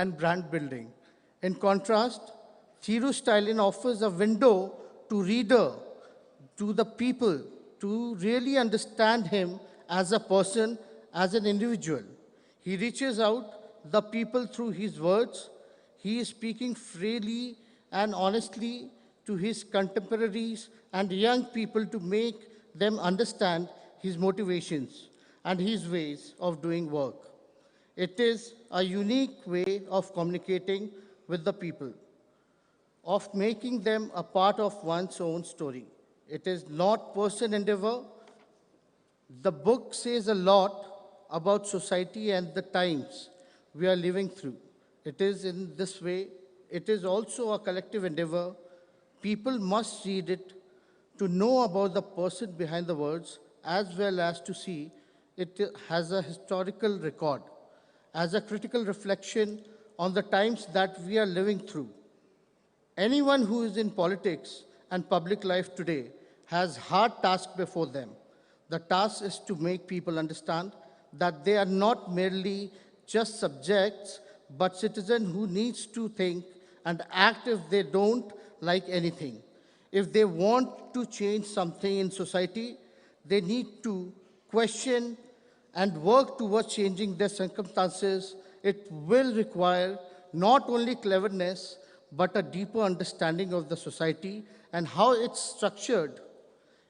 and brand building. In contrast, Thiru Stalin offers a window to reader, to the people, to really understand him as a person, as an individual. He reaches out the people through his words. He is speaking freely and honestly to his contemporaries and young people to make them understand his motivations and his ways of doing work. It is a unique way of communicating with the people, of making them a part of one's own story. It is not personal endeavor. The book says a lot about society and the times we are living through. It is in this way, it is also a collective endeavor. People must read it to know about the person behind the words as well as to see it has a historical record, as a critical reflection on the times that we are living through. Anyone who is in politics and public life today has hard task before them. The task is to make people understand that they are not merely just subjects, but citizens who needs to think and act if they don't like anything. If they want to change something in society, they need to question and work towards changing their circumstances. It will require not only cleverness, but a deeper understanding of the society and how it's structured.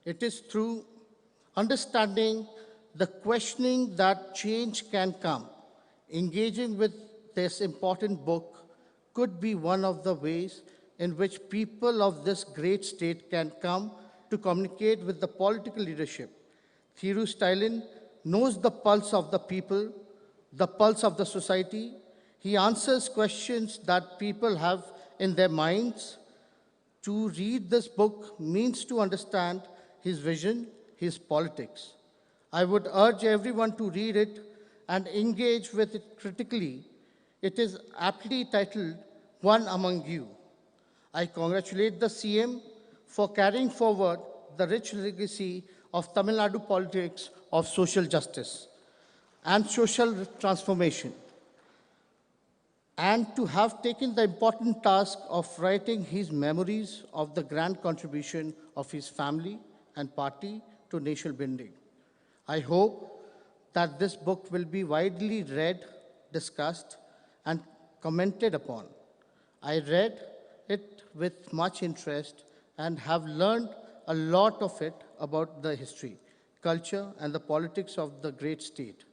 It is through understanding the questioning that change can come. Engaging with this important book could be one of the ways in which people of this great state can come to communicate with the political leadership. Thiru Stalin knows the pulse of the people, the pulse of the society. He answers questions that people have in their minds. To read this book means to understand his vision, his politics. I would urge everyone to read it and engage with it critically. It is aptly titled One Among You. I congratulate the CM for carrying forward the rich legacy of Tamil Nadu politics of social justice and social transformation, and to have taken the important task of writing his memories of the grand contribution of his family and party to nation building. I hope that this book will be widely read, discussed, and commented upon. I read it with much interest and have learned a lot of it about the history, culture, and the politics of the great state.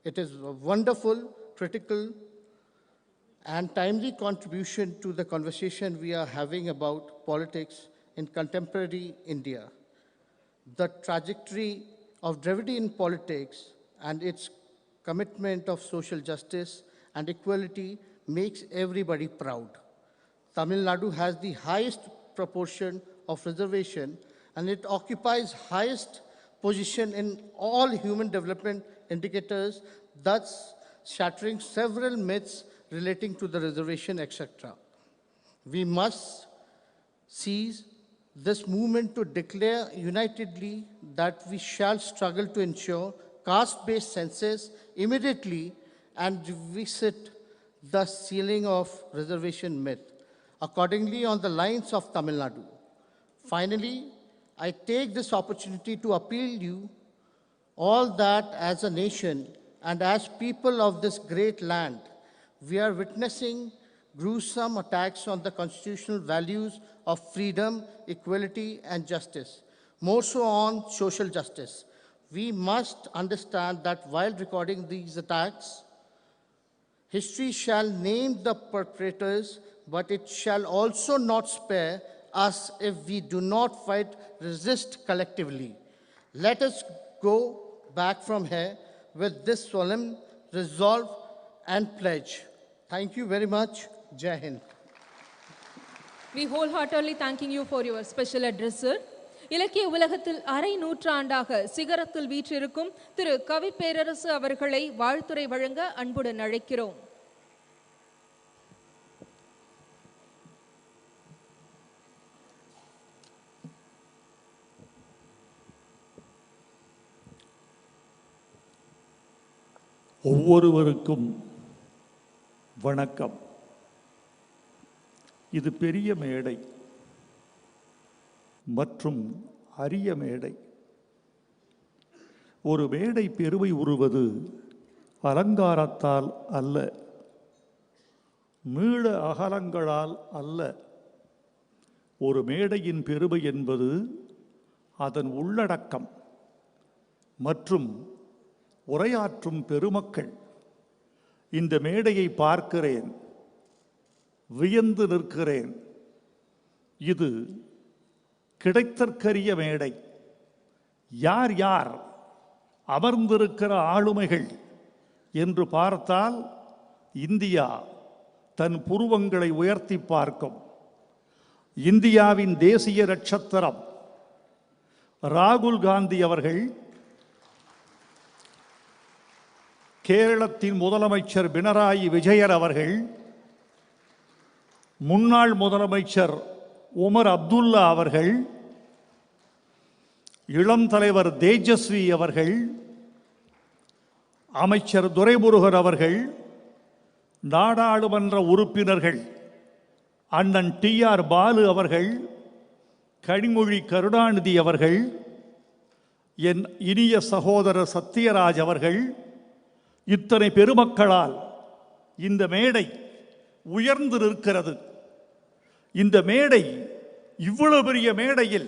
It is a wonderful, critical, and timely contribution to the conversation we are having about politics in contemporary India. The trajectory of Dravidian politics and its commitment of social justice and equality makes everybody proud. Tamil Nadu has the highest proportion of reservation, and it occupies highest position in all human development indicators, thus shattering several myths relating to the reservation, etc. We must seize this movement to declare unitedly that we shall struggle to ensure caste-based census immediately and revisit the ceiling of reservation myth, accordingly on the lines of Tamil Nadu. Finally, I take this opportunity to appeal you all that as a nation and as people of this great land, we are witnessing gruesome attacks on the constitutional values of freedom, equality, and justice, more so on social justice. We must understand that while recording these attacks, history shall name the perpetrators, but it shall also not spare us if we do not fight, resist collectively. Let us go back from here with this solemn resolve and pledge. Thank you very much. Jai Hind. We wholeheartedly thanking you for your special address, sir. இலக்கிய உலகத்தில் அரை நூற்றாண்டாக சிகரத்தில் வீற்றிருக்கும் திரு கவி பேரரசு அவர்களை வாழ்த்துரை வழங்க அன்புடன் அழைக்கிறோம். ஒவ்வொருவருக்கும் வணக்கம். இது பெரிய மேடை மற்றும் அரிய மேடை. ஒரு மேடை பெருமை உருவது அலங்காரத்தால் அல்ல, மீள அகலங்களால் அல்ல. ஒரு மேடையின் பெருமை என்பது அதன் உள்ளடக்கம் மற்றும் உரையாற்றும் பெருமக்கள். இந்த மேடையை பார்க்கிறேன், வியந்து நிற்கிறேன். இது கிடைத்தற்கரிய மேடை. யார் யார் அமர்ந்திருக்கிற ஆளுமைகள் என்று பார்த்தால் இந்தியா தன் புருவங்களை உயர்த்தி பார்க்கும். இந்தியாவின் தேசிய நட்சத்திரம் ராகுல் காந்தி அவர்கள், கேரளத்தின் முதலமைச்சர் பினராயி விஜயன் அவர்கள், முன்னாள் முதலமைச்சர் உமர் அப்துல்லா அவர்கள், இளம் தலைவர் தேஜஸ்வி அவர்கள், அமைச்சர் துரைமுருகன் அவர்கள், நாடாளுமன்ற உறுப்பினர்கள் அண்ணன் TR பாலு அவர்கள், கனிமொழி கருணாநிதி அவர்கள், என் இனிய சகோதரர் சத்யராஜ் அவர்கள், இத்தனை பெருமக்களால் இந்த மேடை உயர்ந்து நிற்கிறது. இந்த மேடை, இவ்வளவு பெரிய மேடையில்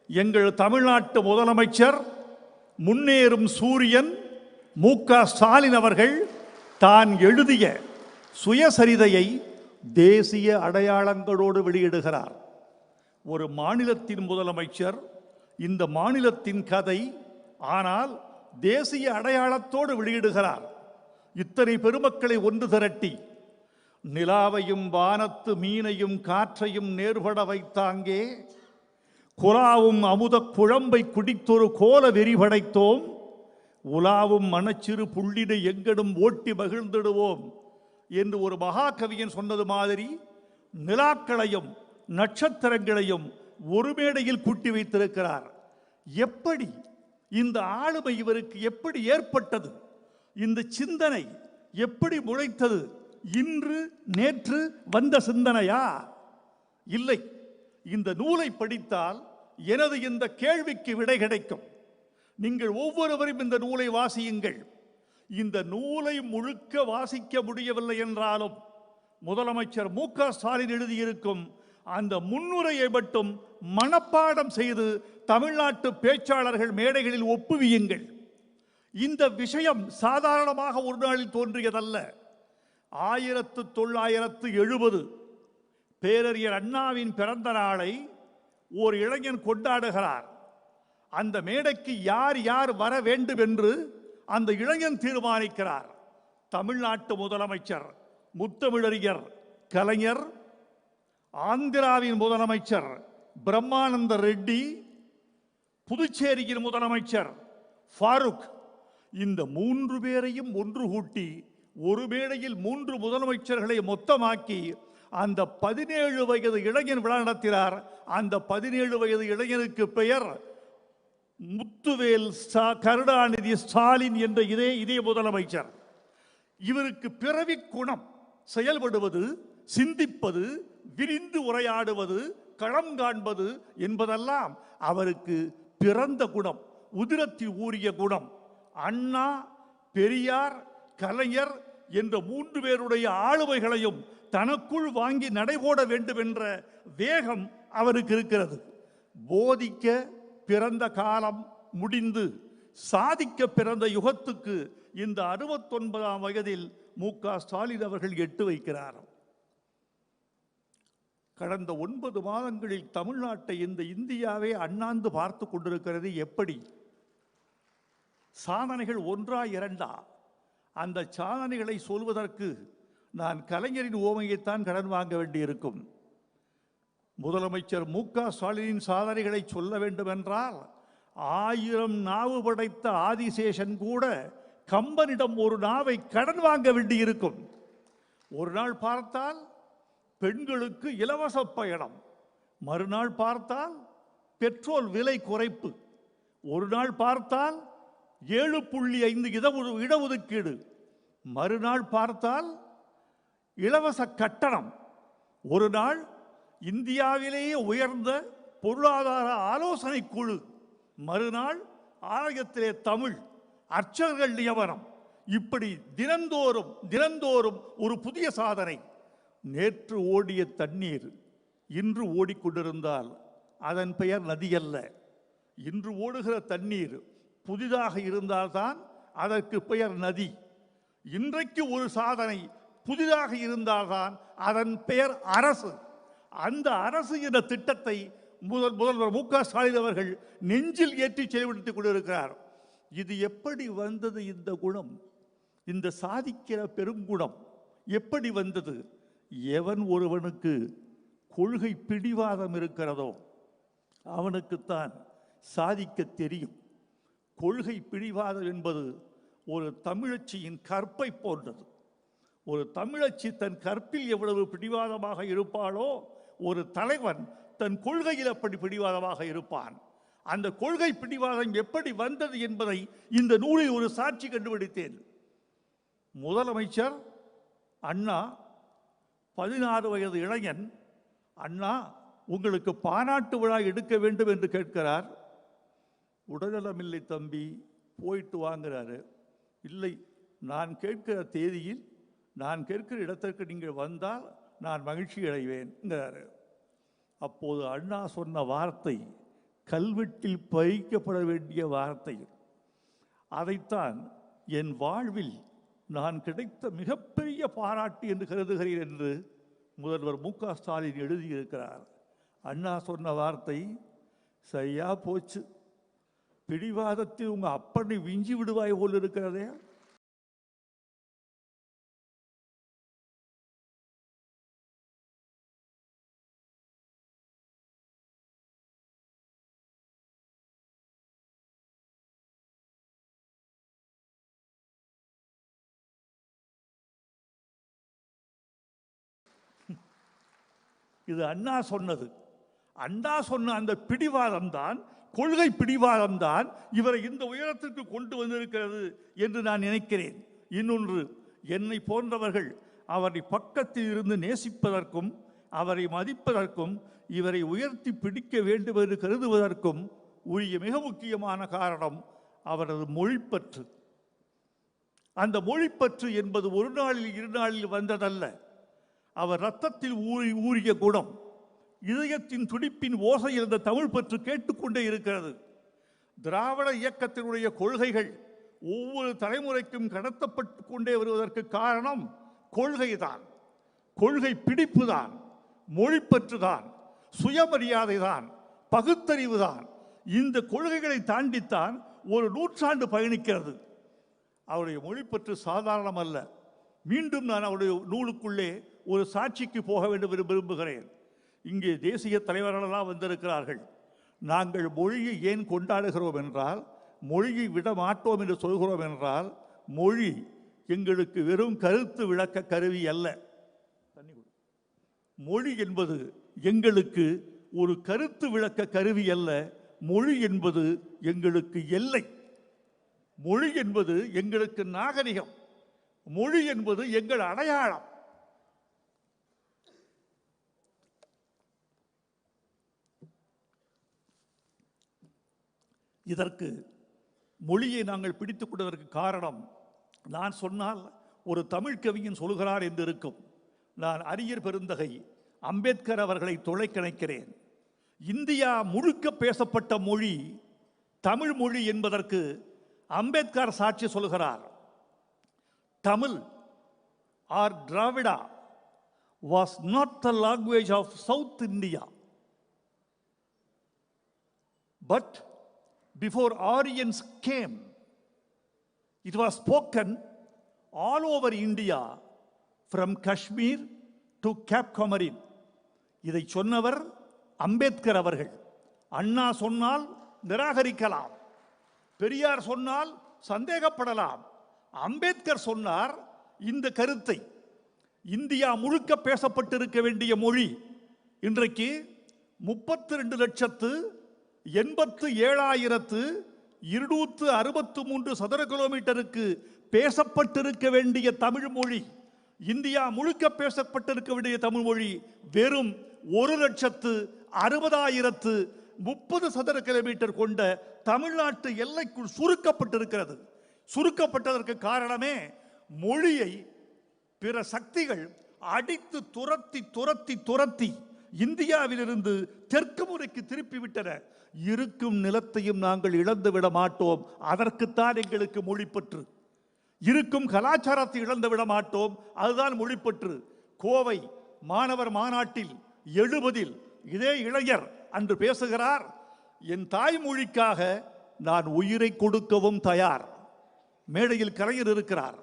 எங்கள் தமிழ்நாட்டு முதலமைச்சர், முன்னேறும் சூரியன் மு.க. ஸ்டாலின் அவர்கள் தான் எழுதிய சுயசரிதையை தேசிய அடையாளங்களோடு வெளியிடுகிறார். ஒரு மாநிலத்தின் முதலமைச்சர், இந்த மாநிலத்தின் கதை, ஆனால் தேசிய அடையாளத்தோடு வெளியிடுகிறார். இத்தனை பெருமக்களை ஒன்று திரட்டி நிலாவையும் வானத்து மீனையும் காற்றையும் நேர்பட வைத்தாங்கே, குலாவும் அமுத குழம்பை குடித்தொரு கோல வெறி படைத்தோம், உலாவும் மனச்சிறு புள்ளினை எங்கடும் ஓட்டி மகிழ்ந்திடுவோம் என்று ஒரு மகாகவியன் சொன்னது மாதிரி நிலாக்களையும் நட்சத்திரங்களையும் ஒரு மேடையில் கூட்டி வைத்திருக்கிறார். எப்படி இந்த ஆளுமை இவருக்கு எப்படி ஏற்பட்டது? இந்த சிந்தனை எப்படி முளைத்தது? இன்று நேற்று வந்த சிந்தனையா? இல்லை. இந்த நூலை படித்தால் எனது இந்த கேள்விக்கு விடை கிடைக்கும். நீங்கள் ஒவ்வொருவரும் இந்த நூலை வாசியுங்கள். இந்த நூலை முழுக்க வாசிக்க முடியவில்லை என்றாலும் முதலமைச்சர் மு.க. ஸ்டாலின் எழுதியிருக்கும் அந்த முன்னுரையை மட்டும் மனப்பாடம் செய்து தமிழ்நாட்டு பேச்சாளர்கள் மேடைகளில் ஒப்புவியுங்கள். இந்த விஷயம் சாதாரணமாக ஒரு நாளில் தோன்றியதல்ல. 1970 பேரறிஞர் அண்ணாவின் பிறந்த நாளை ஓர் இளைஞன் கொண்டாடுகிறார். அந்த மேடைக்கு யார் யார் வர வேண்டும் என்று அந்த இளைஞன் தீர்மானிக்கிறார். தமிழ்நாட்டு முதலமைச்சர் முத்தமிழறிஞர் கலைஞர், ஆந்திராவின் முதலமைச்சர் பிரம்மானந்த ரெட்டி, புதுச்சேரியின் முதலமைச்சர் ஃபாரூக், இந்த 3 பேரையும் ஒன்று கூட்டி ஒரு மேடையில் 3 முதலமைச்சர்களை மொத்தமாக்கி அந்த 17 வயது இளைஞன் விழா நடத்தினார். அந்த 17 வயது இளைஞனுக்கு பெயர் முத்துவேல் கருணாநிதி ஸ்டாலின் என்ற இதே முதலமைச்சர். இவருக்கு பிறவி குணம் செயல்படுவது, சிந்திப்பது, விரிந்து உரையாடுவது, களம் காண்பது என்பதெல்லாம் அவருக்கு பிறந்த குணம், உதிரத்தில் ஊறிய குணம். அண்ணா, பெரியார், கலைஞர் என்ற 3 பேருடைய ஆளுமைகளையும் தனக்குள் வாங்கி நடைபோட வேண்டும் என்ற வேகம் அவருக்கு இருக்கிறது. போதிக்க பிறந்த காலம் முடிந்து சாதிக்க பிறந்த யுகத்துக்கு இந்த 69ஆம் வயதில் மு.க. ஸ்டாலின் அவர்கள் எட்டு வைக்கிறார். கடந்த 9 மாதங்களில் தமிழ்நாட்டை இந்த இந்தியாவே அண்ணாந்து பார்த்து கொண்டிருக்கிறது. எப்படி சாதனைகள் ஒன்றா இரண்டா? அந்த சாதனைகளை சொல்வதற்கு நான் கலைஞரின் ஓமையைத்தான் கடன் வாங்க வேண்டியிருக்கும். முதலமைச்சர் மு.க. ஸ்டாலினின் சாதனைகளை சொல்ல வேண்டும் என்றால் 1000 நாவு படைத்த ஆதிசேஷன் கூட கம்பனிடம் ஒரு நாவை கடன் வாங்க வேண்டியிருக்கும். ஒரு நாள் பார்த்தால் பெண்களுக்கு இலவச பயணம், மறுநாள் பார்த்தால் பெட்ரோல் விலை குறைப்பு, ஒரு நாள் பார்த்தால் 7.5 இடஒதுக்கீடு, மறுநாள் பார்த்தால் இலவச கட்டணம், ஒரு நாள் இந்தியாவிலேயே உயர்ந்த பொருளாதார ஆலோசனை குழு, மறுநாள் ஆலயத்திலே தமிழ், அர்ச்சகர்கள் நியமனம், இப்படி தினந்தோறும் ஒரு புதிய சாதனை. நேற்று ஓடிய தண்ணீர் இன்று ஓடிக்கொண்டிருந்தால் அதன் பெயர் நதி அல்ல. இன்று ஓடுகிற தண்ணீர் புதிதாக இருந்தால்தான் அதற்கு பெயர் நதி. இன்றைக்கு ஒரு சாதனை புதிதாக இருந்தால்தான் அதன் பெயர் அரசு. அந்த அரசு என்ற திட்டத்தை முதல்வர் மு.க. ஸ்டாலின் அவர்கள் நெஞ்சில் ஏற்றி செயல்படுத்திக் கொண்டிருக்கிறார். இது எப்படி வந்தது? இந்த குணம், இந்த சாதிக்கிற பெருங்குணம் எப்படி வந்தது? எவன் ஒருவனுக்கு கொள்கை பிடிவாதம் இருக்கிறதோ அவனுக்குத்தான் சாதிக்க தெரியும். கொள்கை பிடிவாதம் என்பது ஒரு தமிழச்சியின் கற்பை போன்றது. ஒரு தமிழச்சி தன் கற்பில் எவ்வளவு பிடிவாதமாக இருப்பாளோ, ஒரு தலைவன் தன் கொள்கையில் அப்படி பிடிவாதமாக இருப்பான். அந்த கொள்கை பிடிவாதம் எப்படி வந்தது என்பதை இந்த நூலில் ஒரு சாட்சி கண்டுபிடித்தேன். முதலமைச்சர் அண்ணா 16 வயது இளைஞன். அண்ணா, உங்களுக்கு பாராட்டு விழா எடுக்க வேண்டும் என்று கேட்கிறார். உடல்நலமில்லை தம்பி, போயிட்டு வாங்குறாரு. இல்லை, நான் கேட்கிற தேதியில் நான் கேட்கிற இடத்திற்கு நீங்கள் வந்தால் நான் மகிழ்ச்சி அடைவேன்ங்கிறாரு. அப்போது அண்ணா சொன்ன வார்த்தை கல்வெட்டில் பதிக்கப்பட வேண்டிய வார்த்தை. அதைத்தான் என் வாழ்வில் நான் கிடைத்த மிகப்பெரிய பாராட்டு என்று கருதுகிறேன் என்று முதல்வர் மு.க. ஸ்டாலின் எழுதியிருக்கிறார். அண்ணா சொன்ன வார்த்தை சரியா போச்சு. பிடிவாதத்தில் உங்க அப்பனை விஞ்சி விடுவாய் போல் இருக்கிறதே. இது அண்ணா சொன்னது. அண்ணா சொன்ன அந்த பிடிவாதம் தான், கொள்கை பிடிவாதம் தான் இவரை இந்த உயரத்திற்கு கொண்டு வந்திருக்கிறது என்று நான் நினைக்கிறேன். இன்னொன்று, என்னை போன்றவர்கள் அவரை பக்கத்தில் இருந்து நேசிப்பதற்கும் அவரை மதிப்பதற்கும் இவரை உயர்த்தி பிடிக்க வேண்டும் என்று கருதுவதற்கும் உரிய மிக முக்கியமான காரணம் அவரது மொழிப்பற்று. அந்த மொழிப்பற்று என்பது ஒரு நாளில் இரு நாளில் வந்ததல்ல. அவர் ரத்தத்தில் ஊறிய குணம், இதயத்தின் துடிப்பின் ஓசை இருந்த தமிழ் பற்று கேட்டுக்கொண்டே இருக்கிறது. திராவிட இயக்கத்தினுடைய கொள்கைகள் ஒவ்வொரு தலைமுறைக்கும் கடத்தப்பட்டு கொண்டே வருவதற்கு காரணம் கொள்கைதான், கொள்கை பிடிப்பு தான், மொழிப்பற்று தான், சுயமரியாதை தான், பகுத்தறிவு தான். இந்த கொள்கைகளை தாண்டித்தான் ஒரு நூற்றாண்டு பயணிக்கிறது. அவருடைய மொழிப்பற்று சாதாரணம் அல்ல. மீண்டும் நான் அவருடைய நூலுக்குள்ளே ஒரு சாட்சிக்கு போக வேண்டும் என்று விரும்புகிறேன். இங்கே தேசிய தலைவர்களெல்லாம் வந்திருக்கிறார்கள். நாங்கள் மொழியை ஏன் கொண்டாடுகிறோம் என்றால், மொழியை விட மாட்டோம் என்று சொல்கிறோம் என்றால், மொழி எங்களுக்கு வெறும் கருத்து விளக்க கருவி அல்ல. மொழி என்பது எங்களுக்கு ஒரு கருத்து விளக்க கருவி அல்ல. மொழி என்பது எங்களுக்கு எல்லை. மொழி என்பது எங்களுக்கு நாகரிகம். மொழி என்பது எங்கள் அடையாளம். இதற்கு மொழியை நாங்கள் பிடித்துக் கொண்டதற்கு காரணம், நான் சொன்னால் ஒரு தமிழ் கவிஞன் சொல்கிறார் என்று இருக்கும். நான் அரியர் பெருந்தகை அம்பேத்கர் அவர்களை தொலைக்கணைக்கிறேன். இந்தியா முழுக்க பேசப்பட்ட மொழி தமிழ் மொழி என்பதற்கு அம்பேத்கர் சாட்சி சொல்கிறார். Tamil or Dravida was not the language of South India, but before Aryans came, it was spoken all over India from Kashmir to Cape Comorin. இதை சொன்னவர் அம்பேத்கர் அவர்கள். அண்ணா சொன்னால் நிராகரிக்கலாம், பெரியார் சொன்னால் சந்தேகப்படலாம். அம்பேத்கர் சொன்னார் இந்த கருத்தை. இந்தியா முழுக்க பேசப்பட்டிருக்க வேண்டிய மொழி இன்றைக்கு 32,87,263 சதுர கிலோமீட்டருக்கு பேசப்பட்டிருக்க வேண்டிய தமிழ் மொழி இந்தியா முழுக்க பேசப்பட்டிருக்க வேண்டிய தமிழ் மொழி வெறும் 1,60,60,30 சதுர கிலோமீட்டர் கொண்ட தமிழ்நாட்டு எல்லைக்குள் சுருக்கப்பட்டிருக்கிறது. சுருக்கப்பட்டதற்கு காரணமே மொழியை பிற சக்திகள் அடித்து துரத்தி துரத்தி துரத்தி இந்தியாவிலிருந்து தெற்கு முறைக்கு திருப்பி விட்டன. இருக்கும் நிலத்தையும் நாங்கள் இழந்து விட மாட்டோம், அதற்குத்தான் எங்களுக்கு மொழிப்பற்று. இருக்கும் கலாச்சாரத்தை இழந்து விட மாட்டோம், அதுதான் மொழிப்பற்று. கோவை மாணவர் மாநாட்டில் 70 இதே இளைஞர் அன்று பேசுகிறார், என் தாய்மொழிக்காக நான் உயிரை கொடுக்கவும் தயார். மேடையில் கலைஞர் இருக்கிறார்.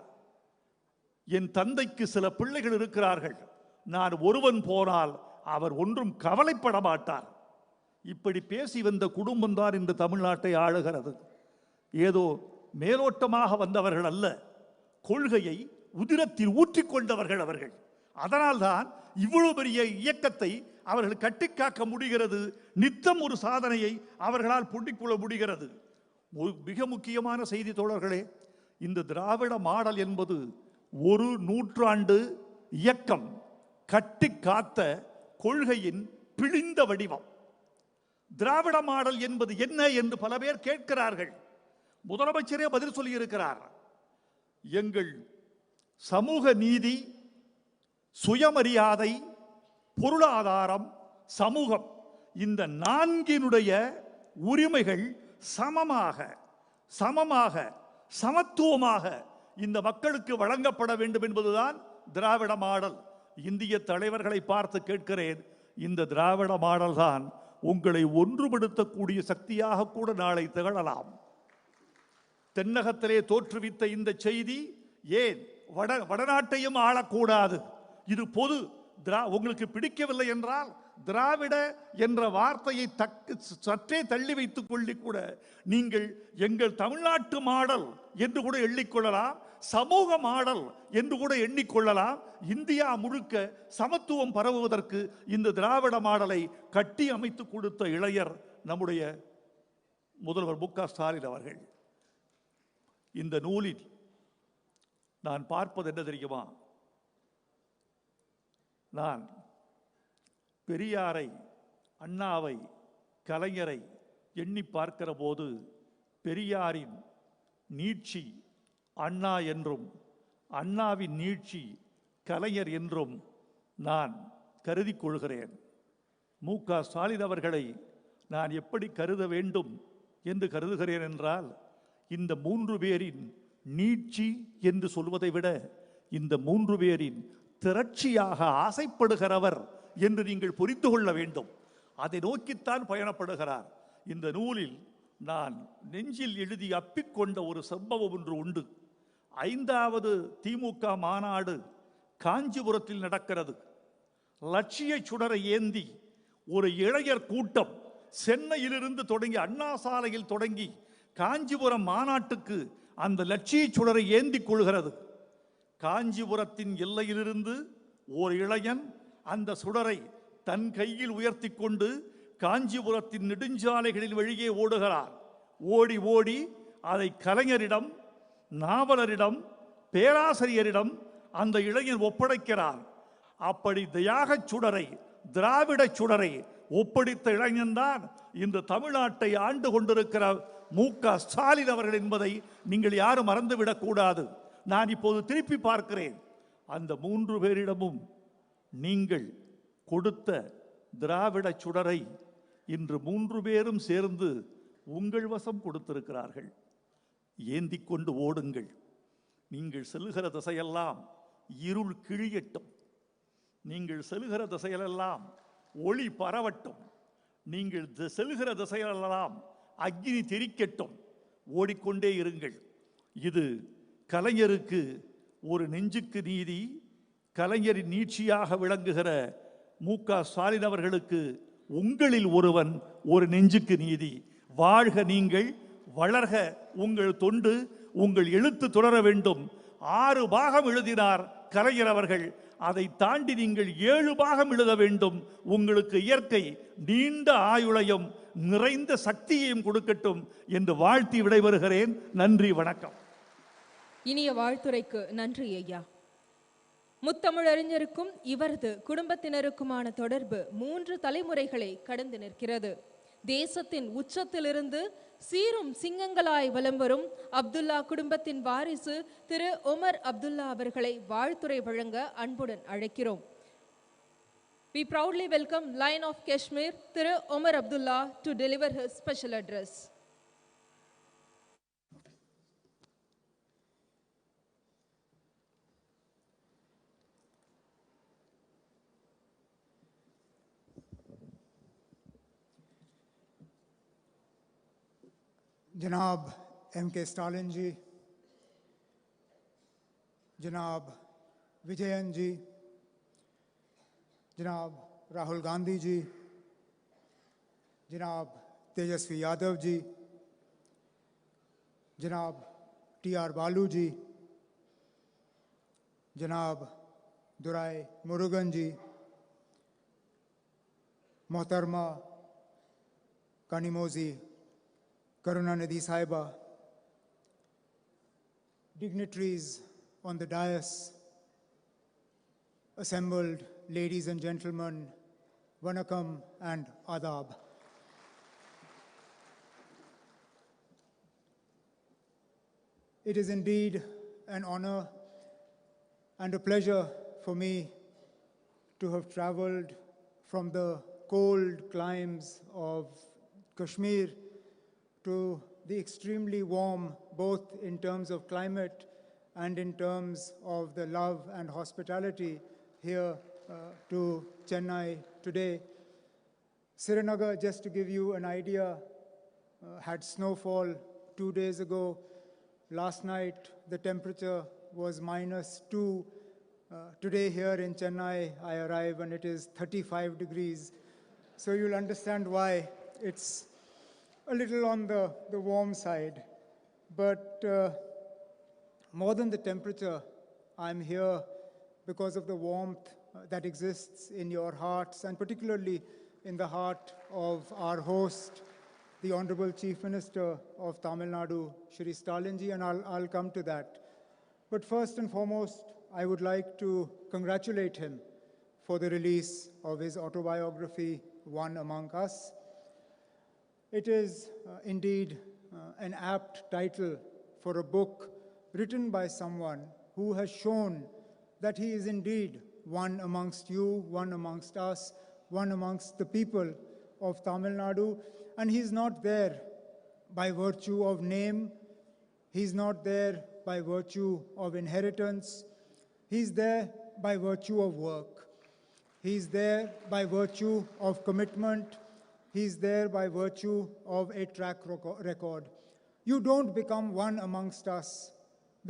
என் தந்தைக்கு சில பிள்ளைகள் இருக்கிறார்கள், நான் ஒருவன் போனால் அவர் ஒன்றும் கவலைப்பட மாட்டார். இப்படி பேசி வந்த குடும்பம் தான் இன்று தமிழ்நாட்டை ஆளுகிறது. ஏதோ மேலோட்டமாக வந்தவர்கள் அல்ல, கொள்கையை உதிரத்தில் ஊற்றிக்கொண்டவர்கள் அவர்கள். அதனால்தான் இவ்வளவு பெரிய இயக்கத்தை அவர்கள் கட்டிக்காக்க முடிகிறது. நித்தம் ஒரு சாதனையை அவர்களால் புண்டிக்கொள்ள முடிகிறது. மிக முக்கியமான செய்தி தோழர்களே, இந்த திராவிட மாடல் என்பது ஒரு நூற்றாண்டு இயக்கம் கட்டி காத்த கொள்கையின் பிழிந்த வடிவம். திராவிட மாடல் என்பது என்ன என்று பல பேர் கேட்கிறார்கள். முதலமைச்சரே பதில் சொல்லியிருக்கிறார். எங்கள் சமூக நீதி, சுயமரியாதை, பொருளாதாரம், சமூகம், இந்த 4னுடைய உரிமைகள் சமமாக சமத்துவமாக இந்த மக்களுக்கு வழங்கப்பட வேண்டும் என்பதுதான் திராவிட மாடல். இந்திய தலைவர்களை பார்த்து கேட்கிறேன், இந்த திராவிட மாடல் தான் உங்களை ஒன்றுபடுத்தக்கூடிய சக்தியாக கூட நாளை திகழலாம். தென்னகத்திலே தோற்றுவித்த இந்த செய்தி ஏன் வடநாட்டையும் ஆளக்கூடாது? இது பொது. உங்களுக்கு பிடிக்கவில்லை என்றால் திராவிட என்ற வார்த்தையை சற்றே தள்ளி வைத்துக் கொள்ளி கூட நீங்கள் எங்கள் தமிழ்நாட்டு மாடல் என்று கூட எண்ணிக்கொள்ளலாம், சமூக மாடல் என்று கூட எண்ணிக்கொள்ளலாம். இந்தியா முழுக்க சமத்துவம் பரவுவதற்கு இந்த திராவிட மாடலை கட்டி அமைத்து கொடுத்த இளைஞர் நம்முடைய முதல்வர் மு க ஸ்டாலின் அவர்கள். இந்த நூலில் நான் பார்ப்பது என்ன தெரியுமா? நான் பெரியாரை, அண்ணாவை, கலைஞரை எண்ணி பார்க்கிற போது பெரியாரின் நீட்சி அண்ணா என்றும், அண்ணாவின் நீட்சி கலைஞர் என்றும் நான் கருதி கொள்கிறேன். மு க ஸ்டாலின் அவர்களை நான் எப்படி கருத வேண்டும் என்று கருதுகிறேன் என்றால், இந்த 3 பேரின் நீட்சி என்று சொல்வதை விட இந்த 3 பேரின் திரட்சியாக ஆசைப்படுகிறவர் என்று நீங்கள் புரிந்து கொள்ள வேண்டும். அதை நோக்கித்தான் பயணப்படுகிறார். இந்த நூலில் நான் நெஞ்சில் எழுதி அப்பிக்கொண்ட ஒரு சம்பவம் ஒன்று உண்டு. 5வது திமுக மாநாடு காஞ்சிபுரத்தில் நடக்கிறது. லட்சிய சுடரை ஏந்தி ஒரு இளைஞர் கூட்டம் சென்னையிலிருந்து தொடங்கி, அண்ணா சாலையில் தொடங்கி காஞ்சிபுரம் மாநாட்டுக்கு அந்த லட்சிய சுடரை ஏந்தி கொள்கிறது. காஞ்சிபுரத்தின் எல்லையிலிருந்து ஒரு இளைஞன் அந்த சுடரை தன் கையில் உயர்த்தி கொண்டு காஞ்சிபுரத்தின் நெடுஞ்சாலைகளில் வழியே ஓடுகிறார். ஓடி ஓடி அதை கலைஞரிடம், நாவலரிடம், பேராசிரியரிடம் அந்த இளைஞன் ஒப்படைக்கிறார். அப்படி தியாக சுடரை, திராவிட சுடரை ஒப்படைத்த இளைஞன்தான் இந்த தமிழ்நாட்டை ஆண்டு கொண்டிருக்கிற மு க ஸ்டாலின் அவர்கள் என்பதை நீங்கள் யாரும் மறந்துவிடக் கூடாது. நான் இப்போது திருப்பி பார்க்கிறேன். அந்த 3 பேரிடமும் நீங்கள் கொடுத்த திராவிட சுடரை இன்று 3 பேரும் சேர்ந்து உங்கள் வசம் கொடுத்திருக்கிறார்கள். ஏந்தி கொண்டு ஓடுங்கள். நீங்கள் செல்கிற திசையெல்லாம் இருள் கிழியட்டும். நீங்கள் செல்கிற திசையிலெல்லாம் ஒளி பரவட்டும். நீங்கள் செல்கிற திசையிலெல்லாம் அக்னி தெரிக்கட்டும். ஓடிக்கொண்டே இருங்கள். இது கலைஞருக்கு ஒரு நெஞ்சுக்கு நீதி, கலைஞரின் நீட்சியாக விளங்குகிற மு க ஸ்டாலின் அவர்களுக்கு உங்களில் ஒருவன் ஒரு நெஞ்சுக்கு நீதி. வாழ்க நீங்கள், வளர்க உங்கள் தொண்டு, உங்கள் எழுத்து தொடர வேண்டும். 6 பாகம் எழுதினார் கலைஞர் அவர்கள். அதை தாண்டி நீங்கள் 7 பாகம் எழுத வேண்டும். உங்களுக்கு இயற்கை நீண்ட ஆயுளையும் நிறைந்த சக்தியையும் கொடுக்கட்டும் என்று வாழ்த்தி விடைபெறுகிறேன். நன்றி, வணக்கம். இனிய வாழ்த்துரைக்கு நன்றி ஐயா. முத்தமிழறிஞருக்கும் இவரது குடும்பத்தினருக்குமான தொடர்பு 3 தலைமுறைகளை கடந்து நிற்கிறது. தேசத்தின் உச்சத்திலிருந்து சீரும் சிங்கங்களாய் வலம் வரும் அப்துல்லா குடும்பத்தின் வாரிசு திரு உமர் அப்துல்லா அவர்களை வாழ்த்துரை வழங்க அன்புடன் அழைக்கிறோம். We proudly welcome Lion of Kashmir, Thiru Umar Abdullah, to deliver his special address. Janab M.K. Stalin ji, Janab Vijayan ji, Janab Rahul Gandhi ji, Janab Tejasvi Yadav ji, Janab T.R. Balu ji, Janab Durai Murugan ji, Mohtarma Kanimozi Karunanidhi Saiba, dignitaries on the dais, assembled ladies and gentlemen, Vanakkam and Adab. It is indeed an honor and a pleasure for me to have traveled from the cold climes of Kashmir to the extremely warm, both in terms of climate and in terms of the love and hospitality here to Chennai today. Srinagar, just to give you an idea, had snowfall 2 days ago. Last night, the temperature was -2. Today here in Chennai, I arrive and it is 35 degrees. So you'll understand why it's a little on the warm side. But more than the temperature, I'm here because of the warmth that exists in your hearts, and particularly in the heart of our host, the Honorable Chief Minister of Tamil Nadu, Shri Stalinji, and I'll come to that. But first and foremost, I would like to congratulate him for the release of his autobiography, One Among Us. It is indeed an apt title for a book written by someone who has shown that he is indeed one amongst you, one amongst us, one amongst the people of Tamil Nadu. And he's not there by virtue of name. He's not there by virtue of inheritance. He's there by virtue of work. He's there by virtue of commitment. He's there by virtue of a track record. You don't become one amongst us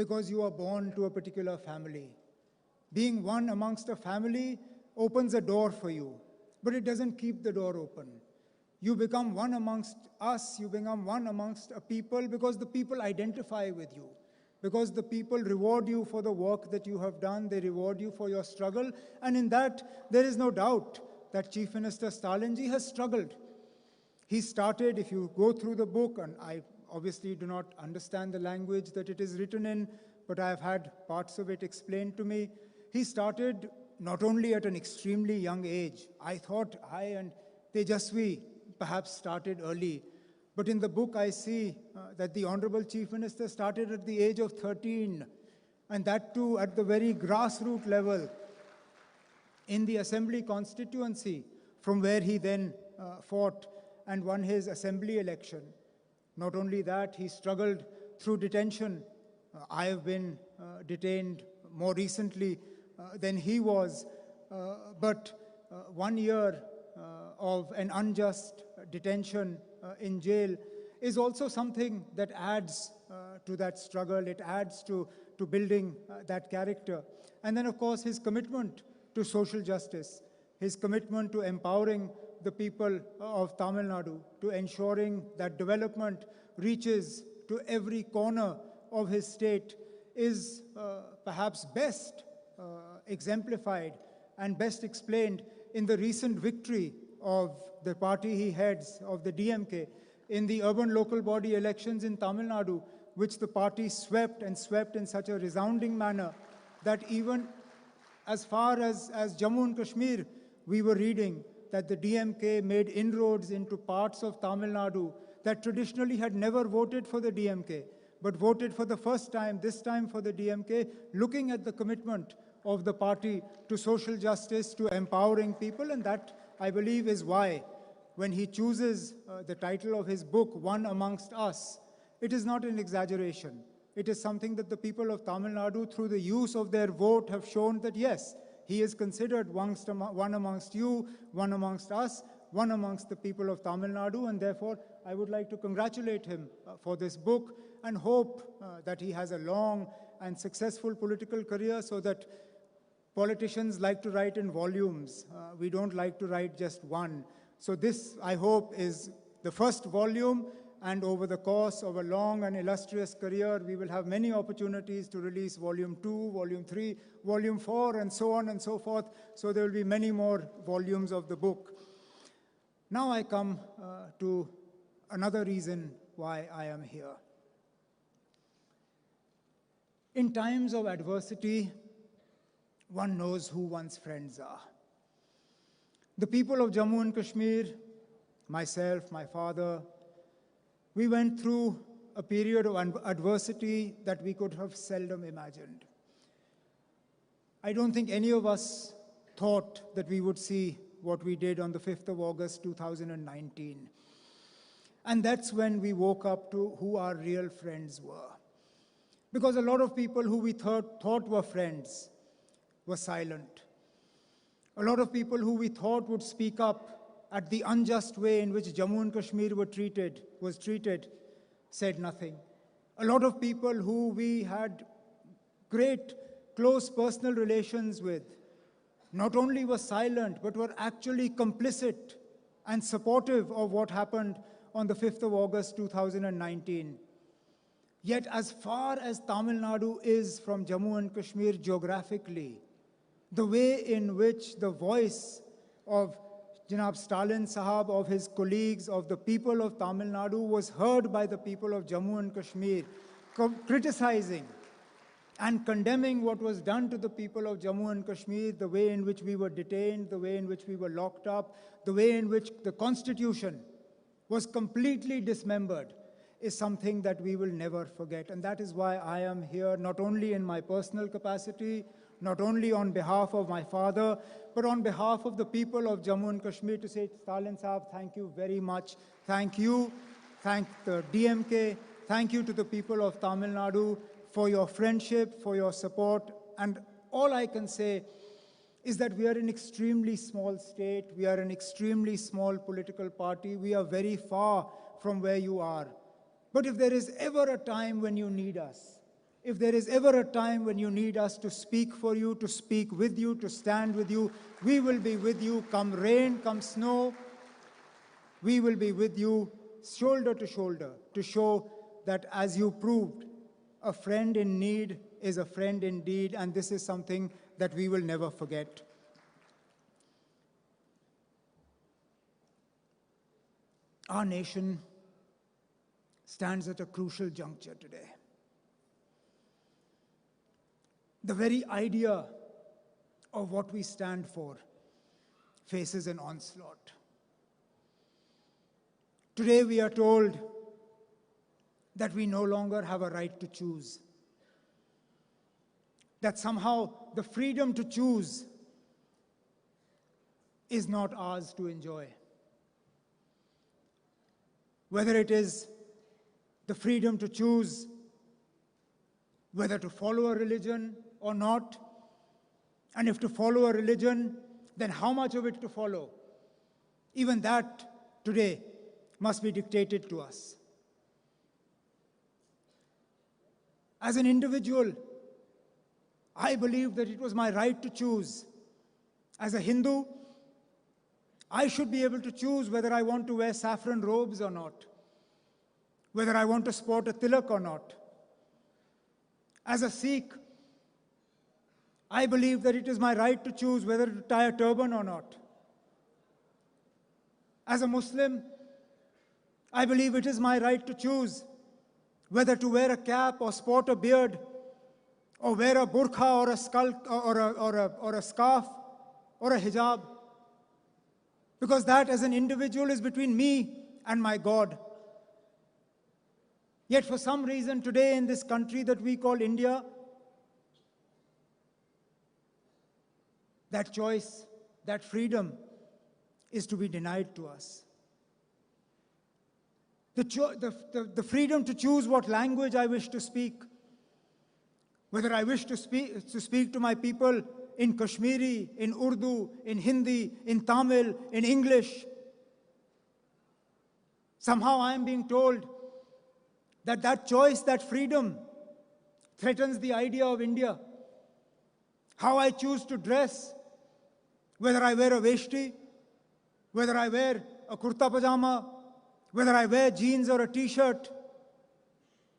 because you are born to a particular family. Being one amongst a family opens a door for you, but it doesn't keep the door open. You become one amongst us, you become one amongst a people because the people identify with you, because the people reward you for the work that you have done, they reward you for your struggle, and in that there is no doubt that Chief Minister Stalinji has struggled. He started, if you go through the book, and I obviously do not understand the language that it is written in, but I have had parts of it explained to me. He started not only at an extremely young age. I thought I and Tejasvi perhaps started early, but in the book I see that the Honorable Chief Minister started at the age of 13, and that too at the very grassroots level in the Assembly constituency, from where he then fought and won his assembly election. Not only that, he struggled through detention. I have been detained more recently than he was, but 1 year of an unjust detention in jail is also something that adds to that struggle. It adds to building that character. And then, of course, his commitment to social justice, his commitment to empowering the people of Tamil Nadu, to ensuring that development reaches to every corner of his state is perhaps best exemplified and best explained in the recent victory of the party he heads, of the DMK, in the urban local body elections in Tamil Nadu, which the party swept and swept in such a resounding manner that even As far as Jammu and Kashmir, we were reading that the DMK made inroads into parts of Tamil Nadu that traditionally had never voted for the DMK, but voted for the first time, this time for the DMK, looking at the commitment of the party to social justice, to empowering people, and that, I believe, is why when he chooses the title of his book, One Amongst Us, it is not an exaggeration. It is something that the people of Tamil Nadu, through the use of their vote, have shown that yes, he is considered one amongst you, one amongst us, one amongst the people of Tamil Nadu, and therefore I would like to congratulate him for this book and hope that he has a long and successful political career, so that politicians like to write in volumes. We don't like to write just one. So this, I hope, is the first volume, and over the course of a long and illustrious career, we will have many opportunities to release volume 2, volume 3, volume 4, and so on and so forth. So there will be many more volumes of the book. Now I come to another reason why I am here. In times of adversity, one knows who one's friends are. The people of Jammu and Kashmir, myself, my father, we went through a period of adversity that we could have seldom imagined. I don't think any of us thought that we would see what we did on the 5th of August, 2019. And that's when we woke up to who our real friends were. Because a lot of people who we thought were friends were silent. A lot of people who we thought would speak up at the unjust way in which Jammu and Kashmir was treated, said nothing. A lot of people who we had great, close personal relations with, not only were silent, but were actually complicit and supportive of what happened on the 5th of August, 2019. Yet as far as Tamil Nadu is from Jammu and Kashmir geographically, the way in which the voice of Janab Stalin Sahab, of his colleagues, of the people of Tamil Nadu was heard by the people of Jammu and Kashmir, criticizing and condemning what was done to the people of Jammu and Kashmir, the way in which we were detained, the way in which we were locked up, the way in which the constitution was completely dismembered, is something that we will never forget. And that is why I am here, not only in my personal capacity, not only on behalf of my father, but on behalf of the people of Jammu and Kashmir, to say, Stalin Sahab, thank you very much. Thank you. Thank the DMK. Thank you to the people of Tamil Nadu for your friendship, for your support. And all I can say is that we are an extremely small state. We are an extremely small political party. We are very far from where you are. But if there is ever a time when you need us, if there is ever a time when you need us to speak for you, to speak with you, to stand with you, we will be with you, come rain, come snow. We will be with you shoulder to shoulder to show that, as you proved, a friend in need is a friend indeed, and this is something that we will never forget. Our nation stands at a crucial juncture today. The very idea of what we stand for faces an onslaught. Today we are told that we no longer have a right to choose, that somehow the freedom to choose is not ours to enjoy. Whether it is the freedom to choose whether to follow a religion or not, and if to follow a religion, then how much of it to follow. Even that today must be dictated to us. As an individual, I believe that it was my right to choose. As a Hindu, I should be able to choose whether I want to wear saffron robes or not, whether I want to sport a tilak or not. As a Sikh, I believe that it is my right to choose whether to tie a turban or not. As a Muslim, I believe it is my right to choose whether to wear a cap or sport a beard, or wear a burqa or a skull or a scarf or a hijab. Because that as an individual is between me and my God. Yet for some reason today in this country that we call India, that choice, that freedom is to be denied to us. The freedom to choose what language I wish to speak, whether I wish to speak to my people in Kashmiri, in Urdu, in Hindi, in Tamil, in English. Somehow I am being told that that choice, that freedom, threatens the idea of India. How I choose to dress, whether I wear a veshti, whether I wear a kurta pajama, whether I wear jeans or a t-shirt,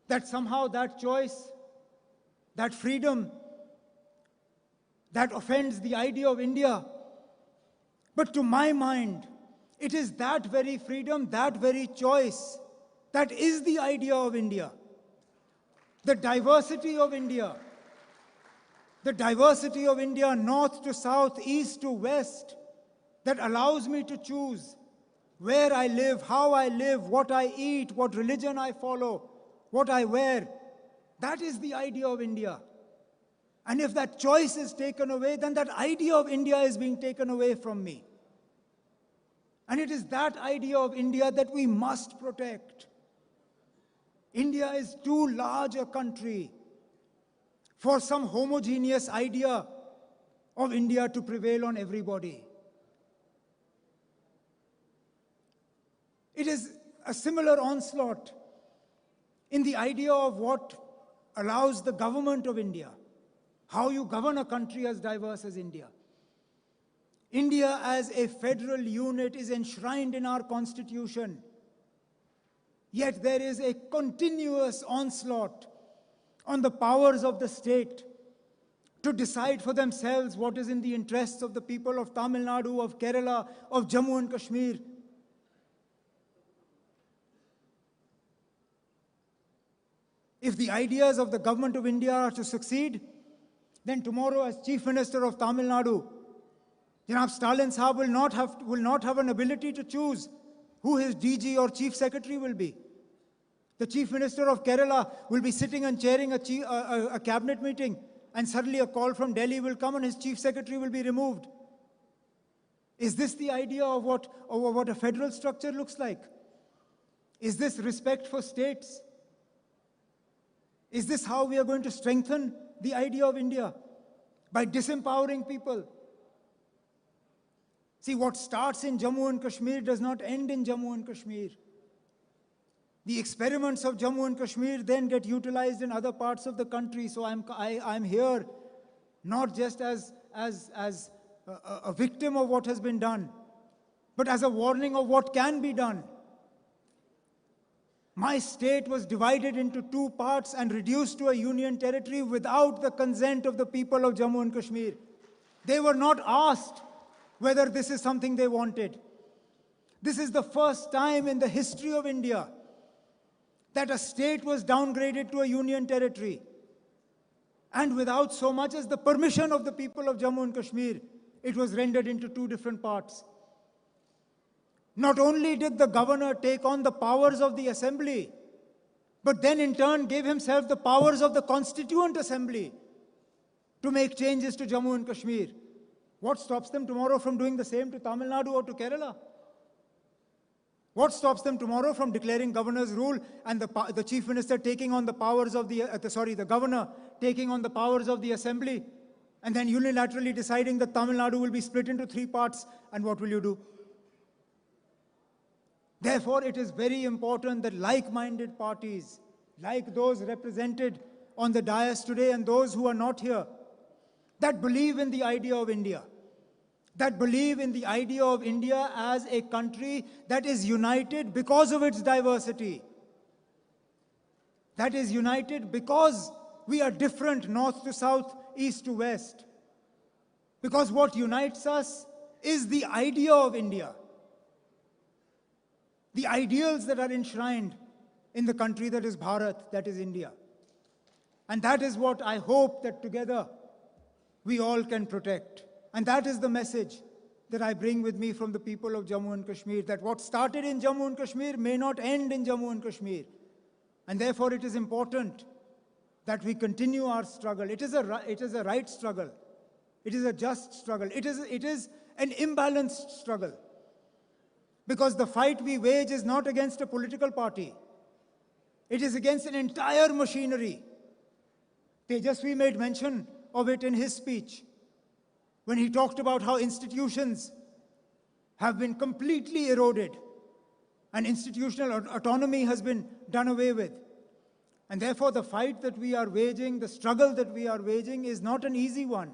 that somehow that choice, that freedom, that offends the idea of India. But to my mind, it is that very freedom, that very choice, that is the idea of India. The diversity of India. The diversity of India, north to south, east to west, that allows me to choose where I live, how I live, what I eat, what religion I follow, what I wear. That is the idea of India. And if that choice is taken away, then that idea of India is being taken away from me. And it is that idea of India that we must protect. India is too large a country for some homogeneous idea of India to prevail on everybody. It is a similar onslaught in the idea of what allows the government of India, how you govern a country as diverse as India. India as a federal unit is enshrined in our constitution. Yet there is a continuous onslaught on the powers of the state to decide for themselves what is in the interests of the people of Tamil Nadu, of Kerala, of Jammu and Kashmir. If the ideas of the government of India are to succeed, then tomorrow as Chief Minister of Tamil Nadu, Janab Stalin Saab will not have an ability to choose who his DG or Chief Secretary will be. The Chief Minister of Kerala will be sitting and chairing a cabinet meeting, and suddenly a call from Delhi will come and his Chief Secretary will be removed. Is this the idea of what a federal structure looks like? Is this respect for states? Is this how we are going to strengthen the idea of India? By disempowering people? See, what starts in Jammu and Kashmir does not end in Jammu and Kashmir. The experiments of Jammu and Kashmir then get utilized in other parts of the country. So I'm here not just as a victim of what has been done, but as a warning of what can be done. My state was divided into two parts and reduced to a union territory without the consent of the people of Jammu and Kashmir. They were not asked whether this is something they wanted. This is the first time in the history of India that a state was downgraded to a union territory, and without so much as the permission of the people of Jammu and Kashmir, it was rendered into two different parts. Not only did the governor take on the powers of the assembly, but then in turn gave himself the powers of the Constituent Assembly to make changes to Jammu and Kashmir. What stops them tomorrow from doing the same to Tamil Nadu or to Kerala? What stops them tomorrow from declaring governor's rule and the chief minister taking on the powers of the governor taking on the powers of the assembly, and then unilaterally deciding that Tamil Nadu will be split into three parts, and what will you do? Therefore, it is very important that like-minded parties, like those represented on the dais today and those who are not here, that believe in the idea of India, that believe in the idea of India as a country that is united because of its diversity, that is united because we are different north to south, east to west, because what unites us is the idea of India, the ideals that are enshrined in the country that is Bharat, that is India. And that is what I hope that together we all can protect. And that is the message that I bring with me from the people of Jammu and Kashmir, that what started in Jammu and Kashmir may not end in Jammu and Kashmir. And therefore it is important that we continue our struggle. It is a right struggle. It is a just struggle. It is an imbalanced struggle. Because the fight we wage is not against a political party. It is against an entire machinery. Tejasvi made mention of it in his speech when he talked about how institutions have been completely eroded and institutional autonomy has been done away with. And therefore, the fight that we are waging, the struggle that we are waging is not an easy one.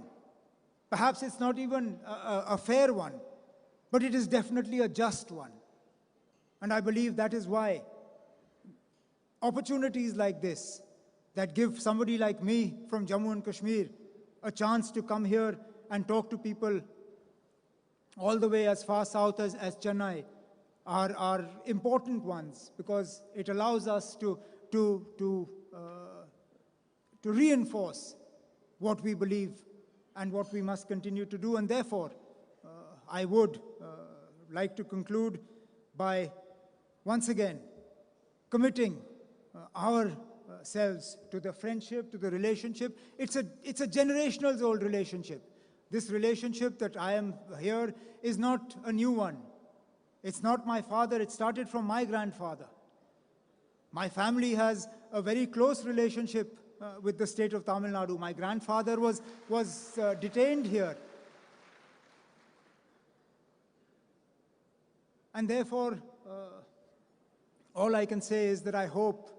Perhaps it's not even a fair one, but it is definitely a just one. And I believe that is why opportunities like this, that give somebody like me from Jammu and Kashmir a chance to come here and talk to people all the way as far south as Chennai, are important ones, because it allows us to reinforce what we believe and what we must continue to do. And therefore, I would like to conclude by once again committing ourselves to the friendship, to the relationship. It's a generational old relationship. This relationship that I am here is not a new one. It's not my father, it started from my grandfather. My family has a very close relationship with the state of Tamil Nadu. My grandfather was detained here. And therefore, all I can say is that I hope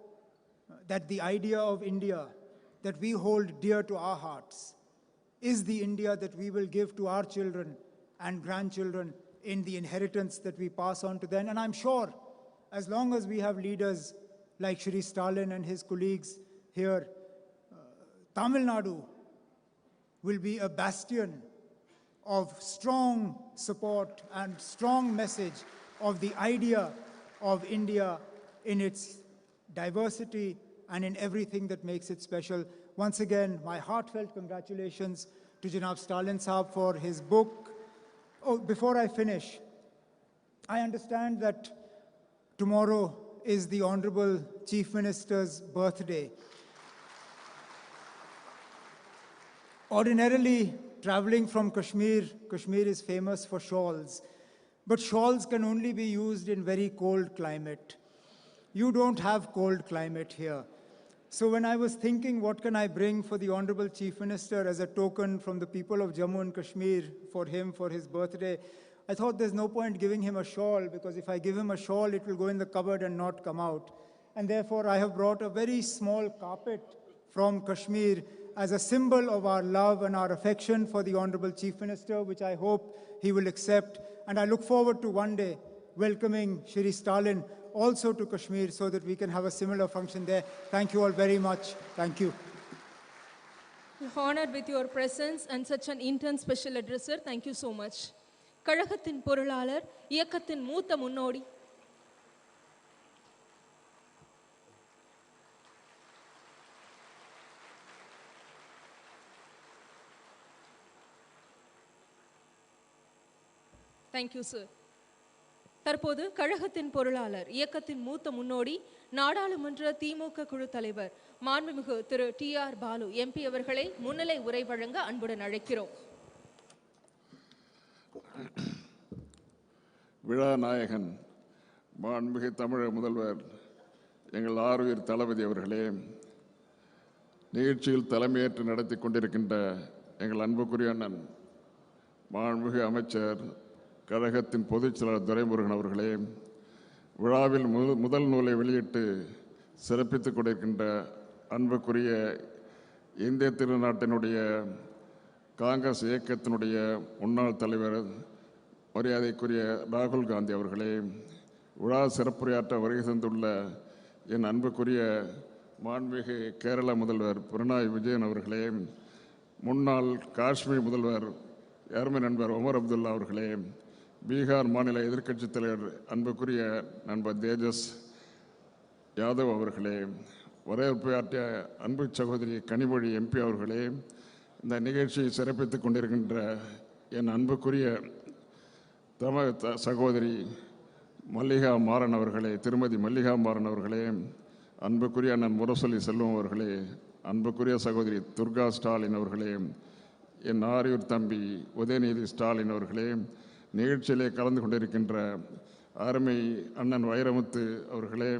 that the idea of India that we hold dear to our hearts is the India that we will give to our children and grandchildren in the inheritance that we pass on to them. And I'm sure, as long as we have leaders like Shri Stalin and his colleagues here, Tamil Nadu will be a bastion of strong support and strong message of the idea of India in its diversity and in everything that makes it special. Once again, my heartfelt congratulations to Janab Stalin Saab for his book. Oh, before I finish, I understand that tomorrow is the Honorable Chief Minister's birthday. Ordinarily, traveling from Kashmir is famous for shawls, but shawls can only be used in very cold climate. You don't have cold climate here. So when I was thinking, what can I bring for the Honorable Chief Minister as a token from the people of Jammu and Kashmir for him, for his birthday, I thought there's no point giving him a shawl, because if I give him a shawl, it will go in the cupboard and not come out. And therefore, I have brought a very small carpet from Kashmir as a symbol of our love and our affection for the Honorable Chief Minister, which I hope he will accept. And I look forward to one day welcoming Shri Stalin also to Kashmir so that we can have a similar function there. Thank you all very much. Thank you. Honored with your presence and such an intense special addresser. Thank you so much. கழகத்தின் பொருளாளர், இயக்கத்தின் மூத்த முன்னோடி. Thank you, sir. தற்போது கழகத்தின் பொருளாளர், இயக்கத்தின் மூத்த முன்னோடி, நாடாளுமன்ற திமுக குழு தலைவர் மாண்புமிகு திரு TR பாலு MP அவர்களை முன்னிலை உரை வழங்க அன்புடன் அழைக்கிறோம். விழா நாயகன் மாண்புமிகு தமிழக முதல்வர் எங்கள் ஆருயிர் தளபதி அவர்களே, நிகழ்ச்சியில் தலைமையேற்று நடத்தி கொண்டிருக்கின்ற எங்கள் அன்புக்குரிய அண்ணன் மாண்புமிகு அமைச்சர் கழகத்தின் பொதுச் செயலாளர் துரைமுருகன் அவர்களே, விழாவில் முதல் நூலை வெளியிட்டு சிறப்பித்துக் கொண்டிருக்கின்ற அன்புக்குரிய இந்திய திருநாட்டினுடைய காங்கிரஸ் இயக்கத்தினுடைய முன்னாள் தலைவர் மரியாதைக்குரிய ராகுல் காந்தி அவர்களே, விழா சிறப்புரையாற்ற வருகை தந்துள்ள என் அன்புக்குரிய மாண்புமிகு கேரள முதல்வர் பினராயி விஜயன் அவர்களே, முன்னாள் காஷ்மீர் முதல்வர் அருமை நண்பர் ஒமர் அப்துல்லா அவர்களே, பீகார் மாநில எதிர்க்கட்சித் தலைவர் அன்புக்குரிய நண்பர் தேஜஸ் யாதவ் அவர்களே, வரவேற்பாற்றிய அன்பு சகோதரி கனிமொழி எம்பி அவர்களே, இந்த நிகழ்ச்சியை சிறப்பித்துக் கொண்டிருக்கின்ற என் அன்புக்குரிய சகோதரி மல்லிகா மாறன் அவர்களே, திருமதி மல்லிகா மாறன் அவர்களே, அன்புக்குரிய அண்ணன் முரசொலி செல்வம் அவர்களே, அன்புக்குரிய சகோதரி துர்கா ஸ்டாலின் அவர்களே, என் ஆரியூர் தம்பி உதயநிதி ஸ்டாலின் அவர்களே, நிகழ்ச்சியிலே கலந்து கொண்டிருக்கின்ற அருமை அண்ணன் வைரமுத்து அவர்களே,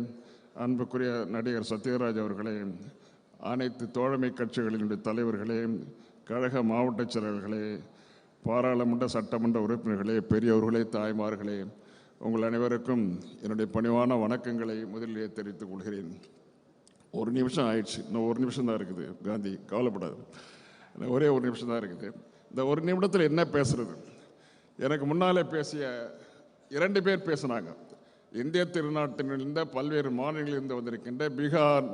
அன்புக்குரிய நடிகர் சத்யராஜ் அவர்களே, அனைத்து தோழமை கட்சிகளினுடைய தலைவர்களே, கழக மாவட்ட செயலர்களே, பாராளுமன்ற சட்டமன்ற உறுப்பினர்களே, பெரியவர்களே, தாய்மார்களே, உங்கள் அனைவருக்கும் என்னுடைய பணிவான வணக்கங்களை முதலிலே தெரிவித்துக் கொள்கிறேன். ஒரு நிமிஷம் ஆயிடுச்சு, இன்னும் ஒரு நிமிஷம் தான் இருக்குது. காந்தி கவலைப்படாது, ஒரே ஒரு நிமிஷம் தான் இருக்குது. இந்த ஒரு நிமிடத்தில் என்ன பேசுறது? எனக்கு முன்னாலே பேசிய 2 பேர் பேசினாங்க. இந்திய திருநாட்டிலிருந்த பல்வேறு மாநிலங்களிலிருந்து வந்திருக்கின்ற பீகார்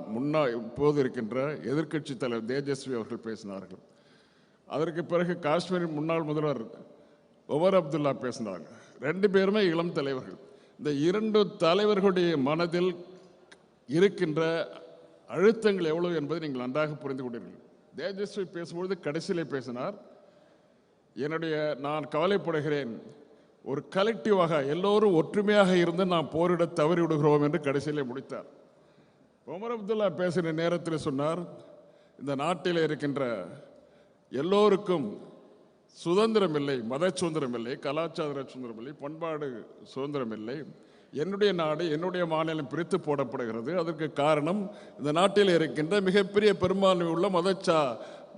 இப்போது இருக்கின்ற எதிர்க்கட்சி தலைவர் தேஜஸ்வி அவர்கள் பேசினார்கள். அதற்கு பிறகு காஷ்மீர் முன்னாள் முதல்வர் ஒமர் அப்துல்லா பேசினாங்க. 2 பேருமே இளம் தலைவர்கள். இந்த 2 தலைவர்களுடைய மனதில் இருக்கின்ற அழுத்தங்கள் எவ்வளவு என்பதை நீங்கள் நன்றாக புரிந்து கொண்டீர்கள். தேஜஸ்வி பேசும்பொழுது கடைசியிலே பேசினார், நான் கவலைப்படுகிறேன், ஒரு கலெக்டிவாக எல்லோரும் ஒற்றுமையாக இருந்து நாம் போரிட தவறி விடுகிறோம் என்று கடைசியிலே முடித்தார். ஒமர் அப்துல்லா பேசின நேரத்தில் சொன்னார், இந்த நாட்டில் இருக்கின்ற எல்லோருக்கும் சுதந்திரம் இல்லை, மத சுதந்திரம் இல்லை, கலாச்சார சுதந்திரம் இல்லை, பண்பாடு சுதந்திரம் இல்லை. என்னுடைய நாடு, என்னுடைய மாநிலம் பிரித்து போடப்படுகிறது. அதற்கு காரணம் இந்த நாட்டில் இருக்கின்ற மிகப்பெரிய பெரும்பான்மை உள்ள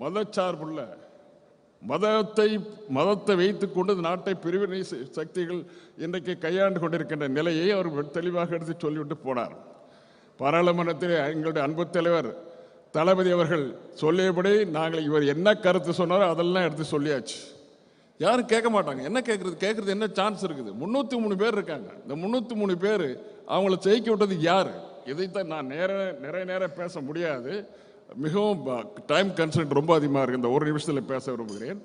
மதச்சார்புள்ள மதத்தை வைத்துக்கொண்டு இந்த நாட்டை பிரிவினை சக்திகள் இன்றைக்கு கையாண்டு கொண்டிருக்கின்ற நிலையை அவர் தெளிவாக எடுத்து சொல்லிவிட்டு போனார். பாராளுமன்றத்தில் எங்களுடைய அன்பு தலைவர் தளபதி அவர்கள் சொல்லியபடி நாங்கள் இவர் என்ன கருத்து சொன்னாரோ அதெல்லாம் எடுத்து சொல்லியாச்சு. யாரும் கேட்க மாட்டாங்க. என்ன கேட்கறது என்ன சான்ஸ் இருக்குது? 303 பேர் இருக்காங்க. இந்த 303 பேர் அவங்கள ஜெயிக்க விட்டது யாரு? இதைத்தான் நான் நிறைய நேரம் பேச முடியாது, மிகவும் டைம் கன்சென்ட் ரொம்ப அதிகமாக இருக்குது. இந்த ஒரு நிமிஷத்தில் பேச விரும்புகிறேன்.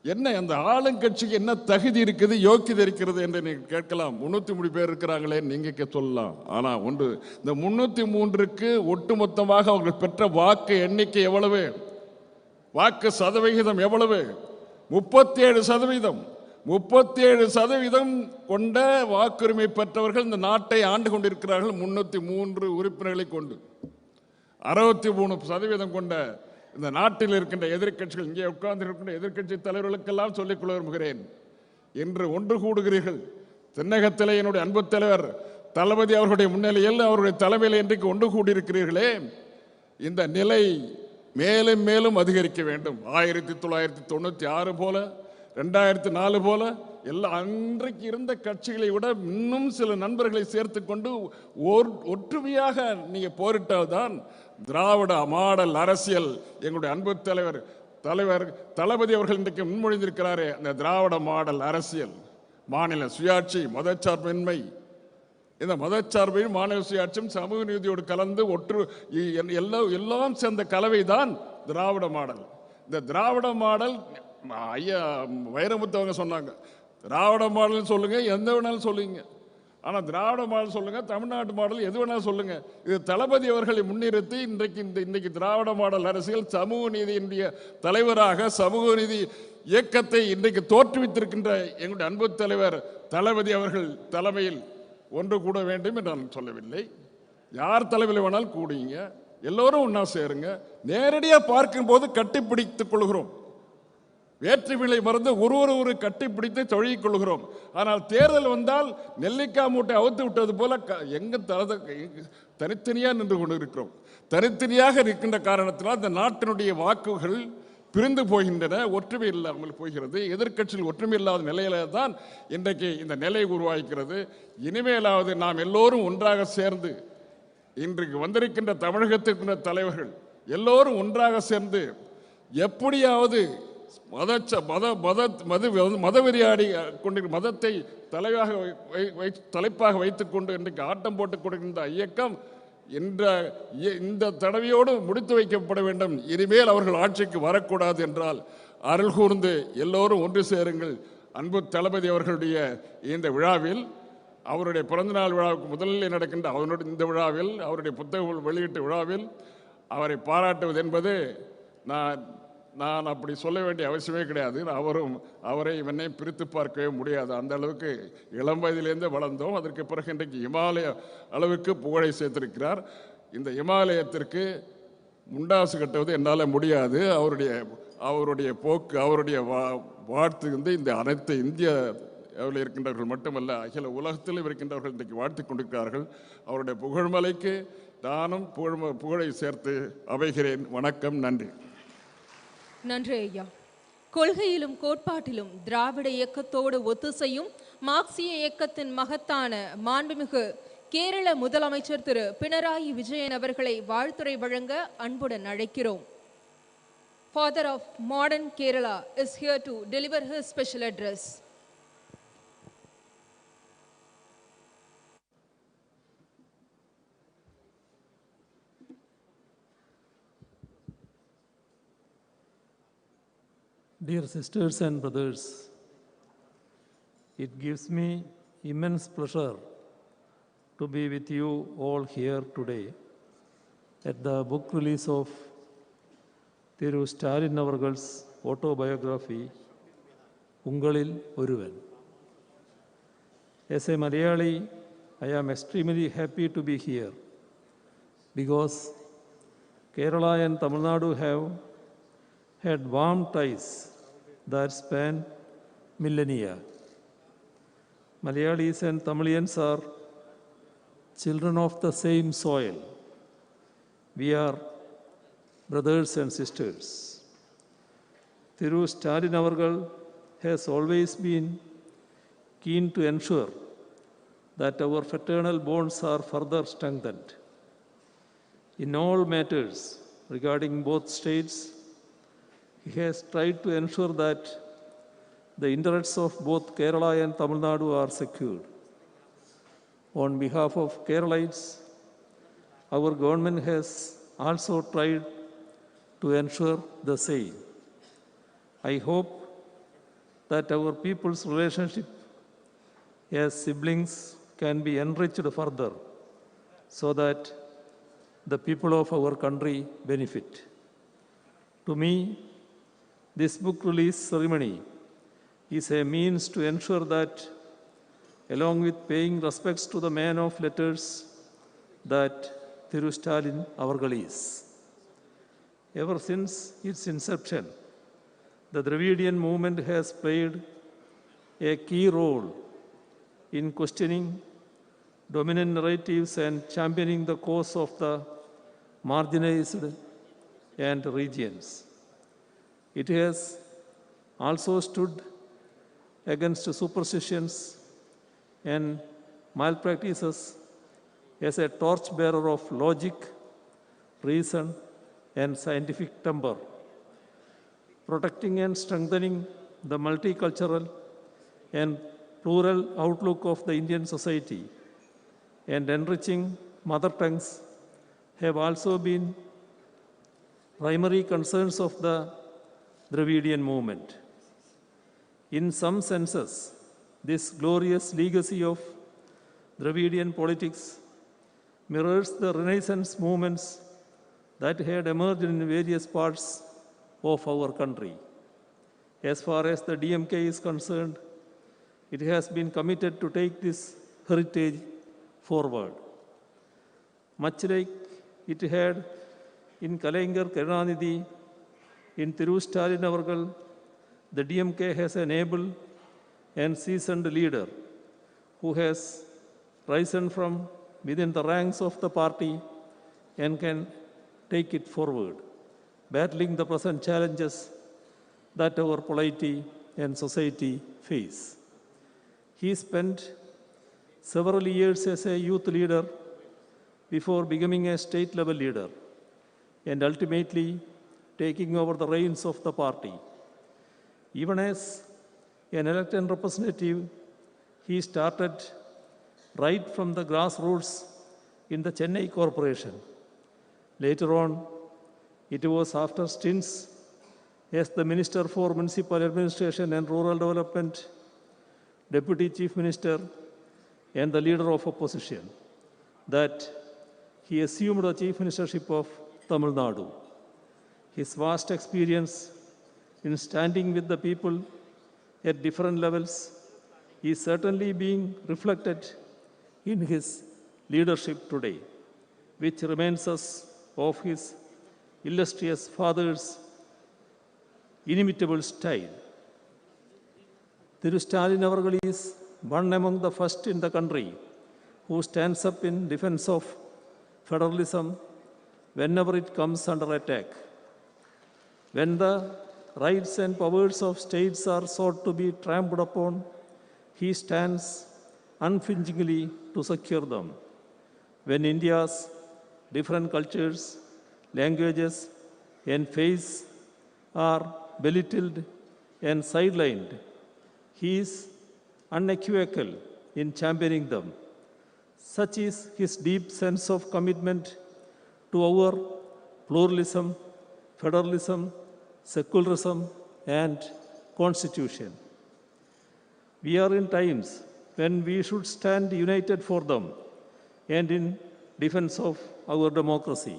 என்ன அந்த ஆளுங்கட்சிக்கு என்ன தகுதி இருக்குது, யோக்கியதை இருக்கிறது என்று நீங்கள் கேட்கலாம். 303 பேர் இருக்கிறாங்களே நீங்க சொல்லலாம். ஆனால் ஒன்று, இந்த 303க்கு ஒட்டுமொத்தமாக அவர்கள் பெற்ற வாக்கு எண்ணிக்கை எவ்வளவு? வாக்கு சதவிகிதம் எவ்வளவு? 37%. 37% கொண்ட வாக்குரிமை பெற்றவர்கள் இந்த நாட்டை ஆண்டு கொண்டிருக்கிறார்கள். 303 உறுப்பினர்களை கொண்டு 63% கொண்ட இந்த நாட்டில் இருக்கின்ற எதிர்க்கட்சிகள், இங்கே உட்கார்ந்து இருக்கின்ற எதிர்க்கட்சி தலைவர்களுக்கெல்லாம் சொல்லிக் கொள்ள விரும்புகிறேன், இன்று ஒன்று கூடுகிறீர்கள். தென்னகத்திலே என்னுடைய அன்பு தலைவர் தளபதி அவர்களுடைய முன்னிலையில், அவருடைய தலைமையில் இன்றைக்கு ஒன்று கூடியிருக்கிறீர்களே, இந்த நிலை மேலும் மேலும் அதிகரிக்க வேண்டும். 1996 போல, 2004 போல எல்லா அன்றைக்கு இருந்த கட்சிகளை விட இன்னும் சில நண்பர்களை சேர்த்து கொண்டு ஒற்றுமையாக நீங்க போரிட்டால்தான் திராவிட மாடல் அரசியல், எங்களுடைய அன்பு தலைவர் தளபதி அவர்கள் இன்றைக்கு முன்மொழிந்திருக்கிறாரே, அந்த திராவிட மாடல் அரசியல், மாநில சுயாட்சி, மதச்சார்பின்மை, இந்த மதச்சார்பையும் மாநில சுயாட்சியும் சமூக நீதியோடு கலந்து எல்லாம் சேர்ந்த கலவை தான் திராவிட மாடல். இந்த திராவிட மாடல் ஐயா வைரமுத்து அவங்க சொன்னாங்க, திராவிட மாடல் சொல்லுங்க, எந்த வேணாலும் சொல்லுங்க, ஆனால் திராவிட மாடல் சொல்லுங்க, தமிழ்நாட்டு மாடல் எது வேணாலும் சொல்லுங்க. இது தளபதி அவர்களை முன்னிறுத்தி இன்றைக்கு திராவிட மாடல் அரசியல் சமூக நீதியினுடைய தலைவராக சமூக நீதி இயக்கத்தை இன்றைக்கு தோற்றுவித்திருக்கின்ற எங்களுடைய அன்பு தலைவர் தளபதி அவர்கள் தலைமையில் ஒன்று கூட வேண்டும் என்று நான் சொல்லவில்லை. யார் தலைமையில் வேணாலும் கூடுங்க, எல்லோரும் ஒன்றா சேருங்க. நேரடியாக பார்க்கும்போது கட்டிப்பிடித்துக் கொள்கிறோம், வேற்றுமைகளை மறந்து ஒரு கட்டிப்பிடித்து தொழில் கொள்கிறோம். ஆனால் தேர்தல் வந்தால் நெல்லிக்காய் மூட்டை அவுத்து விட்டது போல தனித்தனியாக நின்று கொண்டு இருக்கிறோம். தனித்தனியாக இருக்கின்ற காரணத்தினால் இந்த நாட்டினுடைய வாக்குகள் பிரிந்து போகின்றன, ஒற்றுமை இல்லாமல் போகிறது. எதிர்க்கட்சியில் ஒற்றுமை இல்லாத நிலையில தான் இன்றைக்கு இந்த நிலை உருவாகிறது. இனிமேலாவது நாம் எல்லோரும் ஒன்றாக சேர்ந்து, இன்றைக்கு வந்திருக்கின்ற தமிழகத்திற்கின்ற தலைவர்கள் எல்லோரும் ஒன்றாக சேர்ந்து எப்படியாவது மதவெறியாடி கொண்டு மதத்தை தலைப்பாக வைத்துக்கொண்டு இன்றைக்கு ஆட்டம் போட்டுக் கொடுக்கின்ற இயக்கம் இந்த தடவையோடு முடித்து வைக்கப்பட வேண்டும். இனிமேல் அவர்கள் ஆட்சிக்கு வரக்கூடாது என்றால் அருள் கூர்ந்து எல்லோரும் ஒன்று சேருங்கள். அன்பு தளபதி அவர்களுடைய இந்த விழாவில் அவருடைய பிறந்தநாள் விழாவுக்கு முதலில் நடக்கின்ற அவருடைய இந்த விழாவில், அவருடைய புத்தக வெளியீட்டு விழாவில் அவரை பாராட்டுவது என்பது நான் அப்படி சொல்ல வேண்டிய அவசியமே கிடையாது. அவரை இவனை பிரித்து பார்க்கவே முடியாது. அந்த அளவுக்கு இளம் வயதிலேருந்தே வளர்ந்தோம். அதற்கு பிறகு இன்றைக்கு இமாலய அளவுக்கு புகழை சேர்த்திருக்கிறார். இந்த இமாலயத்திற்கு முண்டாசு கட்டுவது என்னால் முடியாது. அவருடைய போக்கு, அவருடைய வாழ்த்து இந்த அனைத்து இந்தியாவில் இருக்கின்றவர்கள் மட்டுமல்ல, அகில உலகத்திலும் இருக்கின்றவர்கள் இன்றைக்கு வாழ்த்து கொண்டிருக்கிறார்கள். அவருடைய புகழ்மலைக்கு நானும் புகழை சேர்த்து அமைகிறேன். வணக்கம், நன்றி. நன்றி ஐயா. கொள்கையிலும் கோட்பாட்டிலும் திராவிட இயக்கத்தோடு ஒத்துசெய்யும் மார்க்சிய இயக்கத்தின் மகத்தான மாண்புமிகு கேரள முதலமைச்சர் திரு பினராயி விஜயன் அவர்களை வாழ்த்துரை வழங்க அன்புடன் அழைக்கிறோம். Father of modern Kerala is here to deliver his special address. Dear sisters and brothers, it gives me immense pleasure to be with you all here today at the book release of Thiru Stalin Avargal's autobiography, Ungalil Oruvan. As a Malayali, I am extremely happy to be here because Kerala and Tamil Nadu have had warm ties that span millennia. Malayalis and Tamilians are children of the same soil. We are brothers and sisters. Thiru Stalin Avargal has always been keen to ensure that our fraternal bonds are further strengthened. In all matters regarding both states, he has tried to ensure that the interests of both Kerala and Tamil Nadu are secured. On behalf of Keralites, our government has also tried to ensure the same. I hope that our people's relationship as siblings can be enriched further so that the people of our country benefit. To me, this book release ceremony is a means to ensure that, along with paying respects to the man of letters that Thiru Stalin Avargal is. Ever since its inception, the Dravidian movement has played a key role in questioning dominant narratives and championing the cause of the marginalized and regions. It has also stood against superstitions and malpractices as a torchbearer of logic, reason, and scientific temper, protecting and strengthening the multicultural and plural outlook of the Indian society, and enriching mother tongues have also been primary concerns of the Dravidian movement. In some senses, this glorious legacy of Dravidian politics mirrors the Renaissance movements that had emerged in various parts of our country. As far as the DMK is concerned, it has been committed to take this heritage forward. Much like it had in Kalaignar Karunanidhi, in Thiru Stalin Avargal, the DMK has an able and seasoned leader who has risen from within the ranks of the party and can take it forward, battling the present challenges that our polity and society face. He spent several years as a youth leader before becoming a state-level leader and ultimately taking over the reins of the party. Even as an elected representative, he started right from the grassroots in the Chennai Corporation. Later on, it was after stints as the Minister for Municipal Administration and Rural Development, Deputy Chief Minister, and the leader of opposition, that he assumed the chief ministership of Tamil Nadu. His vast experience in standing with the people at different levels is certainly being reflected in his leadership today, which reminds us of his illustrious father's inimitable style. Thiru Stalin Avargal is one among the first in the country who stands up in defense of federalism whenever it comes under attack. When the rights and powers of states are sought to be trampled upon, he stands unflinchingly to secure them. When India's different cultures, languages, and faiths are belittled and sidelined, he is unequivocal in championing them. Such is his deep sense of commitment to our pluralism, federalism, secularism, and constitution. We are in times when we should stand united for them and in defense of our democracy.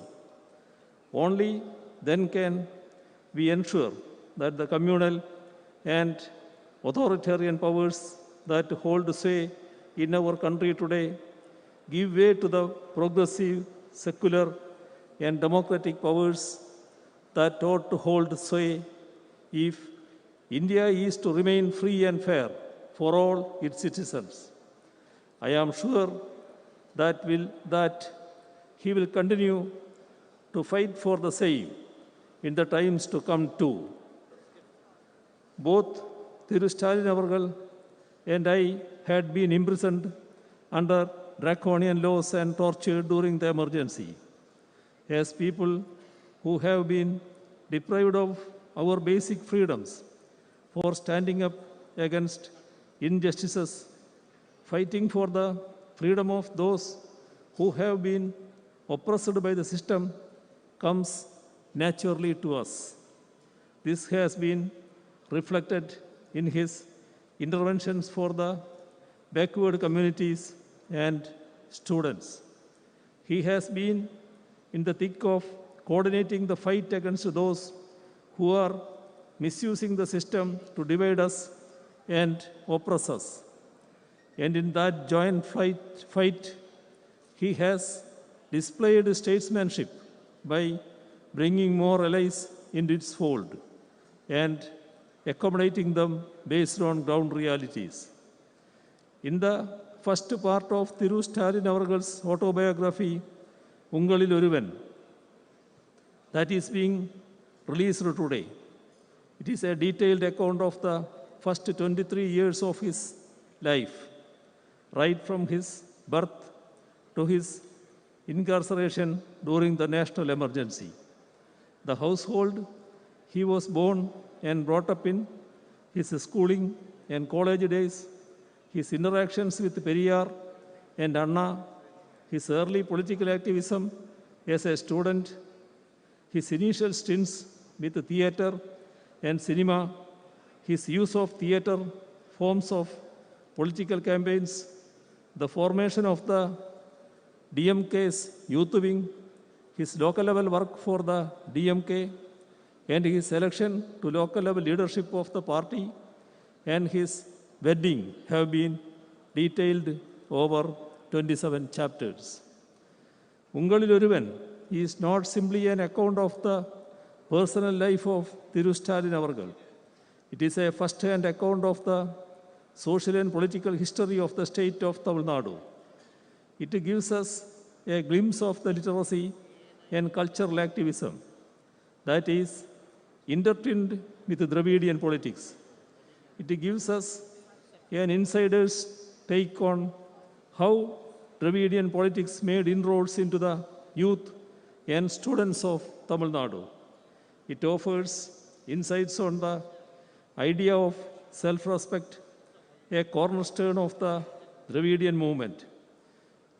Only then can we ensure that the communal and authoritarian powers that hold sway in our country today give way to the progressive, secular, and democratic powers that ought to hold sway if India is to remain free and fair for all its citizens. I am sure that he will continue to fight for the same in the times to come too. Both Thiru Stalin Avargal and I had been imprisoned under draconian laws and tortured during the emergency. As people who have been deprived of our basic freedoms for standing up against injustices, fighting for the freedom of those who have been oppressed by the system comes naturally to us. This has been reflected in his interventions for the backward communities and students. He has been in the thick of coordinating the fight against those who are misusing the system to divide us and oppress us. And in that joint fight, he has displayed statesmanship by bringing more allies into its fold and accommodating them based on ground realities. In the first part of Thiru Stalin Avargal's autobiography, Ungalil Oruvan, that is being released today. It is a detailed account of the first 23 years of his life, right from his birth to his incarceration during the national emergency. The household he was born and brought up in, his schooling and college days, his interactions with Periyar and Anna, his early political activism as a student, his initial stints with theatre and cinema, his use of theatre forms of political campaigns, the formation of the DMK's youth wing, his local level work for the DMK, and his election to local level leadership of the party, and his wedding have been detailed over 27 chapters. Ungalil Oruvan is not simply an account of the personal life of Thiru Stalin Avargal. It is a first-hand account of the social and political history of the state of Tamil Nadu. It gives us a glimpse of the literacy and cultural activism that is intertwined with Dravidian politics. It gives us an insider's take on how Dravidian politics made inroads into the youth and students of Tamil Nadu. It offers insights on the idea of self-respect, a cornerstone of the Dravidian movement.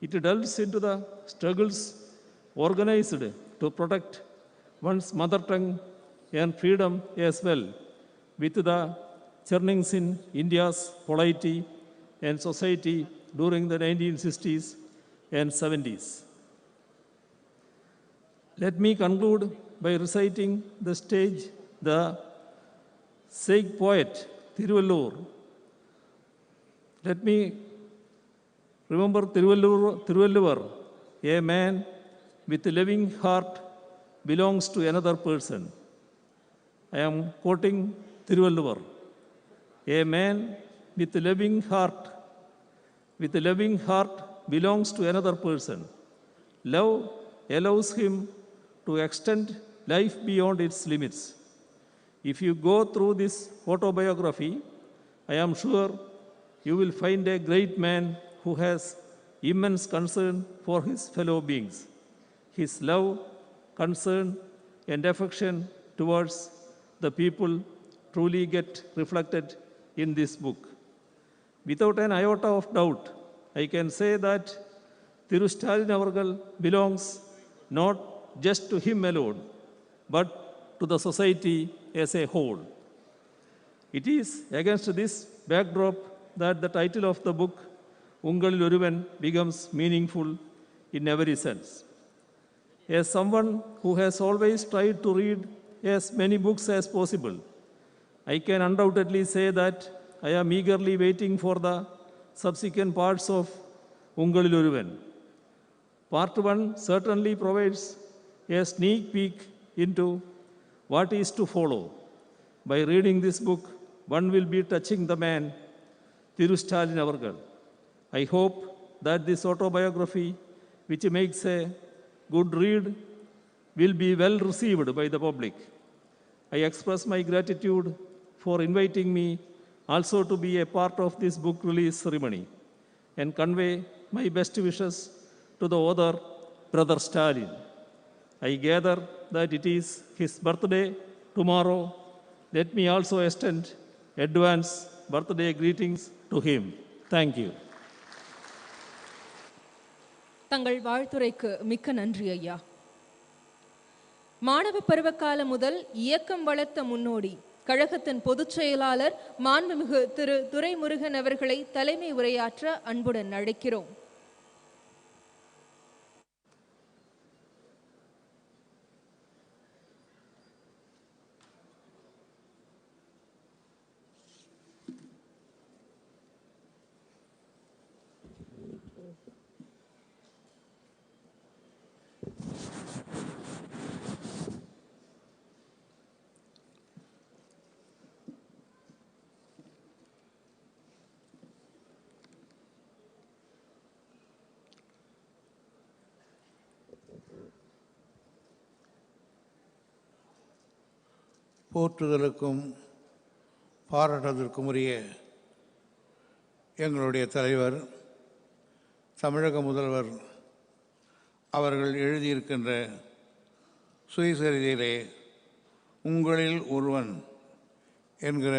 It delves into the struggles organized to protect one's mother tongue and freedom as well, with the churnings in India's polity and society during the 1960s and 70s. Let me conclude by reciting the Sikh poet Tiruvallur. Let me remember Tiruvallur, a man with a loving heart belongs to another person. I am quoting Tiruvallur. A man with a loving heart belongs to another person. Love allows him to extend life beyond its limits. If you go through this autobiography, I am sure you will find a great man who has immense concern for his fellow beings. His love, concern, and affection towards the people truly get reflected in this book. Without an iota of doubt, I can say that Thiru Stalin Avargal belongs not just to him alone, but to the society as a whole. It is against this backdrop that the title of the book, Ungalil Oruvan, becomes meaningful in every sense. As someone who has always tried to read as many books as possible, I can undoubtedly say that I am eagerly waiting for the subsequent parts of Ungalil Oruvan. Part 1 certainly provides a sneak peek into what is to follow. By reading this book, one will be touching the man, Thiru Stalin Avargal. I hope that this autobiography, which makes a good read, will be well received by the public. I express my gratitude for inviting me also to be a part of this book release ceremony and convey my best wishes to the author, Brother Stalin. I gather that it is his birthday tomorrow. Let me also extend advance birthday greetings to him. Thank you. தங்கள் வாழ்த்துரைக்கு மிக்க நன்றி ஐயா. மாணவ பருவகாலம் முதல் இயக்கம் வளர்த்த முன்னோடி கழகத்தின் பொதுச் செயலாளர் மாண்புமிகு திரு துரைமுருகன் அவர்களை தலைமை உரையாற்ற அன்புடன் அழைக்கிறோம். போற்றுதலுக்கும் பாராட்டுதலுக்கும் உரிய எங்களுடைய தலைவர் தமிழக முதல்வர் அவர்கள் எழுதியிருக்கின்ற சுயசரிதையிலே உங்களில் ஒருவன் என்கிற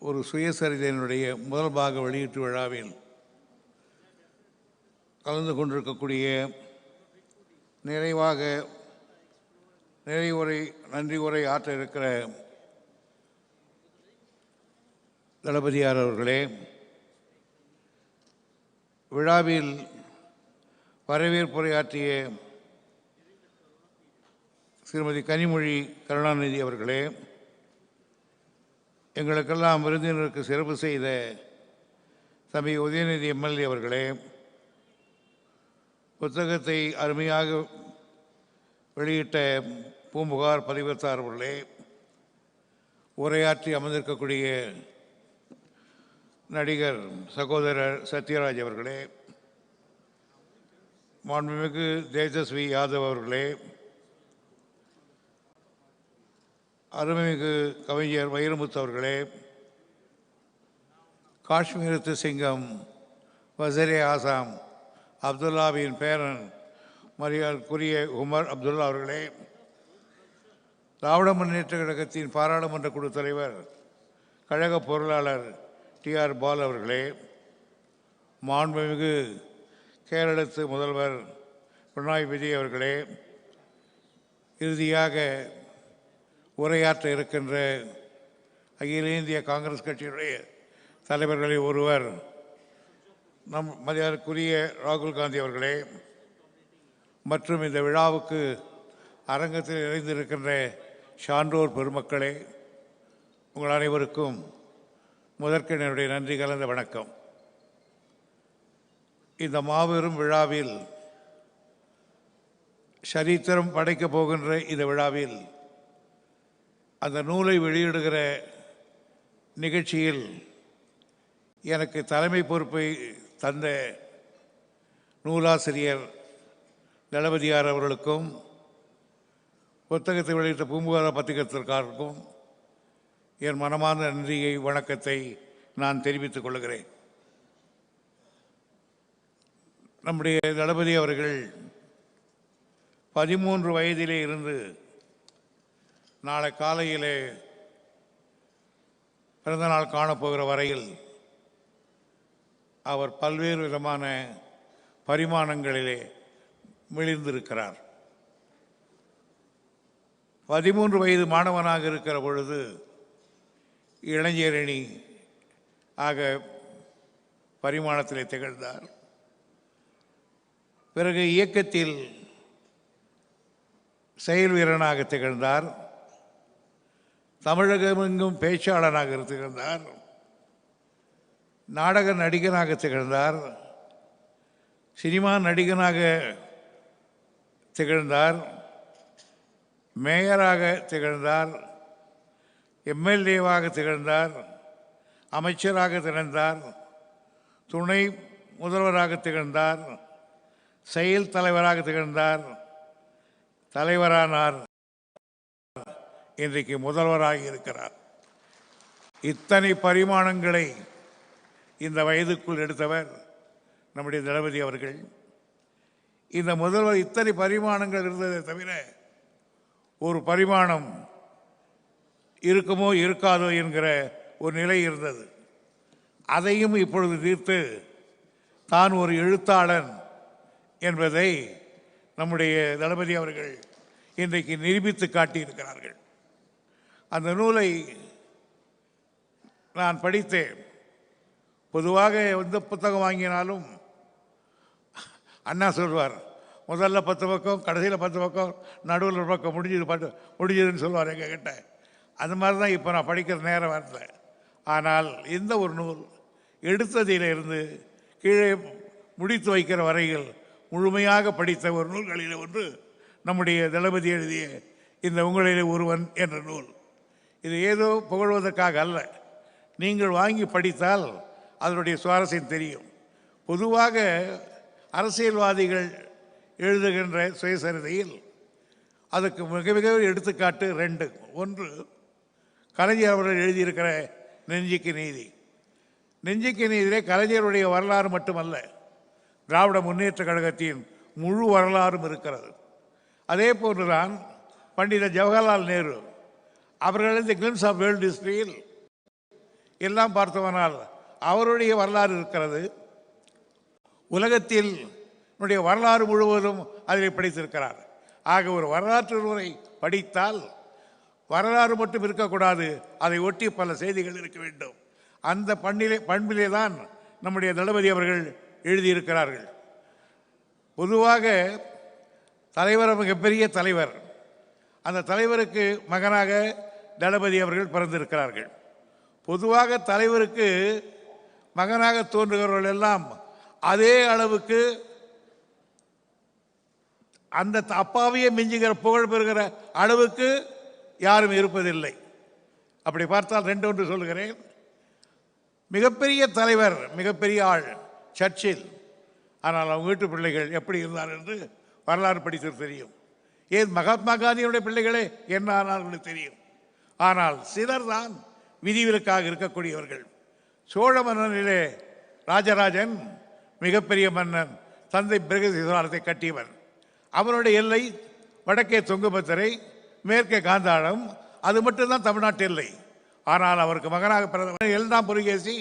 ஒரு சுயசரிதையினுடைய முதல் பாக வெளியீட்டு விழாவில் கலந்து கொண்டிருக்கக்கூடிய நன்றி உரை ஆற்ற இருக்கிற தளபதியார் அவர்களே, விழாவில் வரவேற்புரையாற்றிய ஸ்ரீமதி கனிமொழி கருணாநிதி அவர்களே, எங்களுக்கெல்லாம் விருந்தினருக்கு சிறப்பு செய்த தம்பி உதயநிதி எம்எல்ஏ அவர்களே, புத்தகத்தை அருமையாக வெளியிட்ட பூம்புகார் பதிவத்தார் அவர்களே, உரையாற்றி அமர்ந்திருக்கக்கூடிய நடிகர் சகோதரர் சத்யராஜ் அவர்களே, மாண்புமிகு தேஜஸ்வி யாதவ் அவர்களே, அருமைமிகு கவிஞர் வைரமுத்து அவர்களே, காஷ்மீரத்து சிங்கம் வசீரே ஆசாம் அப்துல்லாவின் பேரன் மரியாதைக்குரிய உமர் அப்துல்லா அவர்களே, திராவிட முன்னேற்ற கழகத்தின் பாராளுமன்ற குழு தலைவர் கழக பொருளாளர் டிஆர் பால் அவர்களே, மாண்புமிகு கேரளத்து முதல்வர் பினராயி விஜய் அவர்களே, இறுதியாக உரையாற்ற இருக்கின்ற அகில இந்திய காங்கிரஸ் கட்சியினுடைய தலைவர்களில் ஒருவர் நம் மரியாதைக்குரிய ராகுல் காந்தி அவர்களே மற்றும் இந்த விழாவுக்கு அரங்கத்தில் இணைந்திருக்கின்ற சான்றோர் பெருமக்களே, உங்கள் அனைவருக்கும் முதற்கண் என்னுடைய நன்றி கலந்த வணக்கம். இந்த மாபெரும் விழாவில், சரித்திரம் படைக்கப் போகின்ற இந்த விழாவில், அந்த நூலை வெளியிடுகிற நிகழ்ச்சியில் எனக்கு தலைமை பொறுப்பை தந்த நூலாசிரியர் தளபதியார் அவர்களுக்கும், புத்தகத்தை வெளியிட்ட பூம்புகார் பத்திரிகைக்காரருக்கும் என் மனமார்ந்த நன்றியை, வணக்கத்தை நான் தெரிவித்துக் கொள்கிறேன். நம்முடைய தளபதி அவர்கள் 13 வயதிலே இருந்து நாளை காலையிலே பிறந்தநாள் காணப்போகிற வரையில் அவர் பல்வேறு விதமான பரிமாணங்களிலே மிளிர்ந்திருக்கிறார். 13 வயது மாணவனாக இருக்கிற பொழுது இளைஞரணி ஆக பரிமாணத்திலே திகழ்ந்தார். பிறகு இயக்கத்தில் செயல் வீரனாக திகழ்ந்தார். தமிழகமெங்கும் பேச்சாளராக திகழ்ந்தார். நாடக நடிகனாக திகழ்ந்தார். சினிமா நடிகனாக திகழ்ந்தார். மேயராக திகழ்ந்தார். எம்எல்ஏவாக திகழ்ந்தார். அமைச்சராக திகழ்ந்தார். துணை முதல்வராக திகழ்ந்தார். செயல் தலைவராக திகழ்ந்தார். தலைவரானார். இன்றைக்கு முதல்வராக இருக்கிறார். இத்தனை பரிமாணங்களை இந்த வயதுக்குள் எடுத்தவர் நம்முடைய தளபதி அவர்கள். இந்த முதல்வர் இத்தனை பரிமாணங்கள் இருந்ததை தவிர ஒரு பரிமாணம் இருக்குமோ இருக்காதோ என்கிற ஒரு நிலை இருந்தது. அதையும் இப்பொழுது தீர்த்து தான் ஒரு எழுத்தாளன் என்பதை நம்முடைய தளபதி அவர்கள் இன்றைக்கு நிரூபித்து காட்டியிருக்கிறார்கள். அந்த நூலை நான் படித்தேன். பொதுவாக எந்த புத்தகம் வாங்கினாலும் அண்ணா சொல்வார், முதல்ல 10 பக்கம், கடைசியில் 10 பக்கம், நடுவில் ஒரு பக்கம், முடிஞ்சதுன்னு சொல்லுவார் எங்கள் கிட்ட. அது மாதிரி தான் இப்போ நான் படிக்கிற நேரம் வரல. ஆனால் இந்த ஒரு நூல் எடுத்ததிலிருந்து கீழே முடித்து வைக்கிற வரையில் முழுமையாக படித்த ஒரு நூல்களில் ஒன்று நம்முடைய தளபதி எழுதிய இந்த உங்களிலே ஒருவன் என்ற நூல். இது ஏதோ புகழ்வதற்காக அல்ல, நீங்கள் வாங்கி படித்தால் அதனுடைய சுவாரஸ்யம் தெரியும். பொதுவாக அரசியல்வாதிகள் எழுதுகின்ற சுயசரிதையில் அதுக்கு மிக மிக எடுத்துக்காட்டு 2. ஒன்று, கலைஞர் அவர்கள் எழுதியிருக்கிற நெஞ்சுக்கு நீதி. நெஞ்சுக்கு நீதியிலே கலைஞருடைய வரலாறு மட்டுமல்ல, திராவிட முன்னேற்ற கழகத்தின் முழு வரலாறும் இருக்கிறது. அதே போன்றுதான் பண்டித ஜவஹர்லால் நேரு அவர்கள் இந்த கிளிம்ஸ் ஆஃப் வேர்ல்டு ஹிஸ்டரியில் எல்லாம் பார்த்தவனால் அவருடைய வரலாறு இருக்கிறது. உலகத்தில் வரலாறு முழுவதும் அதில் படித்திருக்கிறார். ஆக ஒரு வரலாற்று நூலை படித்தால் வரலாறு மட்டும் இருக்கக்கூடாது, அதை ஒட்டி பல செய்திகள் இருக்க வேண்டும். அந்த பண்பிலே தான் நம்முடைய தளபதி அவர்கள் எழுதியிருக்கிறார்கள். பொதுவாக தலைவர் மிகப்பெரிய தலைவர். அந்த தலைவருக்கு மகனாக தளபதி அவர்கள் பிறந்திருக்கிறார்கள். பொதுவாக தலைவருக்கு மகனாக தோன்றுகிறவர்கள் எல்லாம் அதே அளவுக்கு அந்த அப்பாவையே மிஞ்சுகிற புகழ் பெறுகிற அளவுக்கு யாரும் இருப்பதில்லை. அப்படி பார்த்தால் 2 ஒன்று சொல்கிறேன். மிகப்பெரிய தலைவர், மிகப்பெரிய ஆள் சர்ச்சில். ஆனால் அவங்க வீட்டு பிள்ளைகள் எப்படி இருந்தார் என்று வரலாறு படித்து தெரியும். ஏன் மகாத்மா காந்தியுடைய பிள்ளைகளே என்ன ஆனார்கள் தெரியும். ஆனால் சிலர் தான் விதிவிலக்காக இருக்கக்கூடியவர்கள். சோழ மன்னனிலே ராஜராஜன் மிகப்பெரிய மன்னன், தந்தை பிரகதீஸ்வரத்தை கட்டியவன். அவனுடைய எல்லை வடக்கே தொங்குபத்திரை, மேற்கே காந்தாளம், அது மட்டும்தான் தமிழ்நாட்டு எல்லை. ஆனால் அவருக்கு மகனாக பிறந்தவர் 7ஆம் புலிகேசி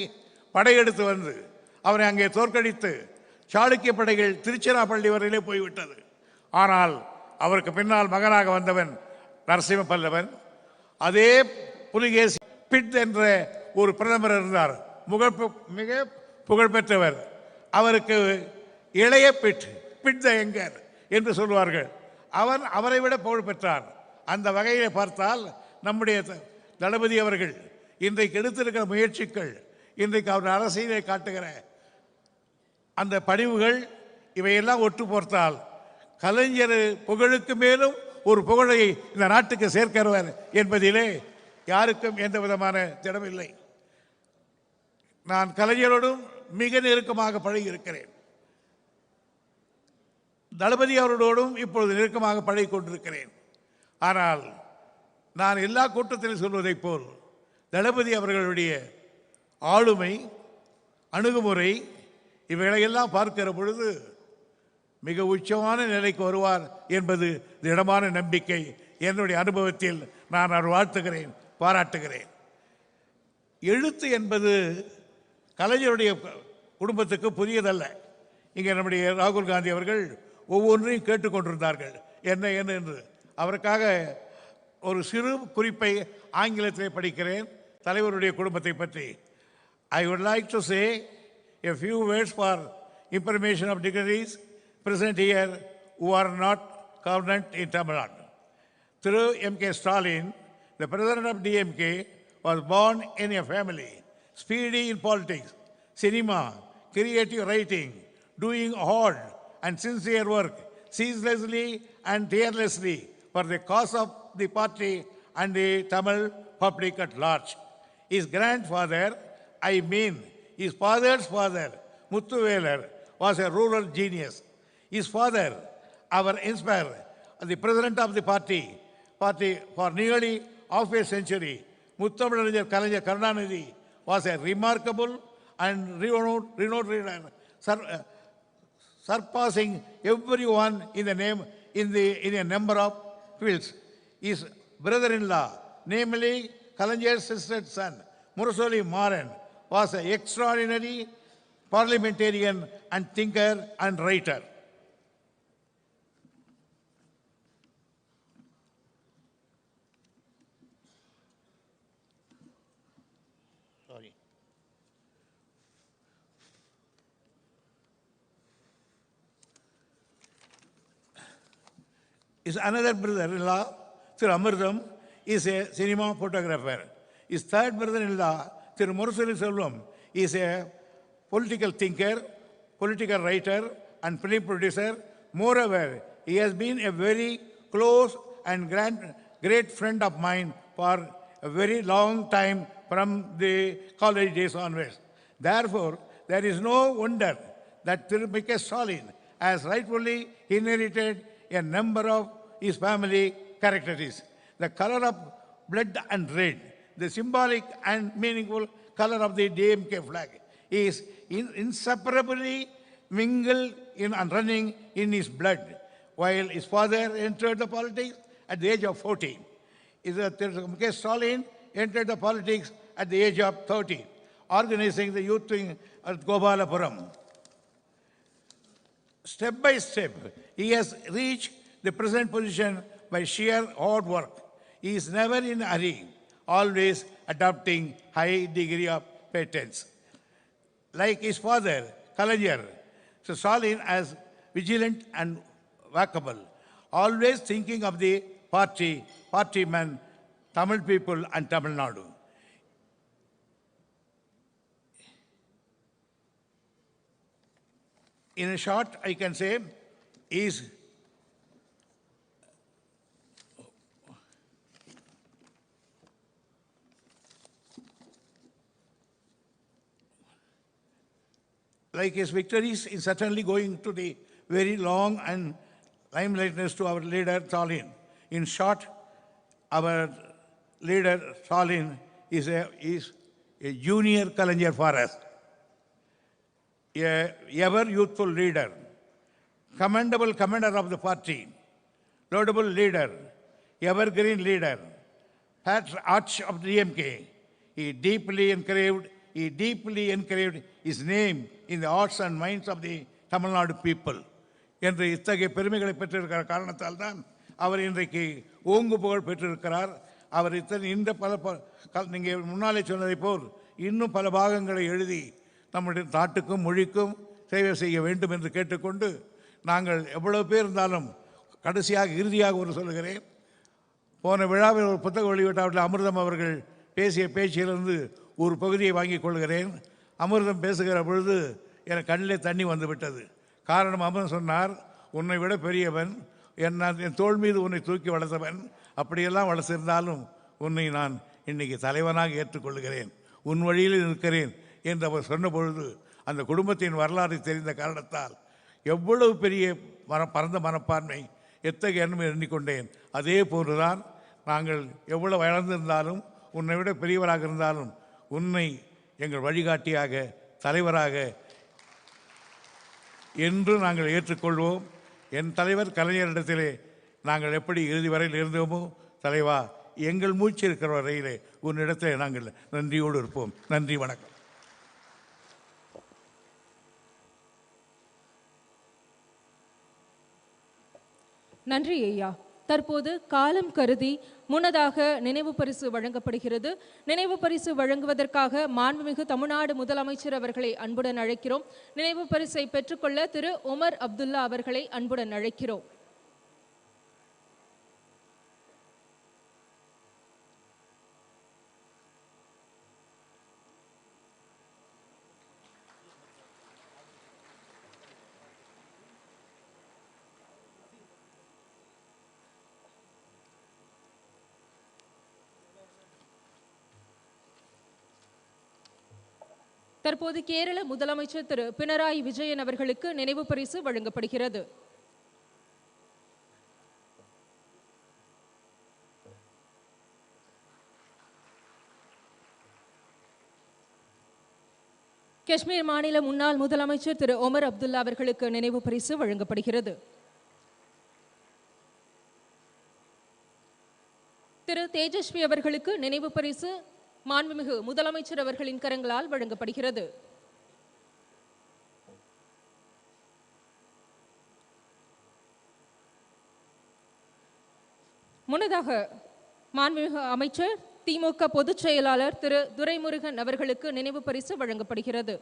படையெடுத்து வந்து அவரை அங்கே தோற்கடித்து சாளுக்கிய படைகள் திருச்சிராப்பள்ளி வரையிலே போய்விட்டது. ஆனால் அவருக்கு பின்னால் மகனாக வந்தவன் நரசிம்ம பல்லவன். அதே புலிகேசி பிட் என்ற ஒரு பிரதமர் இருந்தார், மிக புகழ்பெற்றவர். அவருக்கு இளைய பிட் த யங்கர் என்று சொல்வார்கள். அவரை விட புகழ் பெற்றார். அந்த வகையை பார்த்தால் நம்முடைய தளபதி அவர்கள் இன்றைக்கு எடுத்திருக்கிற முயற்சிகள், இன்றைக்கு அவர் அரசியலை காட்டுகிற அந்த பணிவுகள், இவையெல்லாம் ஒட்டு போர்த்தால் கலைஞர் புகழுக்கு மேலும் ஒரு புகழை இந்த நாட்டுக்கு சேர்க்கிறவர் என்பதிலே யாருக்கும் எந்த விதமான திடமில்லை. நான் கலைஞரோடும் மிக நெருக்கமாக பழகி இருக்கிறேன். தளபதி அவர்களோடும் இப்பொழுது நெருக்கமாக பழகி கொண்டிருக்கிறேன். ஆனால் நான் எல்லா கூட்டத்திலும் சொல்வதைப் போல் தளபதி அவர்களுடைய ஆளுமை, அணுகுமுறை, இவைகளையெல்லாம் பார்க்கிற பொழுது மிக உச்சமான நிலைக்கு வருவார் என்பது திடமான நம்பிக்கை. என்னுடைய அனுபவத்தில் நான் அவர் வாழ்த்துகிறேன், பாராட்டுகிறேன். எழுத்து என்பது கலைஞருடைய குடும்பத்துக்கு புதியதல்ல. இங்கே நம்முடைய ராகுல் காந்தி அவர்கள் ஒவ்வொன்றையும் கேட்டுக்கொண்டிருந்தார்கள் என்ன என்று. அவருக்காக ஒரு சிறு குறிப்பை ஆங்கிலத்திலே படிக்கிறேன் தலைவருடைய குடும்பத்தை பற்றி. I would like to say a few words for information of dignitaries present here who are not covenant in Tamil Nadu. Through M.K. Stalin, the president of DMK, was born in a family speedy in politics, cinema, creative writing, doing hard and sincere work, ceaselessly and tirelessly for the cause of the party and the Tamil public at large. His grandfather, his father's father, Muthuvelar, was a rural genius. His father, our inspirer, the president of the party for nearly half a century, Muthamizhar Kalaignar Karunanidhi, was a remarkable and renowned leader, surpassing everyone in a number of fields. His brother-in-law, namely Kalaignar's sister's son, Murasoli Maran, was an extraordinary parliamentarian and thinker and writer. His another brother-in-law, Sir Amritam, is a cinema photographer. His third brother-in-law, Sir Murasoli Selvam, is a political thinker, political writer, and film producer. Moreover, he has been a very close and great friend of mine for a very long time from the college days onwards. Therefore, there is no wonder that M.K. Stalin has rightfully inherited a number of his family characteristics. The color of blood and red, the symbolic and meaningful color of the DMK flag, is inseparably mingled and running in his blood. While his father entered the politics at the age of 14, M.K. Stalin entered the politics at the age of 30, organizing the youth wing at Gopalapuram. Step by step, he has reached the present position by sheer hard work. He is never in a hurry, always adopting high degree of patience. Like his father, Kalaignar, so Stalin as vigilant and workable, always thinking of the partymen, Tamil people and Tamil Nadu. In a short, I can say, is like his victories is certainly going to be very long and limelightness to our leader Stalin. In short, our leader Stalin is a junior Kalaignar for us, a ever youthful leader, commendable commander of the party, laudable leader, evergreen leader, arch of the DMK. He deeply engraved his name in the hearts and minds of the Tamil Nadu people. என்று இத்தகைய பெருமைகளை பெற்றிருக்கிற காரணத்தால் தான் அவர் இன்றைக்கு ஓங்கு புகழ் பெற்றிருக்கிறார். அவர் இந்த நீங்கள் முன்னாலே சொன்னதை போல் இன்னும் பல பாகங்களை எழுதி நம்முடைய நாட்டுக்கும் மொழிக்கும் சேவை செய்ய வேண்டும் என்று கேட்டுக்கொண்டு, நாங்கள் எவ்வளவு பேர் இருந்தாலும் கடைசியாக இறுதியாக ஒரு சொல்லுகிறேன். போன விழாவில் ஒரு புத்தக வெளியிட்டாவில் அமிர்தம் அவர்கள் பேசிய பேச்சிலிருந்து ஒரு பகுதியை வாங்கிக் கொள்கிறேன். அமிர்தம் பேசுகிற பொழுது எனக்கு கண்ணிலே தண்ணி வந்து விட்டது. காரணம், அமிர்தம் சொன்னார், உன்னை விட பெரியவன், என் தோள் மீது உன்னை தூக்கி வளர்த்தவன், அப்படியெல்லாம் வளர்த்திருந்தாலும் உன்னை நான் இன்னைக்கு தலைவனாக ஏற்றுக்கொள்கிறேன், உன் வழியில் இருக்கிறேன் என்று அவர் சொன்ன பொழுது அந்த குடும்பத்தின் வரலாறு தெரிந்த காரணத்தால் எவ்வளவு பெரிய பரந்த மனப்பான்மை, எத்தகைய எண்ணம் எண்ணிக்கொண்டேன். அதே போன்றுதான் நாங்கள் எவ்வளவு வளர்ந்திருந்தாலும், உன்னை விட பெரியவராக இருந்தாலும் உன்னை எங்கள் வழிகாட்டியாக, தலைவராக என்று நாங்கள் ஏற்றுக்கொள்வோம். என் தலைவர் கலைஞரிடத்திலே நாங்கள் எப்படி இறுதி வரையில் இருந்தோமோ, தலைவா, எங்கள் மூச்சு இருக்கிற வரையிலே உன்னிடத்திலே நாங்கள் நன்றியோடு இருப்போம். நன்றி, வணக்கம். நன்றி ஐயா. தற்போது காலம் கருதி முன்னதாக நினைவு பரிசு வழங்கப்படுகிறது. நினைவு பரிசு வழங்குவதற்காக மாண்புமிகு தமிழ்நாடு முதலமைச்சர் அவர்களை அன்புடன் அழைக்கிறோம். நினைவு பரிசை பெற்றுக்கொள்ள திரு உமர் அப்துல்லா அவர்களை அன்புடன் அழைக்கிறோம். தற்போது கேரள முதலமைச்சர் திரு பினராயி விஜயன் அவர்களுக்கு நினைவு பரிசு வழங்கப்படுகிறது. காஷ்மீர் மாநில முன்னாள் முதலமைச்சர் திரு உமர் அப்துல்லா அவர்களுக்கு நினைவு பரிசு வழங்கப்படுகிறது. திரு தேஜஸ்வி அவர்களுக்கு நினைவு பரிசு மாண்புமிகு முதலமைச்சர் அவர்களின் கரங்களால் வழங்கப்படுகிறது. முன்னதாக மாண்புமிகு அமைச்சர் திமுக பொதுச் செயலாளர் திரு துரைமுருகன் அவர்களுக்கு நினைவு பரிசு வழங்கப்படுகிறது.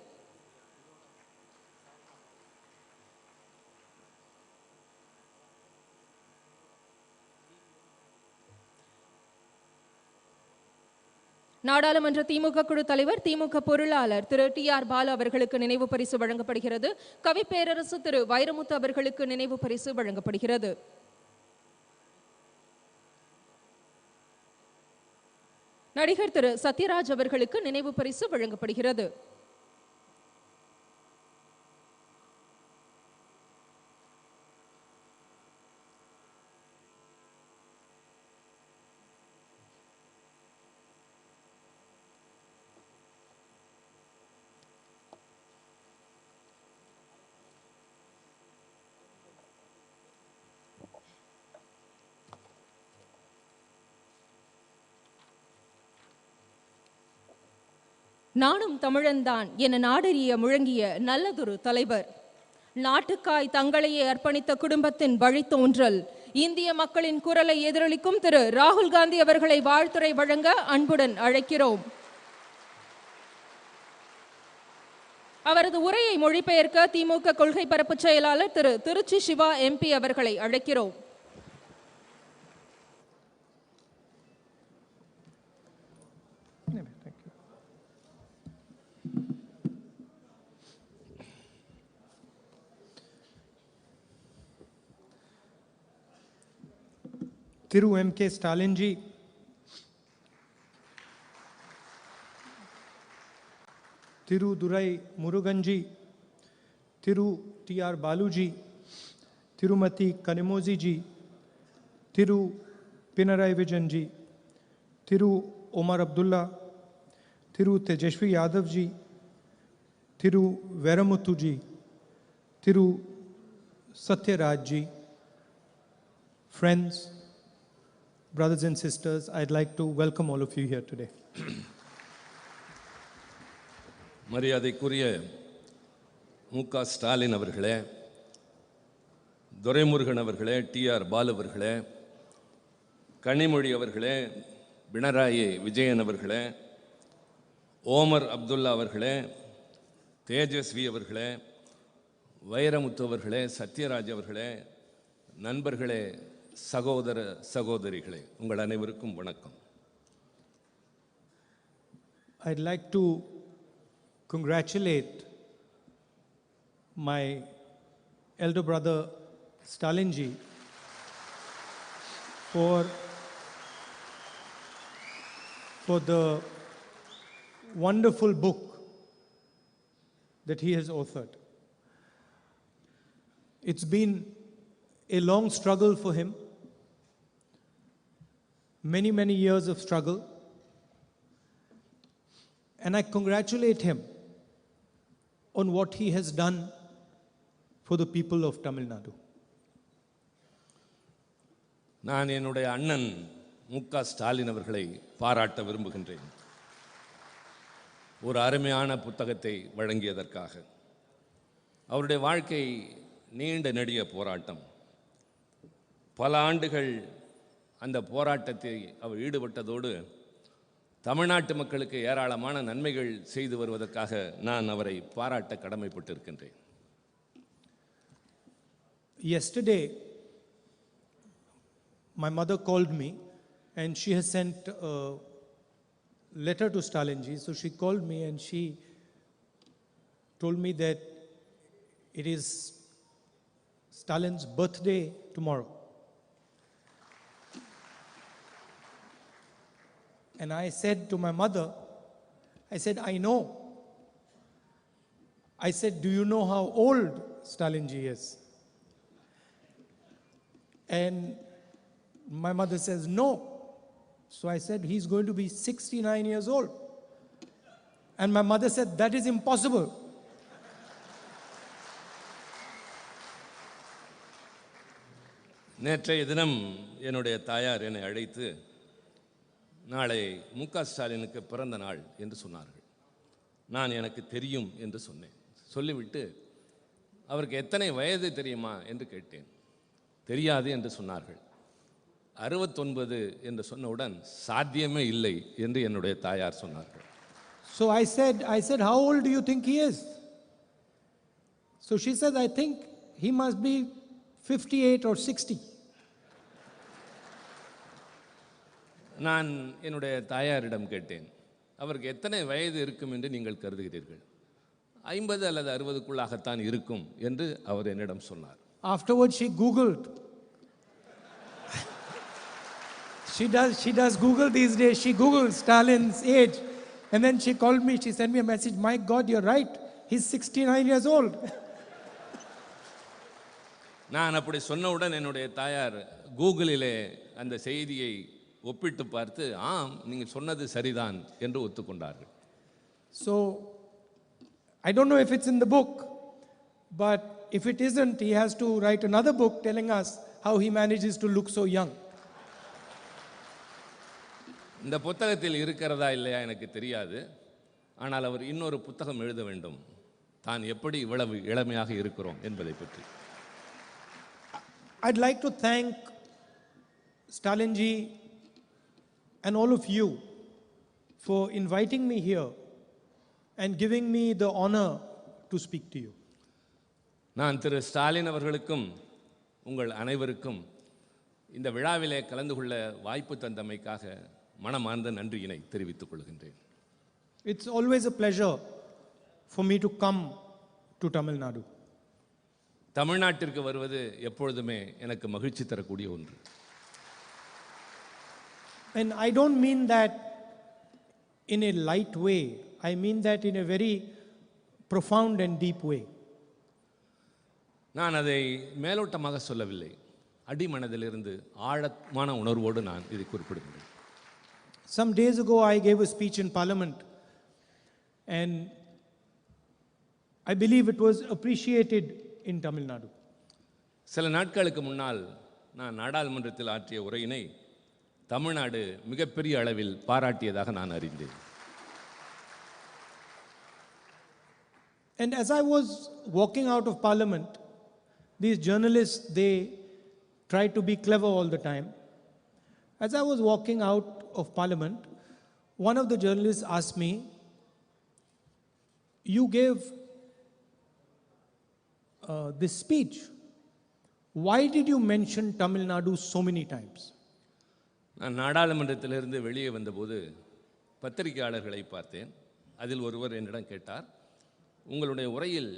நாடாளுமன்ற திமுக குழு தலைவர் திமுக பொருளாளர் திரு TR பாலு அவர்களுக்கு நினைவு பரிசு வழங்கப்படுகிறது. கவி பேரரசு திரு வைரமுத்து அவர்களுக்கு நினைவு பரிசு வழங்கப்படுகிறது. நடிகர் திரு சத்யராஜ் அவர்களுக்கு நினைவு பரிசு வழங்கப்படுகிறது. நானும் தமிழன்தான் என நாடறிய முழங்கிய நல்லதொரு தலைவர், நாட்டுக்காய் தங்களையே அர்ப்பணித்த குடும்பத்தின் வழித்தோன்றல், இந்திய மக்களின் குரலை எதிரொலிக்கும் திரு ராகுல் காந்தி அவர்களை வாழ்த்துரை வழங்க அன்புடன் அழைக்கிறோம். அவரது உரையை மொழிபெயர்க்க திமுக கொள்கை பரப்பு செயலாளர் திரு திருச்சி சிவா MP அவர்களை அழைக்கிறோம். Thiru M.K. Stalin ji, Thiru Durai Murugan ji, Thiru TR Balu ji, Tirumati Kanimozi ji, Thiru Pinarayi Vijayan ji, Thiru Omar Abdullah, Thiru Tejashwi Yadav ji, Thiru Veramuthu ji, Thiru Satyaraj ji. Friends, brothers and sisters, I'd like to welcome all of you here today. மரியாதைக்குரிய மு.க. ஸ்டாலின் அவர்களே, துரைமுருகன் அவர்களே, TR Balu அவர்களே, கனிமொழி அவர்களே, பினராயி விஜயன் அவர்களே, ஓமர் அப்துல்லா அவர்களே, தேஜஸ்வி அவர்களே, வைரமுத்து அவர்களே, சத்யராஜ் அவர்களே, நண்பர்களே, சகோதர சகோதரிகளே, உங்கள் அனைவருக்கும் வணக்கம். I'd like to congratulate my elder brother Stalinji for the wonderful book that he has authored. It's been a long struggle for him, many years of struggle, and I congratulate him on what he has done for the people of Tamil Nadu. நான் என்னுடைய அண்ணன் முக ஸ்டாலின் அவர்களை பாராட்ட விரும்புகின்றேன். ஒரு அருமையான புத்தகத்தை வழங்கியதற்காக. அவருடைய வாழ்க்கை நீண்ட நெடிய போராட்டம். பல ஆண்டுகள் அந்த போராட்டத்தை அவர் ஈடுபட்டதோடு தமிழ்நாட்டு மக்களுக்கு ஏராளமான நன்மைகள் செய்து வருவதற்காக நான் அவரை பாராட்ட கடமைப்பட்டிருக்கின்றேன். Yesterday, my mother called me and she has sent a letter to Stalinji. So she called me and she told me that it is Stalin's birthday tomorrow. And I said to my mother, I said, I know. I said, do you know how old Stalinji is? And my mother says, no. So I said, he's going to be 69 years old. And my mother said, that is impossible. நேற்றைய தினம் என்னுடைய தாயார் என்னை அழைத்து நாளை முக ஸ்டாலினுக்கு பிறந்த நாள் என்று சொன்னார்கள். நான் எனக்கு தெரியும் என்று சொன்னேன். சொல்லிவிட்டு அவருக்கு எத்தனை வயது தெரியுமா என்று கேட்டேன். தெரியாது என்று சொன்னார்கள். 69 என்று சொன்னவுடன் சாத்தியமே இல்லை என்று என்னுடைய தாயார் சொன்னார்கள். So I said, how old do you think he is? So she said, I think he must be 58 or 60. நான் என்னுடைய தாயாரிடம் கேட்டேன், அவருக்கு எத்தனை வயது இருக்கும் என்று நீங்கள் கருதுகிறீர்கள்? 50 அல்லது 60க்குள்ளாகத்தான் இருக்கும் என்று அவர் என்னிடம் சொன்னார். Afterwards she Googled. She does Google these days. She Googled Stalin's age. And then she called me, she sent me a message, my God, you're right. He's 69 years old. நான் அப்படி சொன்னவுடன் என்னுடைய தாயார் கூகுளிலே அந்த செய்தியை ஒப்பிட்டு பார்த்து ஆம் நீங்கள் சொன்னது சரிதான் என்று ஒத்துக்கொண்டார்கள். So I don't know if it's in the book, but if it isn't, he has to write another book telling us how he manages to look so young. இந்த புத்தகத்தில் இருக்கிறதா இல்லையா எனக்கு தெரியாது. ஆனால் அவர் இன்னொரு புத்தகம் எழுத வேண்டும், தான் எப்படி இவ்வளவு இளமையாக இருக்கிறோம் என்பதை பற்றி. I'd like to thank Stalinji and all of you for inviting me here and giving me the honor to speak to you. நான் திரு ஸ்டாலின் அவர்களுக்கும் உங்கள் அனைவருக்கும் இந்த விழாவிலே கலந்து கொள்ள வாய்ப்பு தந்தமைக்காக மனமார்ந்த நன்றியினை தெரிவித்துக் கொள்கின்றேன். It's always a pleasure for me to come to Tamil Nadu. தமிழ்நாட்டிற்கு வருவது எப்பொழுதுமே எனக்கு மகிழ்ச்சி தரக்கூடிய ஒன்று. And I don't mean that in a light way. I mean that in a very profound and deep way. நான் அதை மேலோட்டமாக சொல்லவில்லை. அடிமனதிலிருந்து ஆழமான உணர்வோடு நான் இதை குறிப்பிடுகிறேன். Some days ago I gave a speech in Parliament and I believe it was appreciated in Tamil Nadu. சில நாட்களுக்கு முன்னால் நான் நாடாளுமன்றத்தில் ஆற்றிய உரையினை தமிழ்நாடு மிகப்பெரிய அளவில் பாராட்டியதாக நான் அறிந்தேன். And as I was walking out of Parliament, these journalists, they try to be clever all the time. As I was walking out of Parliament, one of the journalists asked me, you gave this speech, why did you mention Tamil Nadu so many times? நான் நாடாளுமன்றத்திலிருந்து வெளியே வந்தபோது பத்திரிகையாளர்களை பார்த்தேன். அதில் ஒருவர் என்னிடம் கேட்டார், உங்களுடைய உரையில்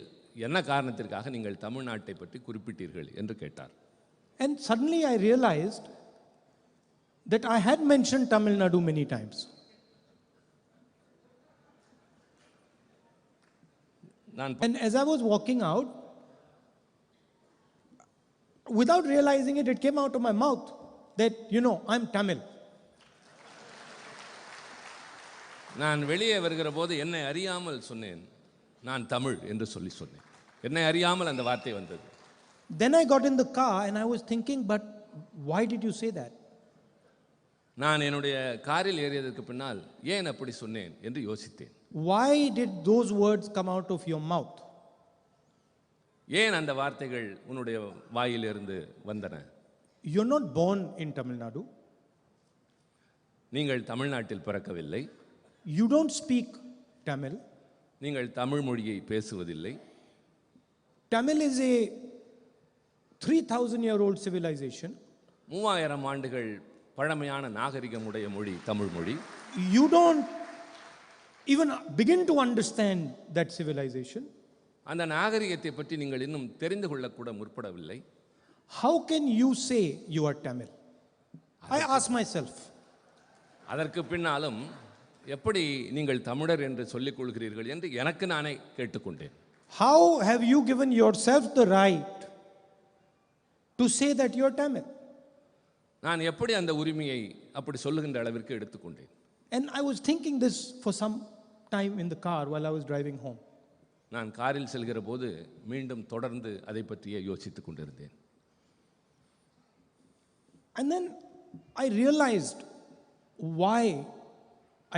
என்ன காரணத்திற்காக நீங்கள் தமிழ்நாட்டை பற்றி குறிப்பிட்டீர்கள் என்று கேட்டார். And suddenly I realized that I had mentioned Tamil Nadu many times. And as I was walking out, without realizing it, it came out of my mouth that, I'm Tamil. நான் வெளியே வருகிற போது என்னை அறியாமல் சொன்னேன், நான் தமிழ் என்று சொன்னேன். என்னை அறியாமல் அந்த வார்த்தை வந்தது. Then I got in the car and I was thinking, but why did you say that? நான் என்னுடைய காரில் ஏறியதற்கு பின்னால் ஏன் அப்படி சொன்னேன் என்று யோசித்தேன். Why did those words come out of your mouth? ஏன் அந்த வார்த்தைகள் உன்னுடைய வாயிலிருந்து வந்தன? You're not born in Tamil Nadu. நீங்கள் தமிழ்நாட்டில் பிறக்கவில்லை. You don't speak Tamil. நீங்கள் தமிழ் மொழியை பேசுவதில்லை. Tamil is a 3,000-year-old civilization. 3000 ஆண்டுகள் பழமையான நாகரிகமுடைய மொழி தமிழ் மொழி. You don't even begin to understand that civilization. அந்த நாகரிகத்தை பற்றி நீங்கள் இன்னும் தெரிந்து கொள்ளக்கூட முற்படவில்லை. How can you say you are Tamil? I ask myself. அதற்கு பின்னாலும் எப்படி நீங்கள் தமிழர் என்று சொல்லிக் கொள்கிறீர்கள் என்று எனக்கு நானே கேட்டுக்கொண்டேன். How have you given yourself the right to say that you are Tamil? நான் எப்படி அந்த உரிமையை அப்படி சொல்லுகின்ற அளவிற்கு எடுத்துக்கொண்டேன். And I was thinking this for some time in the car while I was driving home. நான் காரில் செல்கிற போது மீண்டும் தொடர்ந்து அதை பற்றியே யோசித்துக் கொண்டிருந்தேன். And then I realized why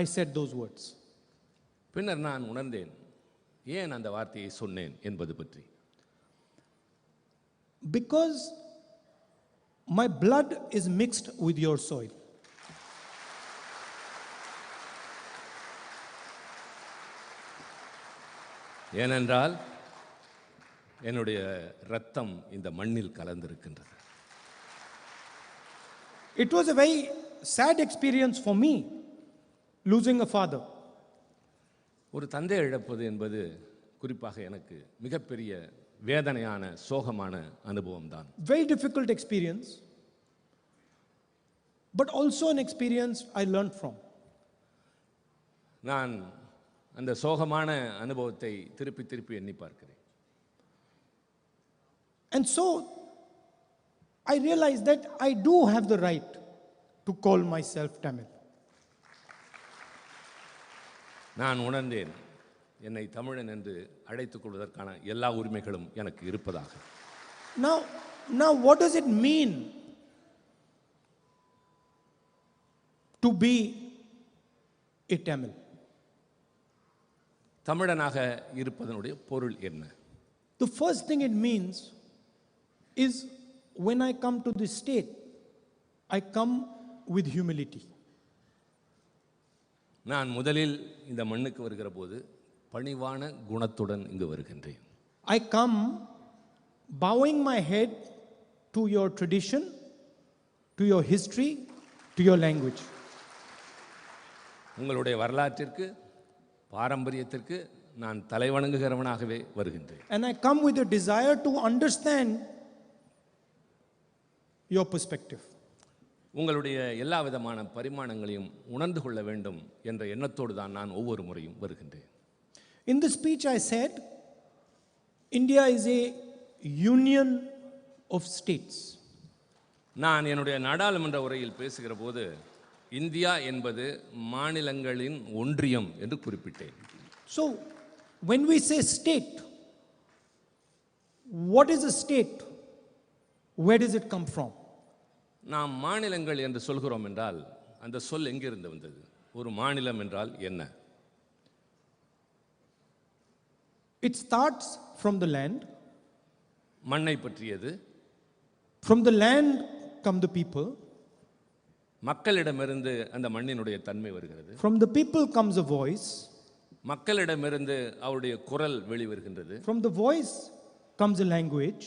I said those words. பின்னர் நான் உணர்ந்தேன் ஏன் அந்த வார்த்தையை சொன்னேன் என்பது பற்றி. Because my blood is mixed with your soil. ஏனென்றால் என்னுடைய இரத்தம் இந்த மண்ணில் கலந்திருக்கின்றது. It was a very sad experience for me losing a father. ஒரு தந்தை இழப்பது என்பது குறிப்பாக எனக்கு மிகப்பெரிய வேதனையான சோகமான அனுபவம் தான். Very difficult experience, but also an experience I learned from. நான் அந்த சோகமான அனுபவத்தை திருப்பி திருப்பி எண்ணி பார்க்கிறேன். And so I realized that I do have the right to call myself Tamil. நான் உணர்ந்தேன் என்னை தமிழன் என்று அழைத்துக் கொள்வதற்கான எல்லா உரிமைகளும் எனக்கு இருப்பதாக. Now what does it mean to be a Tamil? தமிழனாக இருப்பதனுடைய பொருள் என்ன? The first thing it means is when I come to this state, I come with humility. நான் முதலில் இந்த மண்ணுக்கு வருகிற போது பணிவான குணத்துடன் இங்கு வருகின்றேன். I come bowing my head to your tradition, to your history, to your language. உங்களுடைய வரலாற்றிற்கு பாரம்பரியத்திற்கு நான் தலைவணங்குகிறவனாகவே வருகின்றேன். And I come with a desire to understand your perspective. உங்களுடைய எல்லா விதமான பரிமாணங்களையும் உணர்ந்து கொள்ள வேண்டும் என்ற எண்ணத்தோடு தான் நான் ஒவ்வொரு முறையும் வருகின்றேன். In the speech I said, India is a union of states. நான் என்னுடைய நாடாளுமன்ற உரையில் பேசுகிற போது இந்தியா என்பது மாநிலங்களின் ஒன்றியம் என்று குறிப்பிட்டேன். So when we say state, what is a state? Where does it come from? நாம் மாநிலங்கள் என்று சொல்கிறோம் என்றால் அந்த சொல் எங்கிருந்து வந்தது? ஒரு மாநிலம் என்றால் என்ன? It starts from the land. மண்ணை பற்றியது. From the land come the people. மக்களிடமிருந்து அந்த மண்ணினுடைய தன்மை வருகிறது. From the people comes a voice. மக்களிடமிருந்து அவருடைய குரல் வெளிவருகின்றது. From the voice comes a language.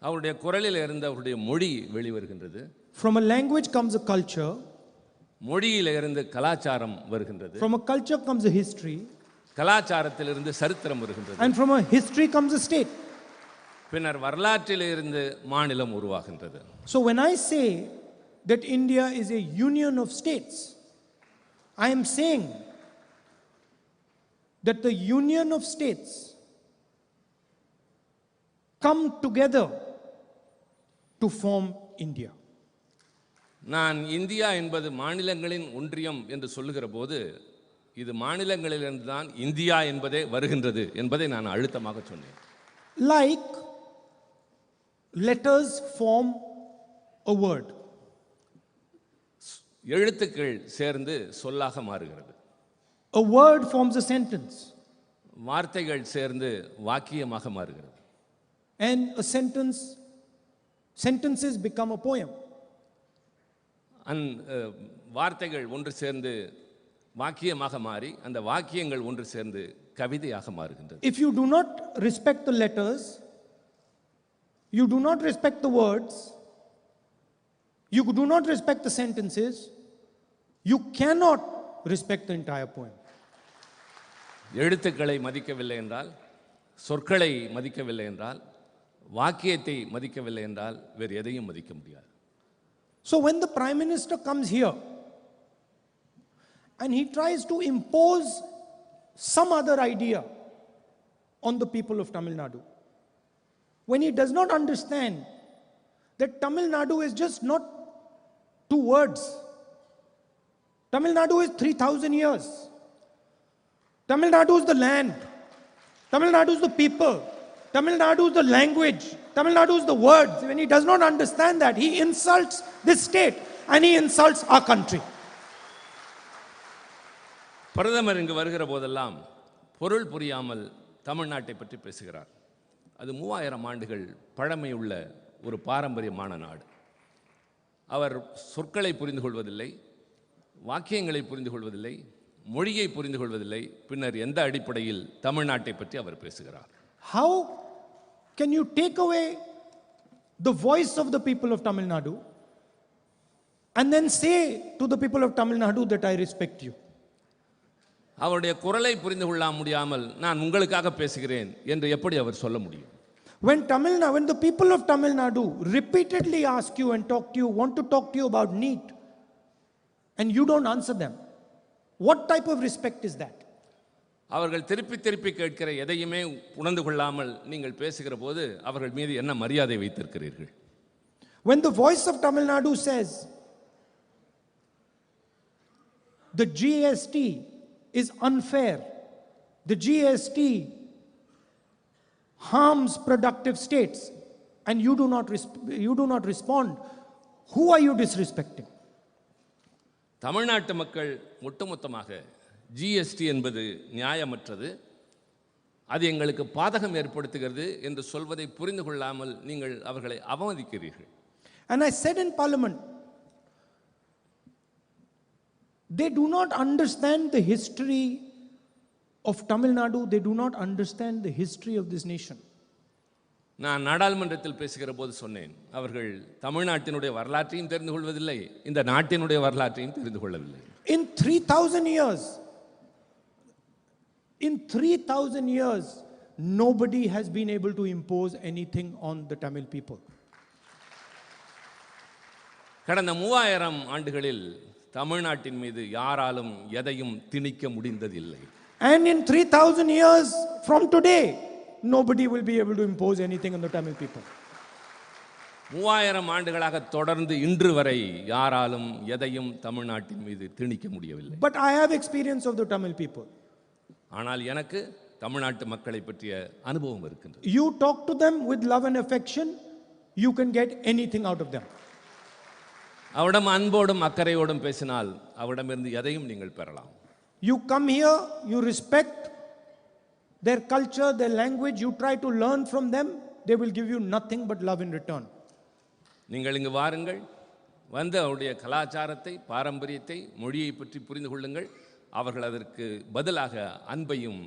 அவருடைய குரலில் இருந்து அவருடைய மொழி வெளிவருகின்றது. From a language comes a culture. மொழியில இருந்து கலாச்சாரம் வருகின்றது. From a culture comes a history. கலாச்சாரத்திலிருந்து சரித்திரம் வருகின்றது. And from a history comes a state. பின்னர் வரலாற்றிலிருந்து மாநிலம் உருவாகின்றது. So when I say that India is a union of states, I am saying that the union of states come together to form India. நான் India என்பது மாநிலங்களின் ஒன்றியம் என்று சொல்லுகிற போது இது மாநிலங்களிலிருந்து தான் இந்தியா என்பதே வருகின்றது என்பதை நான் அழுத்தமாக சொன்னேன். Like letters form a word. எழுத்துக்கள் சேர்ந்து சொல்லாக மாறுகிறது. A word forms a sentence. வார்த்தைகள் சேர்ந்து வாக்கியமாக மாறுகிறது. And a sentences become a poem. வார்த்தைகள் ஒன்று சேர்ந்து வாக்கியமாக மாறி அந்த வாக்கியங்கள் ஒன்று சேர்ந்து கவிதையாக மாறுகின்றது. If you do not respect the letters, you do not respect the words, you do not respect the sentences, you cannot respect the entire poem. எழுத்துக்களை மதிக்கவில்லை என்றால், சொற்களை மதிக்கவில்லை என்றால், வாக்கியத்தை மதிக்கவில்லை என்றால் வேறு எதையும் மதிக்க முடியாது. So when the Prime Minister comes here and he tries to impose some other idea on the people of Tamil Nadu, when he does not understand that Tamil Nadu is just not two words. Tamil Nadu is 3,000 years. Tamil Nadu is the land. Tamil Nadu is the people. Tamil Nadu is the language. Tamil Nadu is the words. When he does not understand that, he insults this state and he insults our country. பிரதமர் இங்கு வருகிற போதெல்லாம் பொருள் புரியாமல் தமிழ்நாட்டை பற்றி பேசுகிறார். அது 3000 ஆண்டுகள் பழமையுள்ள ஒரு பாரம்பரியமான நாடு. அவர் சொற்களை புரிந்து கொள்வதில்லை, வாக்கியங்களை புரிந்து கொள்வதில்லை, மொழியை புரிந்து கொள்வதில்லை. பின்னர் எந்த அடிப்படையில் தமிழ்நாட்டை பற்றி அவர் பேசுகிறார்? How can you take away the voice of the people of Tamil Nadu and then say to the people of Tamil Nadu that I respect you? அவருடைய குரலை புரிந்து கொள்ள முடியாமல் நான் உங்களுக்காக பேசுகிறேன் என்று எப்படி அவர் சொல்ல முடியும்? When the people of Tamil Nadu repeatedly ask you and want to talk to you about NEET and you don't answer them, what type of respect is that? அவர்கள் திருப்பி திருப்பி கேட்கிற எதையுமே உணர்ந்து கொள்ளாமல் நீங்கள் பேசுகிற போது அவர்கள் மீது என்ன மரியாதை வைத்திருக்கிறீர்கள்? When the voice of Tamil Nadu says the GST is unfair, the GST harms productive states, and you do not respond, who are you disrespecting? தமிழ்நாட்டு மக்கள் ஒட்டுமொத்தமாக ஜிஎஸ்டி என்பது நியாயமற்றது, அது எங்களுக்கு பாதகம் ஏற்படுத்துகிறது என்று சொல்வதை புரிந்து கொள்ளாமல் நீங்கள் அவர்களை அவமதிக்கிறீர்கள். And I said in Parliament, they do not understand the history of Tamil Nadu, they do not understand the history of this nation. நான் நாடாளுமன்றத்தில் பேசுகிற போது சொன்னேன், அவர்கள் தமிழ்நாட்டினுடைய வரலாற்றையும் தெரிந்து கொள்வதில்லை, இந்த நாட்டினுடைய வரலாற்றையும் தெரிந்து கொள்ளவில்லை. In 3,000 years, nobody has been able to impose anything on the Tamil people. கடந்த 3000 ஆண்டுகளில் தமிழ்நாட்டின் மீது யாராலும் எதையும் திணிக்க முடிந்ததில்லை. And in 3,000 years from today, nobody will be able to impose anything on the Tamil people. 3000 ஆண்டுகளாக தொடர்ந்து இன்று வரை யாராலும் எதையும் தமிழ்நாட்டின் மீது திணிக்க முடியவில்லை. But I have experience of the Tamil people. ஆனால் எனக்கு தமிழ்நாட்டு மக்களை பற்றிய அனுபவம் இருக்கின்றது. You talk to them with love and affection, you can get anything out of them. அவரிடம் அன்போடும் அக்கறையோடும் பேசினால் அவரிடமிருந்து எதையும் நீங்கள் பெறலாம். You come here, you respect their culture, their language, you try to learn from them, they will give you nothing but love in return. நீங்கள் இங்கு வாருங்கள், வந்து அவருடைய கலாச்சாரத்தை, பாரம்பரியத்தை, மொழியை பற்றி புரிந்து கொள்ளுங்கள். அவர்கள் அதற்கு பதிலாக அன்பையும்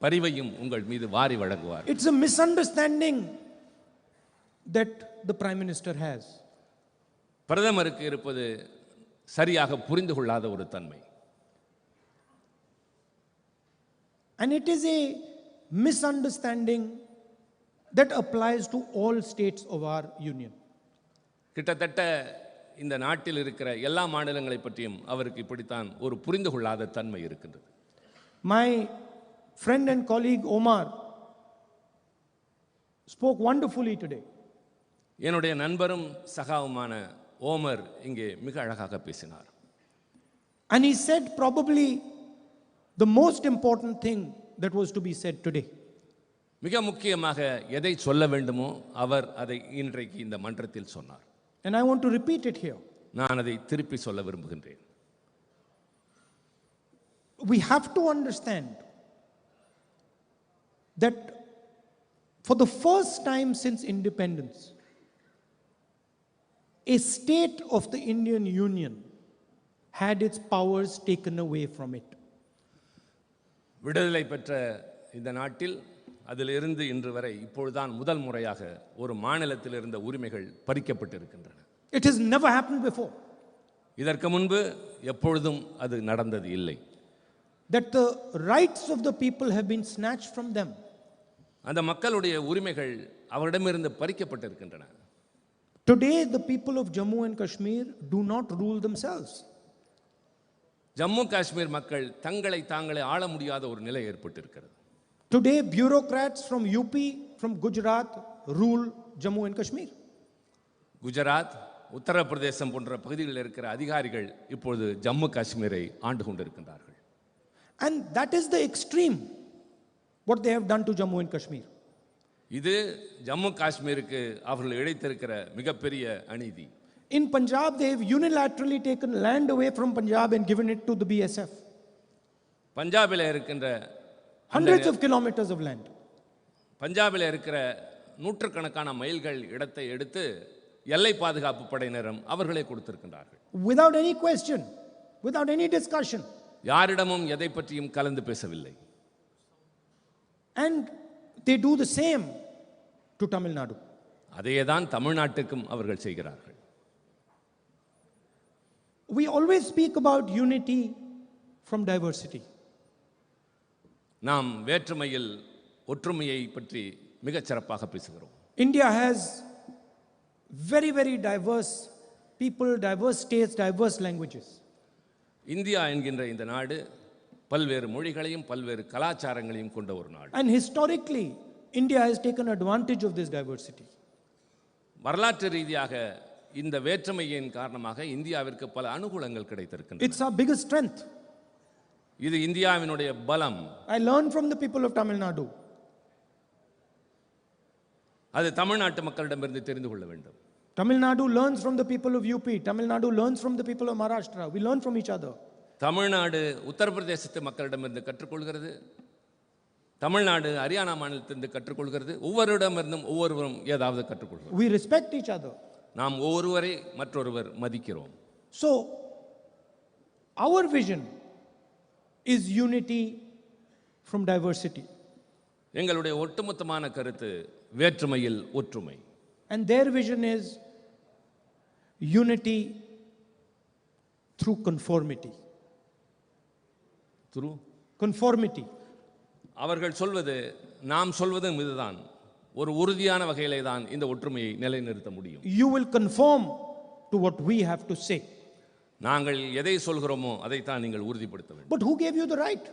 பரிவையும் உங்கள் மீது வாரி வழங்குவார். It's a misunderstanding that the Prime Minister has. பிரதமருக்கு இருப்பது சரியாக புரிந்து கொள்ளாத ஒரு தன்மை. And it is a misunderstanding that applies to all states of our union. கிட்டத்தட்ட இந்த நாட்டில் இருக்கிற எல்லா மாநிலங்களை பற்றியும் அவருக்கு இப்படித்தான் ஒரு புரிந்து கொள்ளாத தன்மை இருக்கின்றது. My friend and colleague Omar spoke wonderfully today. என்னுடைய நண்பரும் சகாவுமான ஓமர் இங்கே மிக அழகாக பேசினார். And he said probably the most important thing that was to be said today. மிக முக்கியமாக எதை சொல்ல வேண்டுமோ அவர் அதை இன்றைக்கு இந்த மன்றத்தில் சொன்னார். And I want to repeat it here. நான் அதை திருப்பி சொல்ல விரும்புகின்றேன். We have to understand that for the first time since independence, a state of the Indian Union had its powers taken away from it. விடுதலை பெற்ற இந்த நாட்டில் அதிலிருந்து இன்று வரை இப்பொழுதுதான் முதல் முறையாக ஒரு மாநிலத்தில் இருந்த உரிமைகள் பறிக்கப்பட்டிருக்கின்றன. It has never happened before. இதற்கு முன்பு எப்பொழுதும் அது நடந்தது இல்லை. That the rights of the people have been snatched from them. அந்த மக்களுடைய உரிமைகள் அவரிடமிருந்து பறிக்கப்பட்டிருக்கின்றன. Today the people of Jammu and Kashmir do not rule themselves. Jammu Kashmir மக்கள் தங்களை தாங்களே ஆள முடியாத ஒரு நிலை ஏற்பட்டிருக்கிறது. Today bureaucrats from UP, from Gujarat rule Jammu and Kashmir. Gujarat, Uttar Pradesh போன்ற பகுதிகளில் இருக்கிற அதிகாரிகள் இப்பொழுது ஜம்மு காஷ்மீரை ஆண்டு கொண்டிருக்கின்றார்கள். And that is the extreme what they have done to Jammu and Kashmir. இது ஜம்மு காஷ்மீருக்கு அவர்கள் இழைத்திருக்கிற மிகப்பெரிய அநீதி. In Punjab, they have unilaterally taken land away from Punjab and given it to the BSF. பஞ்சாபில் இருக்கின்ற Hundreds of kilometers of land. பஞ்சாபில் இருக்கிற நூற்றுக்கணக்கான மைல்கள் இடத்தை எடுத்து எல்லை பாதுகாப்பு படையினரும் அவர்களே கொடுத்திருக்கின்றார்கள். Without any question, without any discussion. யாரிடமும் எதை பற்றியும் கலந்து பேசவில்லை. And they do the same to Tamil Nadu. அதையேதான் தமிழ்நாட்டுக்கும் அவர்கள் செய்கிறார்கள். We always speak about unity from diversity. நாம் வேற்றுமையில் ஒற்றுமையை பற்றி மிகச் சிறப்பாக பேசுகிறோம். India has very, very diverse people, diverse states, diverse languages. India என்கின்ற இந்த நாடு பல்வேறு மொழிகளையும் பல்வேறு கலாச்சாரங்களையும் கொண்ட ஒரு நாடு. And historically, India has taken advantage of this diversity. வரலாற்று ரீதியாக இந்த வேற்றுமையின் காரணமாக இந்தியாவிற்கு பல அனுகூலங்கள் கிடைத்திருக்கின்றன. It's our biggest strength. இது இந்தியாவினுடைய பலம். I learned from the people of Tamil Nadu. அது தமிழ்நாட்டு மக்களிடமிருந்து தெரிந்து கொள்ள வேண்டும். Tamil Nadu learns from the people of UP. Tamil Nadu learns from the people of Maharashtra. We learn from each other. Tamil Nadu உத்தரப்பிரதேசத்து மக்களிடமிருந்து கற்றுக்கொள்கிறது. தமிழ்நாடு ஹரியானா மாநிலத்திலிருந்து கற்றுக்கொள்கிறது. ஒவ்வொருடமிருந்தும் ஒவ்வொருவரும் ஏதாவது கற்றுக்கொள்கிறோம். We respect each other. நாம் ஒவ்வொருவரை மற்றொருவர் மதிக்கிறோம். So, our vision is unity from diversity. எங்களுடைய ஒட்டுமொத்தமான கருத்து வேற்றுமையில் ஒற்றுமை. And their vision is unity through conformity. Through conformity. அவர்கள் சொல்வது நாம் சொல்வதும் இதுதான். ஒரு உறுதியான வகையிலே தான் இந்த ஒற்றுமையை நிலைநிறுத்த முடியும். You will conform to what we have to say. நாங்கள் எதை சொல்கிறோமோ அதைத்தான் நீங்கள் உறுதிப்படுத்த வேண்டும். But who gave you the right?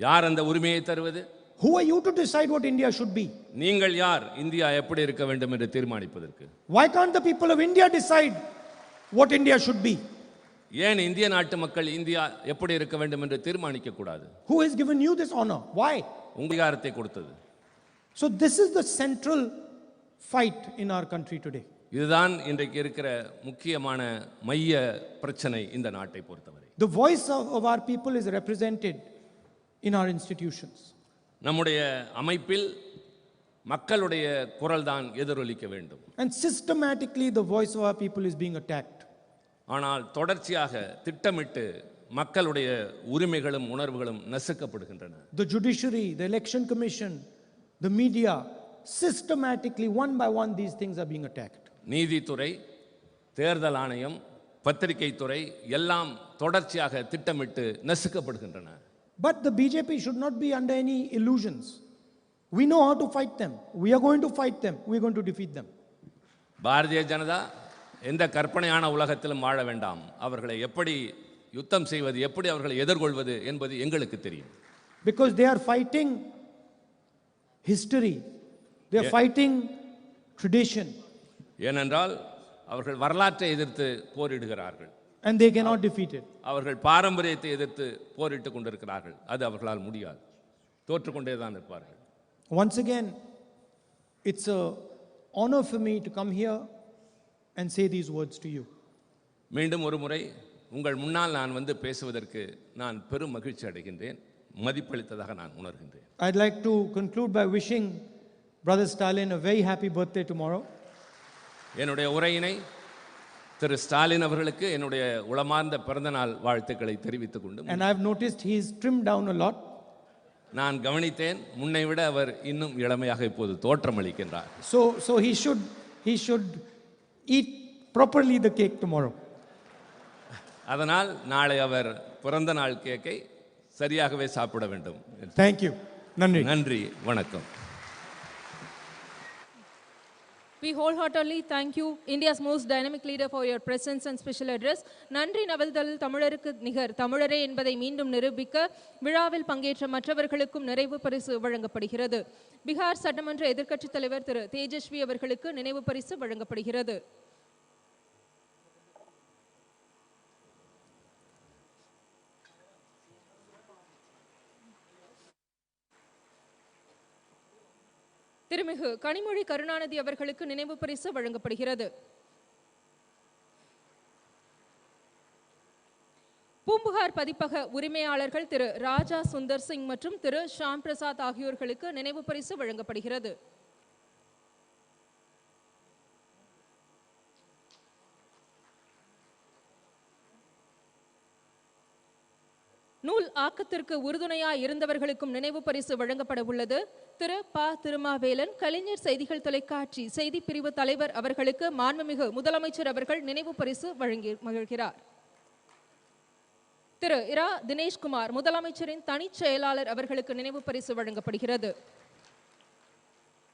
யார் அந்த உரிமையை தருவது? Who are you to decide what India should be? நீங்கள் யார் இந்தியா எப்படி இருக்க வேண்டும் என்று தீர்மானிப்பதற்கு? Why can't the people of India decide what India should be? ஏன் இந்திய நாட்டு மக்கள் இந்தியா எப்படி இருக்க வேண்டும் என்று தீர்மானிக்க கூடாது? Who has given you this honor? Why? உங்களிகாரத்தை கொடுத்தது. So this is the central fight in our country today. இதுதான் இன்றைக்கு இருக்கிற முக்கியமான மைய பிரச்சனை இந்த நாட்டை பொறுத்தவரை. The voice of our people is represented in our institutions. நம்முடைய அமைப்பில் மக்களுடைய குரல் தான் எதிரொலிக்க வேண்டும். And systematically the voice of our people is being attacked. ஆனால் தொடர்ச்சியாக திட்டமிட்டு மக்களுடைய உரிமைகளும் உணர்வுகளும் நசுக்கப்படுகின்றன. The judiciary, the election commission, the media, systematically, one by one, these things are being attacked. நீதித்துறை, தேர்தல் ஆணையம், பத்திரிகை துறை எல்லாம் தொடர்ச்சியாக திட்டமிட்டு நசுக்கப்படுகின்றன. But the BJP should not be under any illusions. We know how to fight them. We are going to fight them. We are going to defeat them. Bharatiya Janata எந்த கற்பனையான உலகத்திலும் வாழ வேண்டாம். அவர்களை எப்படி யுத்தம் செய்வது, எப்படி அவர்களை எதிர்கொள்வது என்பது எங்களுக்கு தெரியும். Because they are fighting history. They are fighting tradition. ஏனென்றால் அவர்கள் வரலாற்றை எதிர்த்து போரிடுகிறார்கள். And they cannot defeat it. அவர்கள் பாரம்பரியத்தை எதிர்த்து போரிட்டுக் கொண்டிருக்கிறார்கள். அது அவர்களால் முடியாது. தோற்றுக்கொண்டே தான் இருப்பார்கள். Once again, it's a honor for me to come here and say these words to you. மீண்டும் ஒரு முறை உங்கள் முன்னால் நான் வந்து பேசுவதற்கு நான் பெரும் மகிழ்ச்சி அடைகின்றேன். மதிப்பளித்ததாக நான் உணர்கின்றேன். I'd like to conclude by wishing Brother Stalin a very happy birthday tomorrow. என்னுடைய உரையினை திரு ஸ்டாலின் அவர்களுக்கு என்னுடைய உளமார்ந்த பிறந்தநாள் வாழ்த்துக்களை தெரிவித்துக் கொண்டு, And I've noticed he's trimmed down a lot. நான் கவனித்தேன், முன்னை விட அவர் இன்னும் இளமையாக இப்போது தோற்றமளிக்கின்றார். So he should eat properly the cake tomorrow. அதனால் நாளை அவர் பிறந்த நாள் கேக்கை சரியாகவே சாப்பிட வேண்டும். Thank you. Nandri. நன்றி, வணக்கம். We wholeheartedly thank you, India's most dynamic leader, for your presence and special address. நன்றி நவல்தலில் தமிழருக்கு நிகர் தமிழரே என்பதை மீண்டும் நிரூபிக்க விழாவில் பங்கேற்ற மற்றவர்களுக்கும் நிறைவு பரிசு வழங்கப்படுகிறது. பீகார் சட்டமன்ற எதிர்க்கட்சித் தலைவர் திரு தேஜஸ்வி அவர்களுக்கு நினைவு பரிசு வழங்கப்படுகிறது. திருமிகு கனிமொழி கருணாநிதி அவர்களுக்கு நினைவு பரிசு வழங்கப்படுகிறது. பூம்புகார் பதிப்பக உரிமையாளர்கள் திரு ராஜா சுந்தர் சிங் மற்றும் திரு ஷாம் பிரசாத் ஆகியோர்களுக்கு நினைவு பரிசு வழங்கப்படுகிறது. நூல் ஆக்கத்திற்கு உறுதுணையாய் இருந்தவர்களுக்கும் நினைவு பரிசு வழங்கப்பட உள்ளது. திரு ப. திருமாவேலன், கலைஞர் செய்திகள் தொலைக்காட்சி செய்தி பிரிவு தலைவர் அவர்களுக்கு மாண்புமிகு முதலமைச்சர் அவர்கள் நினைவு பரிசு வழங்கி மகிழ்கிறார். திரு இரா தினேஷ்குமார், முதலமைச்சரின் தனிச் செயலாளர் அவர்களுக்கு நினைவு பரிசு வழங்கப்படுகிறது.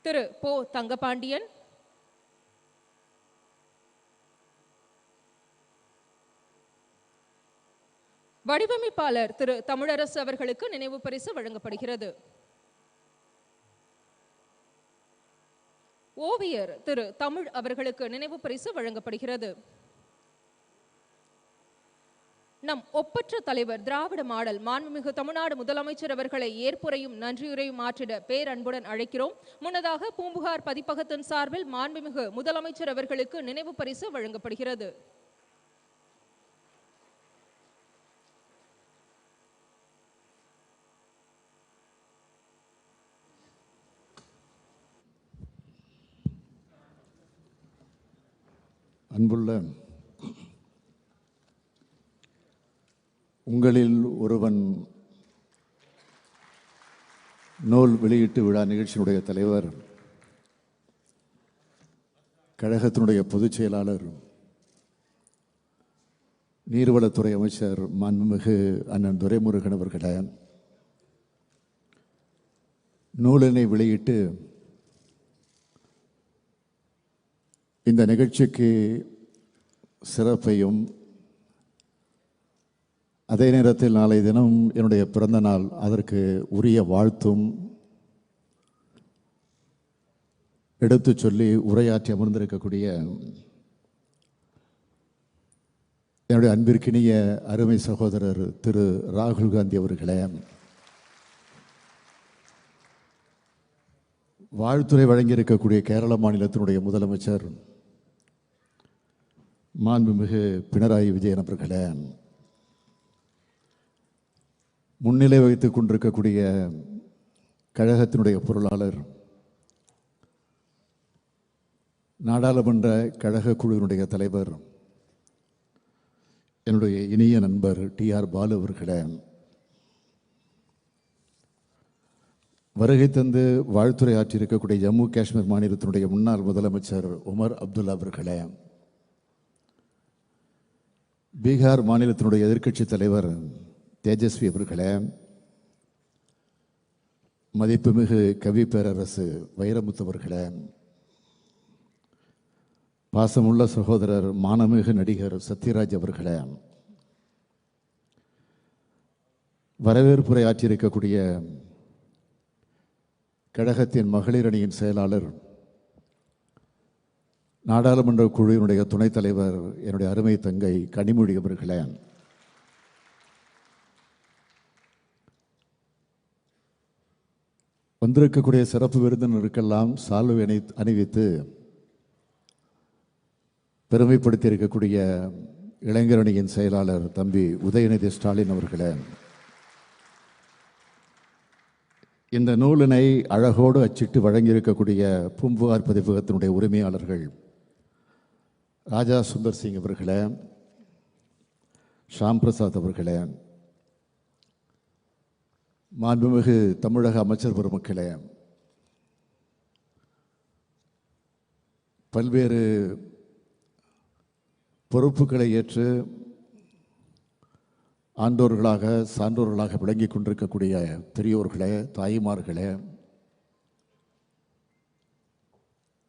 திரு போ. தங்கபாண்டியன், வடிவமைப்பாளர் திரு தமிழரசு அவர்களுக்கு நினைவு பரிசு வழங்கப்படுகிறது. ஓவியர் திரு தமிழ் அவர்களுக்கு நினைவு பரிசு வழங்கப்படுகிறது. நம் ஒப்பற்ற தலைவர் திராவிட மாடல் மாண்புமிகு தமிழ்நாடு முதலமைச்சர் அவர்களை ஏற்புரையும் நன்றியுரையும் ஆற்றிட பேரன்புடன் அழைக்கிறோம். முன்னதாக பூம்புகார் பதிப்பகத்தின் சார்பில் மாண்புமிகு முதலமைச்சர் அவர்களுக்கு நினைவு பரிசு வழங்கப்படுகிறது. அன்புள்ள உங்களில் ஒருவன் நூல் வெளியீட்டு விழா நிகழ்ச்சியினுடைய தலைவர், கழகத்தினுடைய பொதுச் செயலாளர், நீர்வளத்துறை அமைச்சர் மாண்புமிகு அண்ணன் துரைமுருகன் அவர்களே, நூலினை வெளியிட்டு இந்த நிகழ்ச்சிக்கு சிறப்பையும், அதே நேரத்தில் நாளை தினம் என்னுடைய பிறந்த நாள், அதற்கு உரிய வாழ்த்தும் எடுத்து சொல்லி உரையாற்றி அமர்ந்திருக்கக்கூடிய என்னுடைய அன்பிற்கினிய அருமை சகோதரர் திரு ராகுல் காந்தி அவர்களே, வாழ்த்துறை வழங்கியிருக்கக்கூடிய கேரள மாநிலத்தினுடைய முதலமைச்சர் மாண்புமிகு பினராயி விஜயன் அவர்களே, முன்னிலை வகித்துக் கொண்டிருக்கக்கூடிய கழகத்தினுடைய பொருளாளர், நாடாளுமன்ற கழக குழுவினுடைய தலைவர், என்னுடைய இனிய நண்பர் டி.ஆர். பாலு அவர்களே, வருகை தந்து வாழ்த்துறை ஆற்றியிருக்கக்கூடிய ஜம்மு காஷ்மீர் மாநிலத்தினுடைய முன்னாள் முதலமைச்சர் உமர் அப்துல்லா அவர்களே, பீகார் மாநிலத்தினுடைய எதிர்க்கட்சி தலைவர் தேஜஸ்வி அவர்களே, மதிப்புமிகு கவி பேரரசு வைரமுத்து அவர்களே, பாசமுள்ள சகோதரர் மானமிகு நடிகர் சத்யராஜ் அவர்களே, வரவேற்புரை ஆற்றியிருக்கக்கூடிய கழகத்தின் மகளிர் அணியின் செயலாளர், நாடாளுமன்ற குழுவினுடைய துணைத் தலைவர் என்னுடைய அருமை தங்கை கனிமொழி அவர்களே, வந்திருக்கக்கூடிய சிறப்பு விருந்தினருக்கெல்லாம் சால்வை அணிவித்து பெருமைப்படுத்தி இருக்கக்கூடிய இளைஞரணியின் செயலாளர் தம்பி உதயநிதி ஸ்டாலின் அவர்களே, இந்த நூலினை அழகோடு அச்சிட்டு வழங்கியிருக்கக்கூடிய பூம்புகார் பதிப்பகத்தினுடைய உரிமையாளர்கள் ராஜா சுந்தர் சிங் அவர்களே, ஷாம் பிரசாத் அவர்களே, மாண்புமிகு தமிழக அமைச்சர் பெருமக்களே, பல்வேறு பொறுப்புகளை ஏற்று ஆண்டோர்களாக சான்றோர்களாக விளங்கி கொண்டிருக்கக்கூடிய பெரியோர்களே, தாய்மார்களே,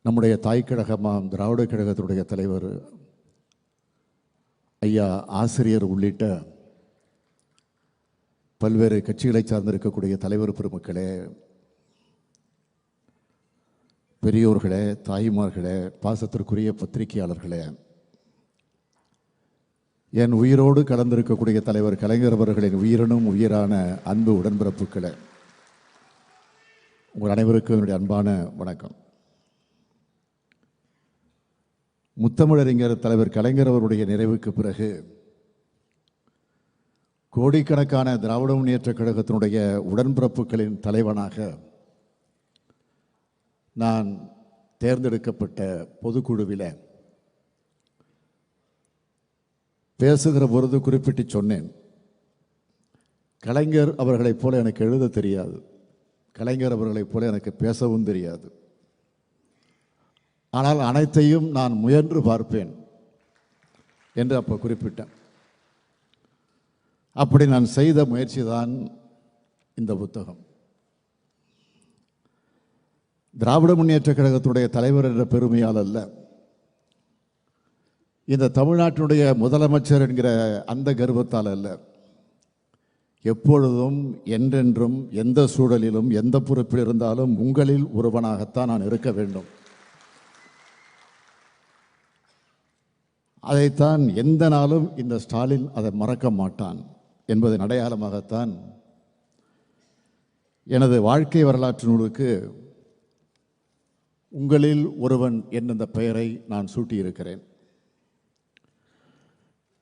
நம்முடைய தாய் கழகமாம் திராவிட கழகத்தினுடைய தலைவர் ஐயா ஆசிரியர் உள்ளிட்ட பல்வேறு கட்சிகளை சார்ந்திருக்கக்கூடிய தலைவர் பெருமக்களே, பெரியோர்களே, தாய்மார்களே, பாசத்திற்குரிய பத்திரிகையாளர்களே, என் உயிரோடு கலந்திருக்கக்கூடிய தலைவர் கலைஞர் அவர்களின் உயிரினும் உயிரான அன்பு உடன்பிறப்புகளே, உங்கள் அனைவருக்கும் என்னுடைய அன்பான வணக்கம். முத்தமிழறிஞர் தலைவர் கலைஞர் அவருடைய நிறைவுக்கு பிறகு கோடிக்கணக்கான திராவிட முன்னேற்றக் கழகத்தினுடைய உடன்பிறப்புகளின் தலைவனாக நான் தேர்ந்தெடுக்கப்பட்ட பொதுக்குழுவில் பேசுகிற பொழுது குறிப்பிட்டு சொன்னேன், கலைஞர் அவர்களைப் போல எனக்கு எழுத தெரியாது, கலைஞர் அவர்களைப் போல எனக்கு பேசவும் தெரியாது, ஆனால் அனைத்தையும் நான் முயன்று பார்ப்பேன் என்று அப்போ குறிப்பிட்டேன். அப்படி நான் செய்த முயற்சி தான் இந்த புத்தகம். திராவிட முன்னேற்றக் கழகத்துடைய தலைவர் என்ற பெருமையால் அல்ல, இந்த தமிழ்நாட்டினுடைய முதலமைச்சர் என்கிற அந்த கர்வத்தால் அல்ல, எப்பொழுதும் என்றென்றும் எந்த சூழலிலும் எந்த பொறுப்பில் இருந்தாலும் உங்களில் ஒருவனாகத்தான் நான் இருக்க வேண்டும். அதைத்தான் எந்த நாளும் இந்த ஸ்டாலின் அதை மறக்க மாட்டான் என்பதன் அடையாளமாகத்தான் எனது வாழ்க்கை வரலாற்று நூலுக்கு உங்களில் ஒருவன் என்ற பெயரை நான் சூட்டியிருக்கிறேன்.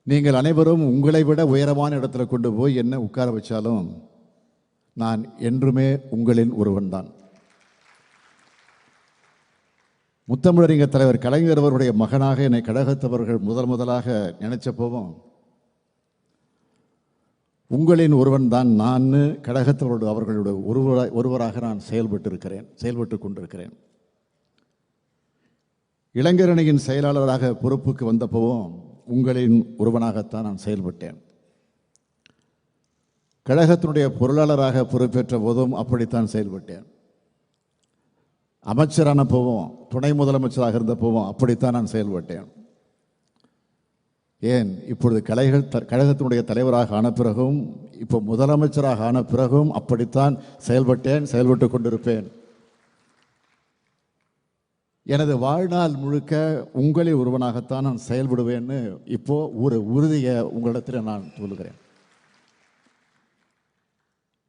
நீங்கள் அனைவரும் உங்களை விட உயரமான இடத்துல கொண்டு போய் என்ன உட்கார வச்சாலும் நான் என்றுமே உங்களில் ஒருவன்தான். முத்தமிழறிஞர் தலைவர் கலைஞர் அவருடைய மகனாக என்னை கழகத்தவர்கள் முதலாக நினைச்சப்போவும் உங்களின் ஒருவன் தான் நான் கழகத்தவரோடு அவர்களுடைய ஒருவராக நான் செயல்பட்டு கொண்டிருக்கிறேன். இளைஞரணியின் செயலாளராக பொறுப்புக்கு வந்தப்பவும் உங்களின் ஒருவனாகத்தான் நான் செயல்பட்டேன். கழகத்தினுடைய பொருளாளராக பொறுப்பேற்ற போதும் அப்படித்தான் செயல்பட்டேன். அமைச்சரானப்போவும் துணை முதலமைச்சராக இருந்தப்போவும் அப்படித்தான் நான் செயல்பட்டேன். ஏன் இப்பொழுது கழகத்தினுடைய தலைவராக ஆன பிறகும் இப்போ முதலமைச்சராக ஆன பிறகும் அப்படித்தான் செயல்பட்டு கொண்டிருப்பேன். எனது வாழ்நாள் முழுக்க உங்களில் ஒருவனாகத்தான் நான் செயல்படுவேன்னு இப்போ ஒரு உறுதியை உங்களிடத்தில் நான் சொல்லுகிறேன்.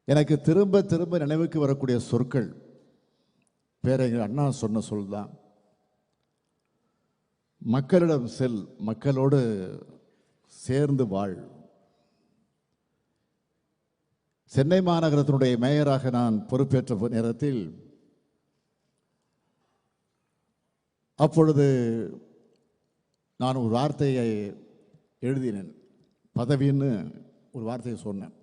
எனக்கு திரும்ப திரும்ப நினைவுக்கு வரக்கூடிய சொற்கள் பேரறிஞர் அண்ணா சொன்ன சொல் தான். மக்களிடம் செல், மக்களோடு சேர்ந்து வாழ். சென்னை மாநகரத்தினுடைய மேயராக நான் பொறுப்பேற்ற நேரத்தில் அப்பொழுது நான் ஒரு வார்த்தையை எழுதினேன், பதவின்னு ஒரு வார்த்தையை சொன்னேன்.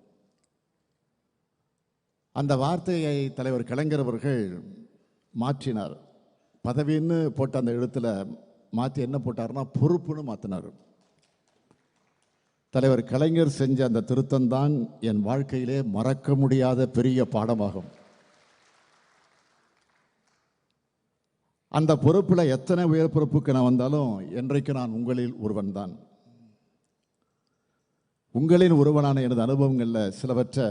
அந்த வார்த்தையை தலைவர் கலைஞர் அவர்கள் மாற்றினார். பதவின்னு போட்ட அந்த எழுத்துல மாற்றி என்ன போட்டார்னா பொறுப்புன்னு மாற்றினார். தலைவர் கலைஞர் செஞ்ச அந்த திருத்தம் தான் என் வாழ்க்கையிலே மறக்க முடியாத பெரிய பாடமாகும். அந்த பொறுப்பில் எத்தனை உயர் பொறுப்புக்கு நான் வந்தாலும் என்றைக்கு நான் உங்களில் ஒருவன் தான். உங்களின் ஒருவனான எனது அனுபவங்களில் சிலவற்றை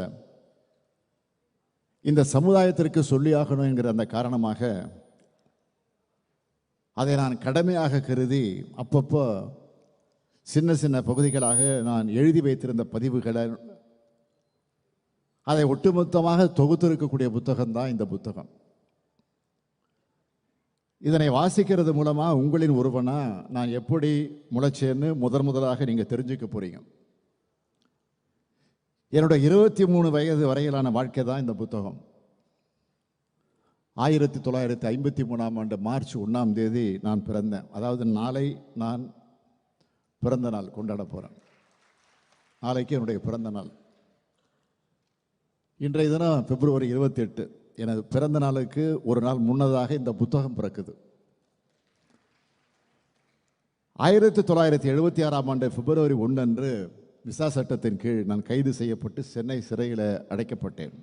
இந்த சமுதாயத்திற்கு சொல்லியாகணும் என்கிற அந்த காரணமாக அதை நான் கடமையாக கருதி அப்பப்போ சின்ன சின்ன பகுதிகளாக நான் எழுதி வைத்திருந்த பதிவுகளை அதை ஒட்டுமொத்தமாக தொகுத்திருக்கக்கூடிய புத்தகம்தான் இந்த புத்தகம். இதனை வாசிக்கிறது மூலமாக உங்களின் ஒருவனா நான் எப்படி முளைச்சேன்னு முதலாக நீங்கள் தெரிஞ்சுக்க போறீங்க. என்னோட 23 வயது வரையிலான வாழ்க்கை தான் இந்த புத்தகம். 1953ஆம் ஆண்டு மார்ச் 1ஆம் தேதி நான் பிறந்தேன். அதாவது நாளை நான் பிறந்த நாள் கொண்டாட போகிறேன். நாளைக்கு என்னுடைய பிறந்த நாள். இன்றைய தினம் பிப்ரவரி 28. எனது பிறந்த நாளுக்கு ஒரு நாள் முன்னதாக இந்த புத்தகம் பிறக்குது. 1976ஆம் ஆண்டு பிப்ரவரி 1 அன்று விசா சட்டத்தின் கீழ் நான் கைது செய்யப்பட்டு சென்னை சிறையில் அடைக்கப்பட்டேன்.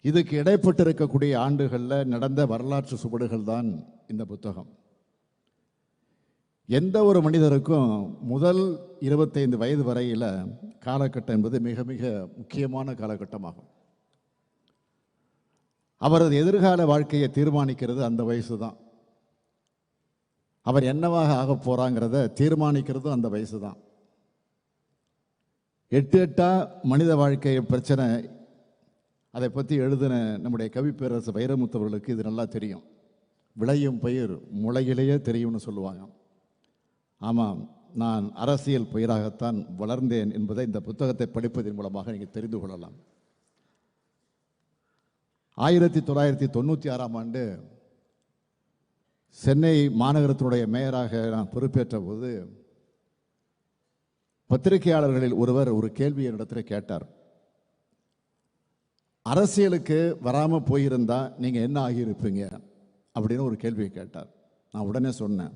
இதுக்கு இடைப்பட்டிருக்கக்கூடிய ஆண்டுகளில் நடந்த வரலாற்று சுவடுகள் தான் இந்த புத்தகம். எந்த ஒரு மனிதருக்கும் முதல் 25 வயது வரையில் காலகட்டம் என்பது மிக மிக முக்கியமான காலகட்டமாகும். அவரது எதிர்கால வாழ்க்கையை தீர்மானிக்கிறது அந்த வயசு தான். அவர் என்னவாக ஆக போறாங்கிறத தீர்மானிக்கிறதும் அந்த வயசு தான். 8 மனித வாழ்க்கை பிரச்சனை அதை பற்றி எழுதின நம்முடைய கவி பேரரசு வைரமுத்து அவர்களுக்கு இது நல்லா தெரியும். விளையும் பயிர் முளையிலேயே தெரியும்னு சொல்லுவாங்க. ஆமாம், நான் அரசியல் பயிராகத்தான் வளர்ந்தேன் என்பதை இந்த புத்தகத்தை படிப்பதன் மூலமாக நீங்கள் தெரிந்து கொள்ளலாம். 1996ஆம் ஆண்டு சென்னை மாநகரத்தினுடைய மேயராக நான் பொறுப்பேற்ற போது பத்திரிகையாளர்களில் ஒருவர் ஒரு கேள்வி என்னிடத்தில் கேட்டார். அரசியலுக்கு வராமல் போயிருந்தா நீங்கள் என்ன ஆகியிருப்பீங்க அப்படின்னு ஒரு கேள்வியை கேட்டார். நான் உடனே சொன்னேன்,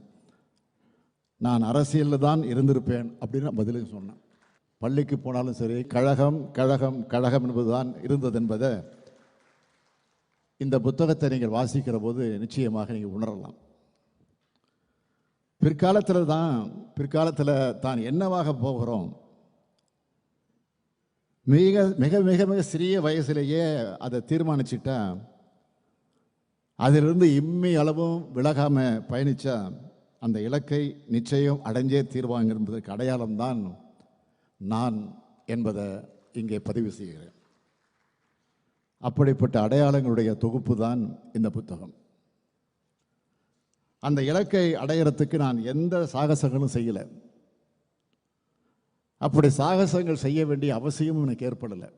நான் அரசியலில் தான் இருந்திருப்பேன் அப்படின்னு பதிலுக்கு சொன்னேன். பள்ளிக்கு போனாலும் சரி கழகம் கழகம் கழகம் என்பதுதான் இருந்தது என்பதை இந்த புத்தகத்தை நீங்கள் வாசிக்கிற போது நிச்சயமாக நீங்கள் உணரலாம். பிற்காலத்தில் தான் என்னவாக போகிறோம் மிக மிக மிக மிக சிறிய வயசுலேயே அதை தீர்மானிச்சுட்டா அதிலிருந்து இம்மி அளவும் விலகாமல் பயணித்தா அந்த இலக்கை நிச்சயம் அடைஞ்சே தீர்வாங்க என்பதற்கு அடையாளம்தான் நான் என்பதை இங்கே பதிவு செய்கிறேன். அப்படிப்பட்ட அடையாளங்களுடைய தொகுப்பு தான் இந்த புத்தகம். அந்த இலக்கை அடையிறதுக்கு நான் எந்த சாகசங்களும் செய்யலை. அப்படி சாகசங்கள் செய்ய வேண்டிய அவசியமும் எனக்கு ஏற்படலை.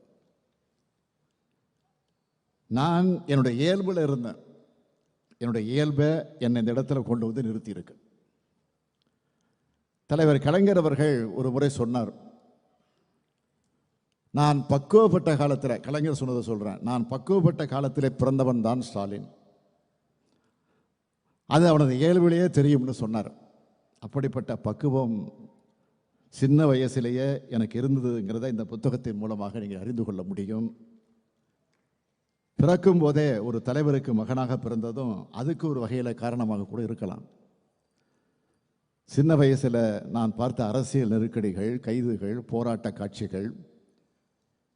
நான் என்னுடைய இயல்பில் இருந்தேன். என்னுடைய இயல்பை என்னை இந்த இடத்துல கொண்டு வந்து நிறுத்தியிருக்கு. தலைவர் கலைஞர் அவர்கள் ஒரு முறை சொன்னார், நான் பக்குவப்பட்ட காலத்தில், கலைஞர் சொன்னதை சொல்கிறேன், நான் பக்குவப்பட்ட காலத்தில் பிறந்தவன் தான் ஸ்டாலின், அது அவனது இயல்பிலேயே தெரியும்னு சொன்னார். அப்படிப்பட்ட பக்குவம் சின்ன வயசிலேயே எனக்கு இருந்ததுங்கிறத இந்த புத்தகத்தின் மூலமாக நீங்கள் அறிந்து கொள்ள முடியும். பிறக்கும் போதே ஒரு தலைவருக்கு மகனாக பிறந்ததும் அதுக்கு ஒரு வகையில் காரணமாக கூட இருக்கலாம். சின்ன வயசில் நான் பார்த்த அரசியல் நெருக்கடிகள், கைதுகள், போராட்ட காட்சிகள்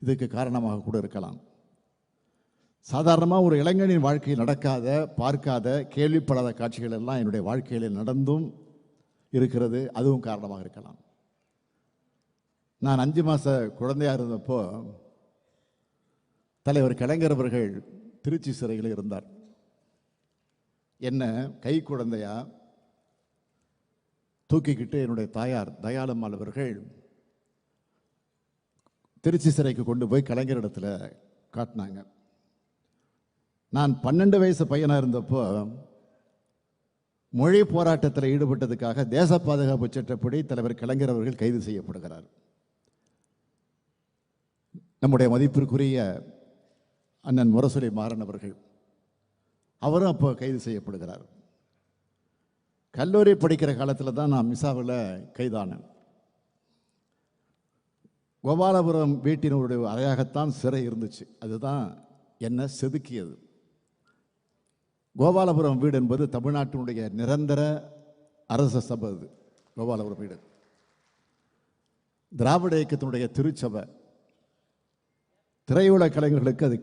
இதுக்கு காரணமாக கூட இருக்கலாம். சாதாரணமாக ஒரு இளைஞனின் வாழ்க்கையில் நடக்காத, பார்க்காத, கேள்விப்படாத காட்சிகள் எல்லாம் என்னுடைய வாழ்க்கையில் நடந்தும் இருக்கிறது, அதுவும் காரணமாக இருக்கலாம். நான் 5 மாத குழந்தையாக இருந்தப்போ தலைவர் கலைஞர் அவர்கள் திருச்சி சிறையில் இருந்தார். என்ன கை குழந்தையா தூக்கிக்கிட்டு என்னுடைய தாயார் தயாளம்மாள் அவர்கள் திருச்சி சிறைக்கு கொண்டு போய் கலைஞரிடத்தில் காட்டினாங்க. நான் 12 வயசு பையனாக இருந்தப்போ மொழி போராட்டத்தில் ஈடுபட்டதுக்காக தேச பாதுகாப்பு சட்டப்படி தலைவர் கலைஞர் அவர்கள் கைது செய்யப்படுகிறார். நம்முடைய மதிப்பிற்குரிய அண்ணன் முரசொலி மாறன் அவர்கள், அவரும் அப்போ கைது செய்யப்படுகிறார். கல்லூரி படிக்கிற காலத்தில் தான் நான் மிசாவில் கைதானேன். கோபாலபுரம் வீட்டினுடைய அறையாகத்தான் சிறை இருந்துச்சு. அதுதான் என்னை செதுக்கியது. கோபாலபுரம் வீடு என்பது தமிழ்நாட்டினுடைய நிரந்தர அரச சபை. அது கோபாலபுரம் வீடு திராவிட இயக்கத்தினுடைய திருச்சபை. திரையுலக கலைஞர்களுக்கு அது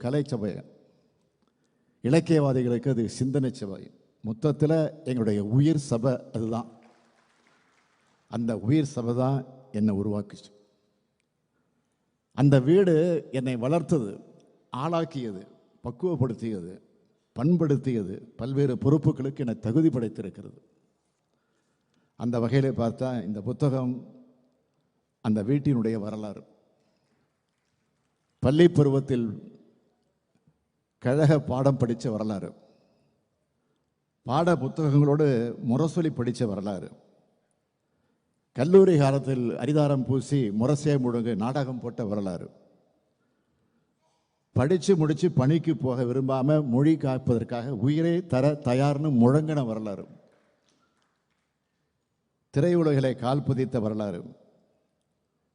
கலைச்சபை, இலக்கியவாதிகளுக்கு அது சிந்தனை சபை. மொத்தத்தில் எங்களுடைய உயிர் சபை அதுதான். அந்த உயிர் சபை தான் என்னை உருவாக்குச்சு. அந்த வீடு என்னை வளர்த்தது, ஆளாக்கியது, பக்குவப்படுத்தியது, பண்படுத்தியது, பல்வேறு பொறுப்புகளுக்கு என்னை தகுதி படைத்திருக்கிறது. அந்த வகையில் பார்த்தா இந்த புத்தகம் அந்த வீட்டினுடைய வரலாறு. பள்ளி பருவத்தில் கழக பாடம் படித்த வரலாறு, பாட புத்தகங்களோடு முரசொலி படித்த வரலாறு, கல்லூரி காலத்தில் அரிதாரம் பூசி முரசே முழுங்கு நாடகம் போட்ட வரலாறு, படித்து முடித்து பணிக்கு போக விரும்பாமல் மொழி காப்பதற்காக உயிரை தர தயார்னு முழங்கின வரலாறு, திரையுலகிலே கால் பதித்த வரலாறு,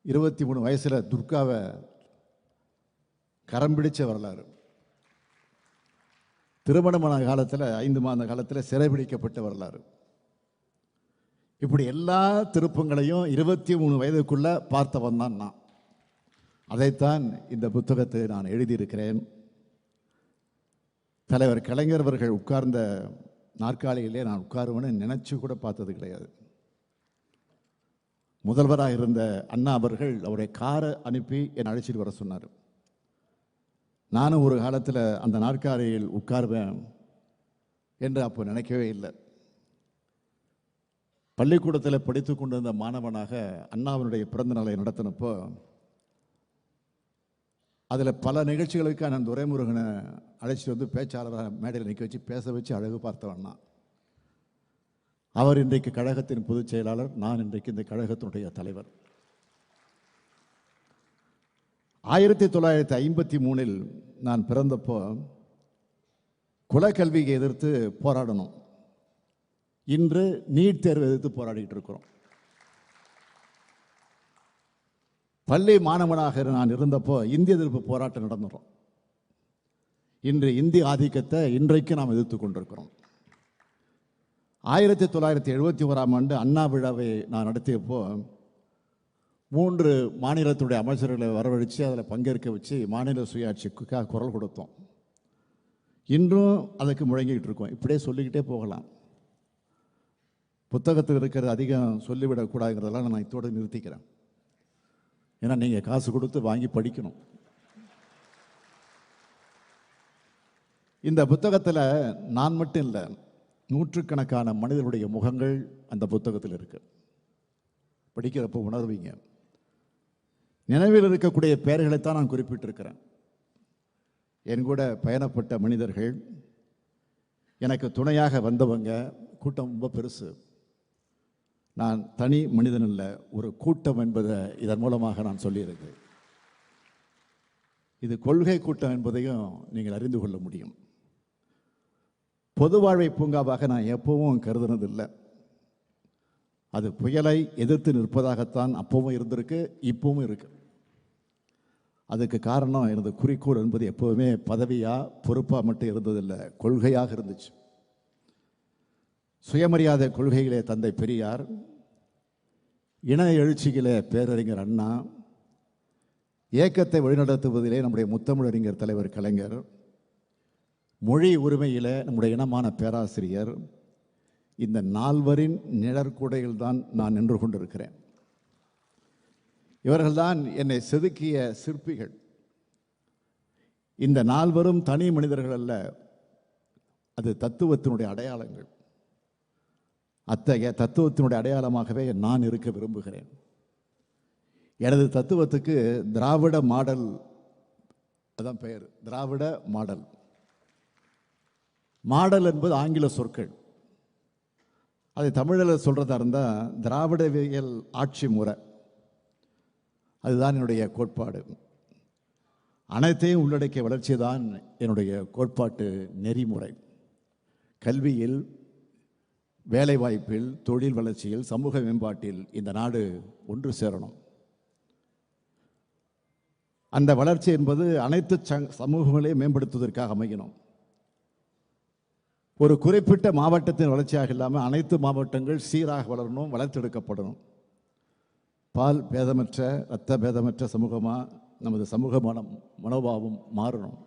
23 வயசில் துர்காவை கரம் பிடிச்ச வரலாறு, திருமணமான காலத்தில் 5 மாத காலத்தில் சிறைபிடிக்கப்பட்ட வரலாறு. இப்படி எல்லா திருப்பங்களையும் 23 வயதுக்குள்ள பார்த்தவன் தான் நான். அதைத்தான் இந்த புத்தகத்தை நான் எழுதியிருக்கிறேன். தலைவர் கலைஞர் அவர்கள் உட்கார்ந்த நாற்காலியிலே நான் உட்காருவேன்னு நினைச்சு கூட பார்த்தது கிடையாது. முதல்வராக இருந்த அண்ணா அவர்கள் அவருடைய காரை அனுப்பி என்னை அழைச்சிட்டு வர சொன்னார். நானும் ஒரு காலத்தில் அந்த நாற்காலியில் உட்காருவேன் என்று அப்போ நினைக்கவே இல்லை. பள்ளிக்கூடத்தில் படித்து கொண்டிருந்த மாணவனாக அண்ணாவினுடைய பிறந்த நாளை நடத்தினப்போ அதில் பல நிகழ்ச்சிகளுக்கு நான் துரைமுருகனை அழைச்சிட்டு வந்து பேச்சாளராக மேடையில் நிற்க வச்சு பேச வச்சு அழகு பார்த்தவண்ணா. அவர் இன்றைக்கு கழகத்தின் பொதுச் செயலாளர், நான் இன்றைக்கு இந்த கழகத்தினுடைய தலைவர். 1953 நான் பிறந்தப்போ குலக்கல்வியை எதிர்த்து போராடணும். இன்று நீட் தேர்வு எதிர்த்து போராடிட்டு இருக்கிறோம். பள்ளி மாணவனாக நான் இருந்தப்போ இந்திய எதிர்ப்பு போராட்டம் நடந்துடும். இன்று இந்திய ஆதிக்கத்தை இன்றைக்கு நாம் எதிர்த்து கொண்டிருக்கிறோம். 1971 அண்ணா விழாவை நான் நடத்தியப்போ 3 மாநிலத்துடைய அமைச்சர்களை வரவழைச்சு அதில் பங்கேற்க வச்சு மாநில சுயாட்சிக்காக குரல் கொடுத்தோம். இன்றும் அதுக்கு முழங்கிக்கிட்டு இருக்கோம். இப்படியே சொல்லிக்கிட்டே போகலாம். புத்தகத்தில் இருக்கிற அதிகம் சொல்லிவிடக்கூடாதுங்கிறதெல்லாம் நான் இதோடு நிறுத்திக்கிறேன். ஏன்னா நீங்கள் காசு கொடுத்து வாங்கி படிக்கணும். இந்த புத்தகத்தில் நான் மட்டும் இல்லை, நூற்றுக்கணக்கான மனிதர்களுடைய முகங்கள் அந்த புத்தகத்தில் இருக்கு. படிக்கிறப்போ உணர்வீங்க. நினைவில் இருக்கக்கூடிய பெயர்களைத்தான் நான் குறிப்பிட்டிருக்கிறேன். என் கூட பயணப்பட்ட மனிதர்கள், எனக்கு துணையாக வந்தவங்க, கூட்டம் ரொம்ப பெருசு. நான் தனி மனிதன் இல்லை, ஒரு கூட்டம் என்பதை இதன் மூலமாக நான் சொல்லியிருக்கிறேன். இது கொள்கை கூட்டம் என்பதையும் நீங்கள் அறிந்து கொள்ள முடியும். பொது வாழ்வை பூங்காவாக நான் எப்பவும் கருதுனதில்லை. அது புயலை எதிர்த்து நிற்பதாகத்தான் அப்பவும் இருந்திருக்கு, இப்பவும் இருக்கு. அதுக்கு காரணம் எனது குறிக்கோள் என்பது எப்போவுமே பதவியா பொறுப்பா மட்டும் இருந்ததில்லை, கொள்கையாக இருந்துச்சு. சுயமரியாதை கொள்கையிலே தந்தை பெரியார், இன எழுச்சியிலே பேரறிஞர் அண்ணா, இயக்கத்தை வழிநடத்துவதிலே நம்முடைய முத்தமிழறிஞர் தலைவர் கலைஞர், மொழி உரிமையிலே நம்முடைய இனமான பேராசிரியர், இந்த 4வரின் நிழற்குடையில் தான் நான் நின்று கொண்டிருக்கிறேன். இவர்கள்தான் என்னை செதுக்கிய சிற்பிகள். இந்த 4வரும் தனி மனிதர்கள் அல்ல, அது தத்துவத்தினுடைய அடையாளங்கள். அத்தகைய தத்துவத்தினுடைய அடையாளமாகவே நான் இருக்க விரும்புகிறேன். எனது தத்துவத்துக்கு திராவிட மாடல், அதான் பெயர், திராவிட மாடல். மாடல் என்பது ஆங்கில சொற்கள். அதை தமிழில் சொல்கிறதா இருந்தால் திராவிடவியல் ஆட்சி முறை, அதுதான் என்னுடைய கோட்பாடு. அனைத்தையும் உள்ளடக்கிய வளர்ச்சி தான் என்னுடைய கோட்பாட்டு நெறிமுறை. கல்வியில், வேலைவாய்ப்பில், தொழில் வளர்ச்சியில், சமூக மேம்பாட்டில் இந்த நாடு ஒன்று சேரணும். அந்த வளர்ச்சி என்பது அனைத்து சமூகங்களையும் மேம்படுத்துவதற்காக அமையணும். ஒரு குறிப்பிட்ட மாவட்டத்தின் வளர்ச்சியாக இல்லாமல் அனைத்து மாவட்டங்கள் சீராக வளரணும், வளர்த்தெடுக்கப்படணும். பால் பேதமற்ற, இரத்த பேதமற்ற சமூகமாக நமது சமூக மனோபாவம் மாறணும்.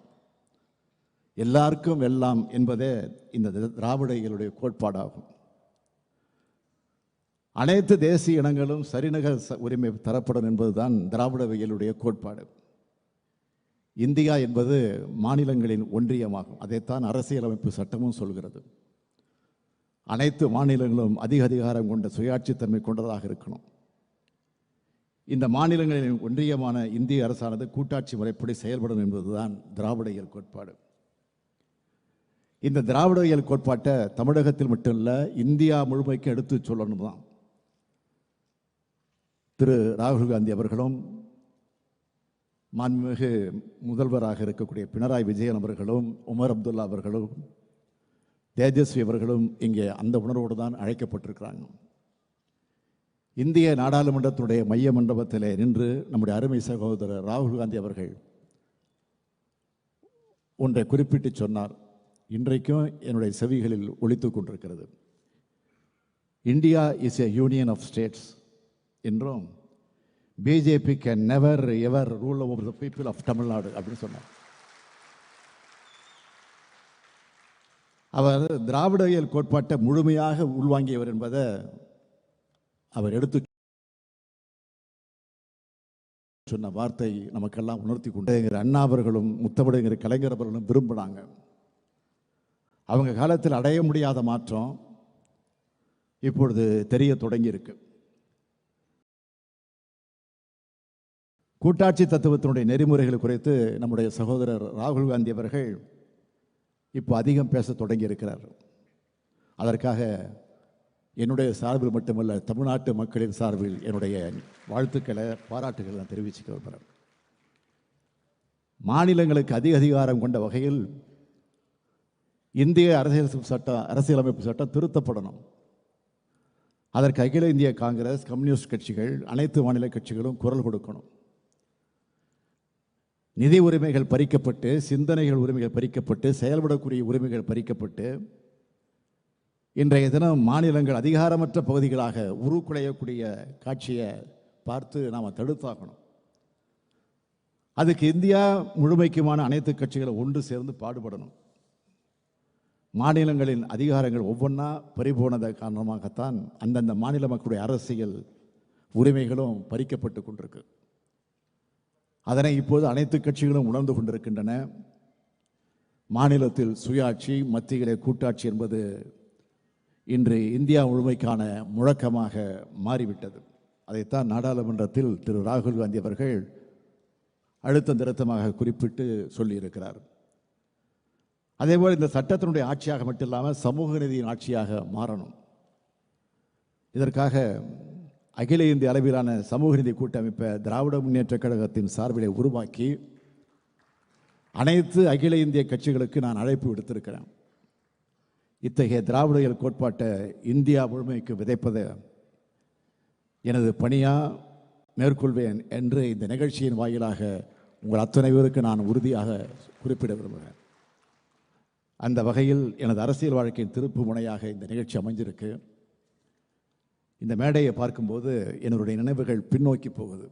எல்லாருக்கும் எல்லாம் என்பதே இந்த திராவிட இயலுடைய கோட்பாடாகும். அனைத்து தேசிய இனங்களும் சரிநிகர் உரிமை தரப்படும் என்பதுதான் திராவிட இயலுடைய கோட்பாடு. இந்தியா என்பது மாநிலங்களின் ஒன்றியமாகும். அதைத்தான் அரசியலமைப்பு சட்டமும் சொல்கிறது. அனைத்து மாநிலங்களும் அதிக அதிகாரம் கொண்ட சுயாட்சித்தன்மை கொண்டதாக இருக்கணும். இந்த மாநிலங்களின் ஒன்றியமான இந்திய அரசானது கூட்டாட்சி முறைப்படி செயல்படும் என்பதுதான் திராவிட இயல் கோட்பாடு. இந்த திராவிட இயல் கோட்பாட்டை தமிழகத்தில் மட்டும் இல்லை, இந்தியா முழுமைக்கு எடுத்து சொல்லணும் தான் திரு ராகுல் காந்தி அவர்களும், மாண்புமிகு முதல்வராக இருக்கக்கூடிய பினராயி விஜயன் அவர்களும், உமர் அப்துல்லா அவர்களும், தேஜஸ்வி அவர்களும் இங்கே அந்த உணர்வோடு தான் அழைக்கப்பட்டிருக்கிறாங்க. இந்திய நாடாளுமன்றத்தினுடைய மைய மண்டபத்தில் நின்று நம்முடைய அருமை சகோதரர் ராகுல் காந்தி அவர்கள் ஒன்றை குறிப்பிட்டு சொன்னார். இன்றைக்கும் என்னுடைய செவிகளில் ஒலித்துக் கொண்டிருக்கிறது. India is a union of states என்றும், BJP can never ever rule over the people of Tamil Nadu அப்படின்னு சொன்னார். அவர் திராவிட இயல் கோட்பாட்டை முழுமையாக உள்வாங்கியவர் என்பதை அவர் எடுத்து சொன்ன வார்த்தை நமக்கெல்லாம் உணர்த்தி கொண்டு அண்ணா அவர்களும் முத்தமிழர் கலைஞர் அவர்களும் விரும்பினாங்க. அவங்க காலத்தில் அடைய முடியாத மாற்றம் இப்பொழுது தெரிய தொடங்கி இருக்கு. கூட்டாட்சி தத்துவத்தினுடைய நெறிமுறைகள் குறித்து நம்முடைய சகோதரர் ராகுல் காந்தி அவர்கள் இப்போ அதிகம் பேச தொடங்கி இருக்கிறார். அதற்காக என்னுடைய சார்பில் மட்டுமல்ல, தமிழ்நாட்டு மக்களின் சார்பில் என்னுடைய வாழ்த்துக்களை, பாராட்டுகளை நான் தெரிவிச்சுக்க விரும்புகிறேன். மாநிலங்களுக்கு அதிக அதிகாரம் கொண்ட வகையில் இந்திய அரசியலமைப்பு சட்டம் திருத்தப்படணும். அதற்கு அகில இந்திய காங்கிரஸ், கம்யூனிஸ்ட் கட்சிகள், அனைத்து மாநில கட்சிகளும் குரல் கொடுக்கணும். நிதி உரிமைகள் பறிக்கப்பட்டு, சிந்தனைகள் உரிமைகள் பறிக்கப்பட்டு, செயல்படக்கூடிய உரிமைகள் பறிக்கப்பட்டு, இன்றைய தினம் மாநிலங்கள் அதிகாரமற்ற பகுதிகளாக உருக்குலையக்கூடிய காட்சியை பார்த்து நாம் தடுத்தாகணும். அதுக்கு இந்தியா முழுமைக்குமான அனைத்து கட்சிகளும் ஒன்று சேர்ந்து பாடுபடணும். மாநிலங்களின் அதிகாரங்கள் ஒவ்வொன்றா பறிபோனத காரணமாகத்தான் அந்தந்த மாநில மக்களுடைய அரசியல் உரிமைகளும் பறிக்கப்பட்டு கொண்டிருக்கு. அதனை இப்போது அனைத்து கட்சிகளும் உணர்ந்து கொண்டிருக்கின்றன. மாநிலத்தில் சுயாட்சி, மத்தியிலே கூட்டாட்சி என்பது இன்று இந்தியா முழுமைக்கான முழக்கமாக மாறிவிட்டது. அதைத்தான் நாடாளுமன்றத்தில் திரு ராகுல் காந்தி அவர்கள் அழுத்தம் திருத்தமாக குறிப்பிட்டு சொல்லியிருக்கிறார். அதேபோல் இந்த சட்டத்தினுடைய ஆட்சியாக மட்டும் இல்லாமல் சமூக நீதியின் ஆட்சியாக மாறணும். இதற்காக அகில இந்திய அளவிலான சமூக நீதி கூட்டமைப்பை திராவிட முன்னேற்றக் கழகத்தின் சார்பிலே உருவாக்கி அனைத்து அகில இந்திய கட்சிகளுக்கு நான் அழைப்பு விடுத்திருக்கிறேன். இத்தகைய திராவிட இயல் கோட்பாட்டை இந்தியா முழுமைக்கு விதைப்பதை எனது பணியாக மேற்கொள்வேன் என்று இந்த நிகழ்ச்சியின் வாயிலாக உங்கள் அத்தனை பேருக்கு நான் உறுதியாக குறிப்பிட விரும்புகிறேன். அந்த வகையில் எனது அரசியல் வாழ்க்கையின் திருப்பு முனையாக இந்த நிகழ்ச்சி அமைஞ்சிருக்கு. இந்த மேடையை பார்க்கும்போது என்னுடைய நினைவுகள் பின்னோக்கி போகுது.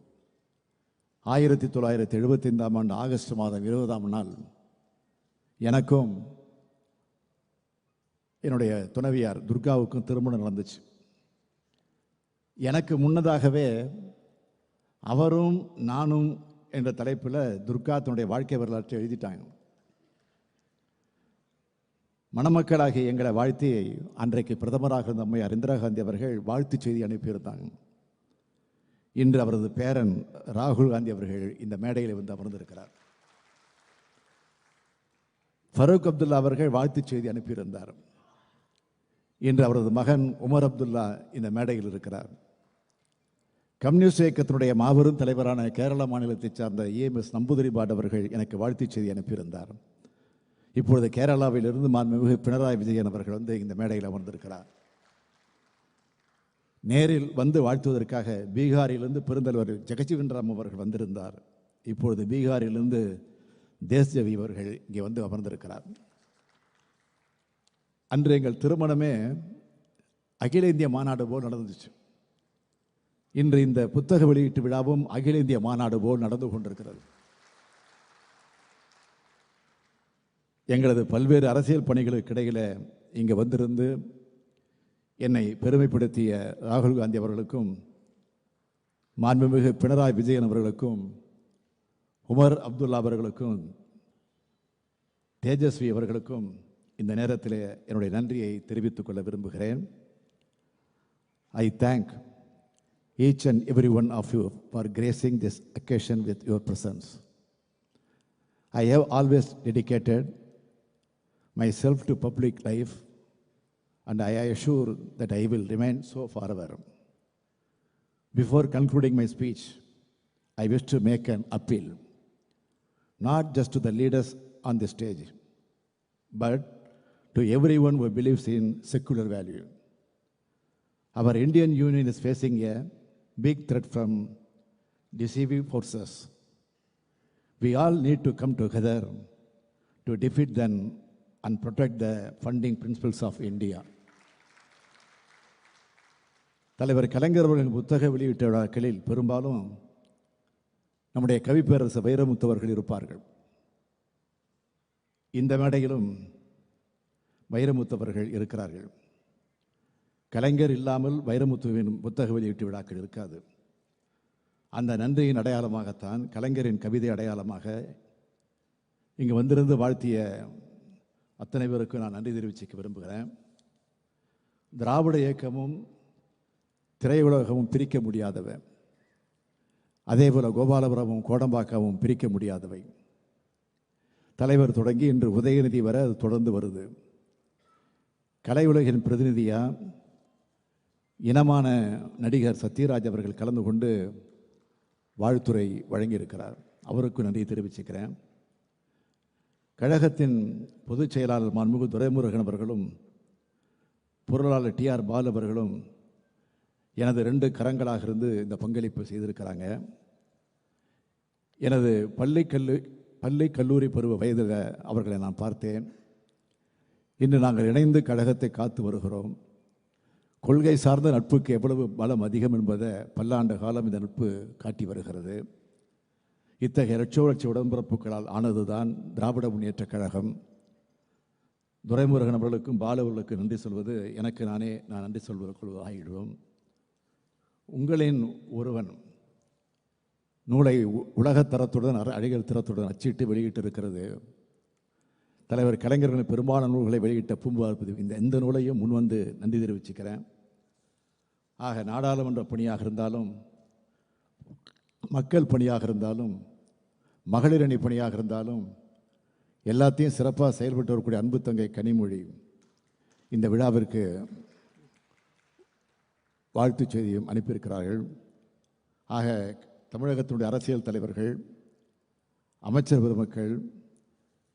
1975ஆம் ஆண்டு ஆகஸ்ட் மாதம் 20ஆம் நாள் எனக்கும் என்னுடைய துணைவியார் துர்காவுக்கும் திருமணம் நடந்துச்சு. எனக்கு முன்னதாகவே அவரும் நானும் என்ற தலைப்பில் துர்கா தன்னுடைய வாழ்க்கை வரலாற்றை எழுதிட்டாங்க. மணமக்களாகிய எங்களை வாழ்த்தி அன்றைக்கு பிரதமராக இருந்த அம்மையார் இந்திரா காந்தி அவர்கள் வாழ்த்து செய்தி அனுப்பியிருந்தாங்க. இன்று அவரது பேரன் ராகுல் காந்தி அவர்கள் இந்த மேடையில் வந்து அமர்ந்திருக்கிறார். ஃபரூக் அப்துல்லா அவர்கள் வாழ்த்து செய்தி அனுப்பியிருந்தார். இன்று அவரது மகன் உமர் அப்துல்லா இந்த மேடையில் இருக்கிறார். கம்யூனிஸ்ட் இயக்கத்தினுடைய மாபெரும் தலைவரான கேரள மாநிலத்தைச் சார்ந்த EMS நம்பூதிரிபாட் அவர்கள் எனக்கு வாழ்த்துச் செய்தி அனுப்பியிருந்தார். இப்பொழுது கேரளாவிலிருந்து மாண்புமிகு பினராயி விஜயன் அவர்கள் வந்து இந்த மேடையில் அமர்ந்திருக்கிறார். நேரில் வந்து வாழ்த்துவதற்காக பீகாரிலிருந்து பெருந்தலைவர் ஜெகஜீவன் ராம் அவர்கள் வந்திருந்தார். இப்பொழுது பீகாரிலிருந்து தேஸ்ஜவி அவர்கள் இங்கே வந்து அமர்ந்திருக்கிறார். அன்று எங்கள் திருமணமே அகில இந்திய மாநாடு போல் நடந்துச்சு. இன்று இந்த புத்தக வெளியீட்டு விழாவும் அகில இந்திய மாநாடு போல் நடந்து கொண்டிருக்கிறது. எங்களது பல்வேறு அரசியல் பணிகளுக்கு இடையில் இங்கே வந்திருந்து என்னை பெருமைப்படுத்திய ராகுல் காந்தி அவர்களுக்கும் மாண்புமிகு பினராயி விஜயன் அவர்களுக்கும் உமர் அப்துல்லா அவர்களுக்கும் தேஜஸ்வி அவர்களுக்கும் இந்த நேரத்தில் என்னுடைய நன்றியை தெரிவித்துக் கொள்ள விரும்புகிறேன். I thank each and every one of you for gracing this occasion with your presence. I have always dedicated myself to public life, and I assure that I will remain so forever. Before concluding my speech, I wish to make an appeal, not just to the leaders on the stage, but to everyone who believes in secular value. Our Indian Union is facing a big threat from deceiving forces. We all need to come together to defeat them and protect the founding principles of India. தலைவர் கலைஞர் அவர்களின் புத்தக வெளியீட்டு விழாக்களில் பெரும்பாலும் நம்முடைய கவிப்பேரரசு வைரமுத்து அவர்கள் இருப்பார்கள். இந்த மேடையிலும் வைரமுத்து அவர்கள் இருக்கிறார்கள். கலைஞர் இல்லாமல் வைரமுத்துவின் புத்தக வெளியீட்டு விழாக்கள் இருக்காது. அந்த நன்றியின் அடையாளமாகத்தான் கலைஞரின் கவிதை அடையாளமாக இங்கு வந்திருந்து வாழ்த்திய அத்தனை பேருக்கும் நான் நன்றி தெரிவிச்சுக்க விரும்புகிறேன். திராவிட இயக்கமும் திரையுலகமும் பிரிக்க முடியாதவை. அதேபோல் கோபாலபுரமும் கோடம்பாக்கமும் பிரிக்க முடியாதவை. தலைவர் தொடங்கி இன்று உதயநிதி வரை அது தொடர்ந்து வருது. கலை உலகின் பிரதிநிதியாக இனமான நடிகர் சத்யராஜ் அவர்கள் கலந்து கொண்டு வாழ்த்துரை வழங்கியிருக்கிறார். அவருக்கு நன்றி தெரிவிச்சுக்கிறேன். கழகத்தின் பொதுச் செயலாளர் மாண்புமிகு துரைமுருகன் அவர்களும் பொருளாளர் TR பாலு அவர்களும் எனது 2 கரங்களாக இருந்து இந்த பங்களிப்பு செய்திருக்கிறாங்க. எனது பள்ளி கல்லூரி பருவ வயதில் அவர்களை நான் பார்த்தேன். இன்று நாங்கள் இணைந்து கழகத்தை காத்து வருகிறோம். கொள்கை சார்ந்த நட்புக்கு எவ்வளவு பலம் அதிகம் என்பதை பல்லாண்டு காலம் இந்த நட்பு காட்டி வருகிறது. இத்தகைய லட்சோலட்ச உடன்பிறப்புகளால் ஆனதுதான் திராவிட முன்னேற்றக் கழகம். துரைமுருகன் அவர்களுக்கும் பாலு அவர்களுக்கு நன்றி சொல்வது நான் நன்றி சொல்வதற்குள் ஆகிடுவோம். உங்களின் ஒருவன் நூலை உலகத்தரத்துடன் அழகியல் தரத்துடன் அச்சிட்டு வெளியிட்டு இருக்கிறது. தலைவர் கலைஞர்களின் பெரும்பாலான நூல்களை வெளியிட்ட பூம்புகார் பதிவு இந்த நூலையும் முன்வந்து நன்றி தெரிவிச்சுக்கிறேன். ஆக நாடாளுமன்ற பணியாக இருந்தாலும், மக்கள் பணியாக இருந்தாலும், மகளிர் அணி பணியாக இருந்தாலும் எல்லாத்தையும் சிறப்பாக செயல்பட்டு வரக்கூடிய அன்பு தங்கை கனிமொழி இந்த விழாவிற்கு வாழ்த்துச் செய்தியும் அனுப்பியிருக்கிறார்கள். ஆக தமிழகத்தினுடைய அரசியல் தலைவர்கள், அமைச்சர் பெருமக்கள்,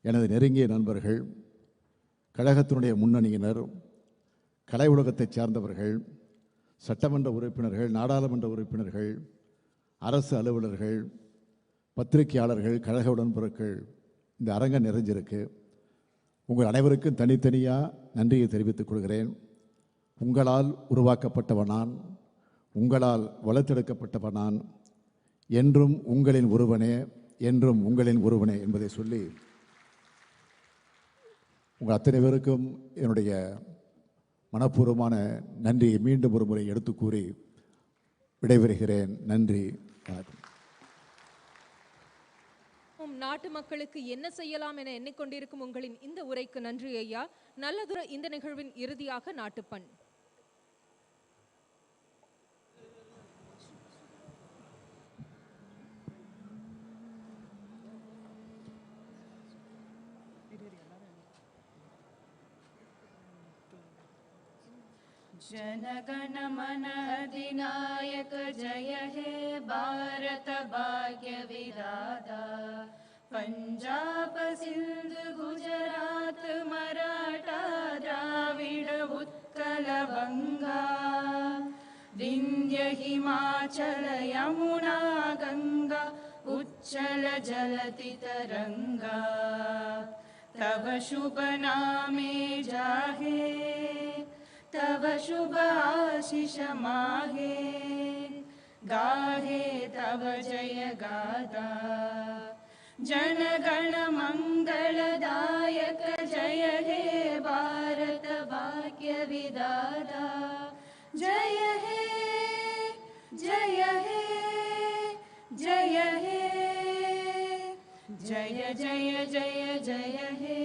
எனது நெருங்கிய நண்பர்கள், கழகத்தினுடைய முன்னணியினர், கலை உலகத்தைச் சார்ந்தவர்கள், சட்டமன்ற உறுப்பினர்கள், நாடாளுமன்ற உறுப்பினர்கள், அரசு அலுவலர்கள், பத்திரிகையாளர்கள், கழக உடன்பிறர்கள், இந்த அரங்கம் நிறைஞ்சிருக்கு. உங்கள் அனைவருக்கும் தனித்தனியாக நன்றியை தெரிவித்துக் கொள்கிறேன். உங்களால் உருவாக்கப்பட்டவனான், உங்களால் வளர்த்தெடுக்கப்பட்டவனான், என்றும் உங்களின் ஒருவனே, என்றும் உங்களின் ஒருவனே என்பதை சொல்லி உங்கள் அத்தனை பேருக்கும் என்னுடைய மனப்பூர்வமான நன்றியை மீண்டும் ஒரு முறை எடுத்து கூறி விடைபெறுகிறேன். நன்றி, வணக்கம். நாட்டு மக்களுக்கு என்ன செய்யலாம் என எண்ணிக்கொண்டிருக்கும் உங்களின் இந்த உரைக்கு நன்றி ஐயா. நல்லதொரு இந்த நிகழ்வின் இறுதியாக நாட்டுப்பண். जनगण मन अधिनायक जय हे भारत भाग्य विधाता पंजाब सिंध गुजरात मराठा द्राविड उत्कल बंगा विंध्य हिमाचल यमुना गंगा उच्चल जलति तरंगा तव शुभ नामे जाहे तव शुभ आशीष माहे गाहे तव जय गाथा जनगण मंगलदायक जय हे भारत भाग्य विधाता जय हे जय हे जय हे जय जय जय जय हे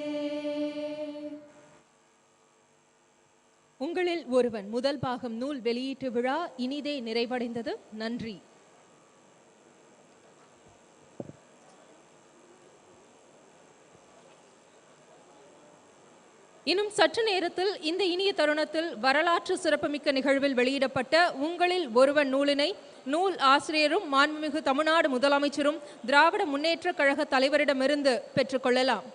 உங்களில் ஒருவன் முதல் பாகம் நூல் வெளியீட்டு விழா இனிதே நிறைவடைந்தது. நன்றி. இன்னும் சற்று நேரத்தில் இந்த இனிய தருணத்தில் வரலாற்று சிறப்புமிக்க நிகழ்வில் வெளியிடப்பட்ட உங்களில் ஒருவன் நூலினை நூல் ஆசிரியரும் மாண்புமிகு தமிழ்நாடு முதலமைச்சரும் திராவிட முன்னேற்ற கழக தலைவரிடமிருந்து பெற்றுக்கொள்ளலாம்.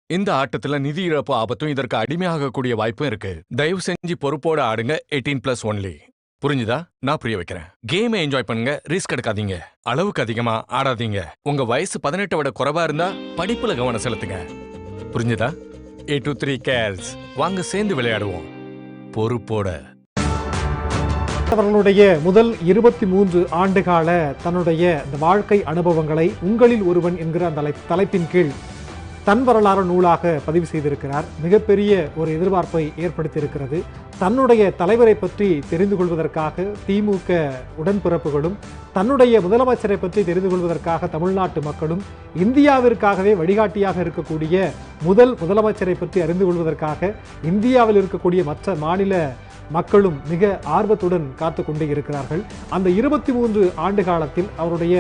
இந்த ஆட்டத்துல நிதி இழப்பு ஆபத்தும் இதற்கு அடிமையாகக்கூடிய வாய்ப்பும் இருக்கு. தயவு செஞ்சு பொறுப்போட ஆடுங்க. 18+ ஒன்லி. புரிஞ்சுதா? நான் புரிய வைக்கிறேன். கேமை என்ஜாய் பண்ணுங்க, ரிஸ்க் எடுக்காதீங்க, அளவுக்கு அதிகமா ஆடாதீங்க. உங்க வயசு 18 விட குறைவா இருந்தா படிப்புல கவனம் செலுத்துங்க. புரிஞ்சுதா? 8 to 3 கேர்ள்ஸ், வாங்க சேர்ந்து விளையாடுவோம் பொறுப்போட. அவர்களுடைய முதல் 23 ஆண்டுகால தன்னுடைய இந்த வாழ்க்கை அனுபவங்களை உங்களில் ஒருவன் என்கிற அந்த தலைப்பின் கீழ் தன் வரலாறு நூலாக பதிவு செய்திருக்கிறார். மிகப்பெரிய ஒரு எதிர்பார்ப்பை ஏற்படுத்தியிருக்கிறது. தன்னுடைய தலைவரை பற்றி தெரிந்து கொள்வதற்காக திமுக உடன்பிறப்புகளும், தன்னுடைய முதலமைச்சரை பற்றி தெரிந்து கொள்வதற்காக தமிழ்நாட்டு மக்களும், இந்தியாவிற்காகவே வழிகாட்டியாக இருக்கக்கூடிய முதலமைச்சரை பற்றி அறிந்து கொள்வதற்காக இந்தியாவில் இருக்கக்கூடிய மற்ற மாநில மக்களும் மிக ஆர்வத்துடன் காத்து கொண்டே இருக்கிறார்கள். அந்த 23 ஆண்டு காலத்தில் அவருடைய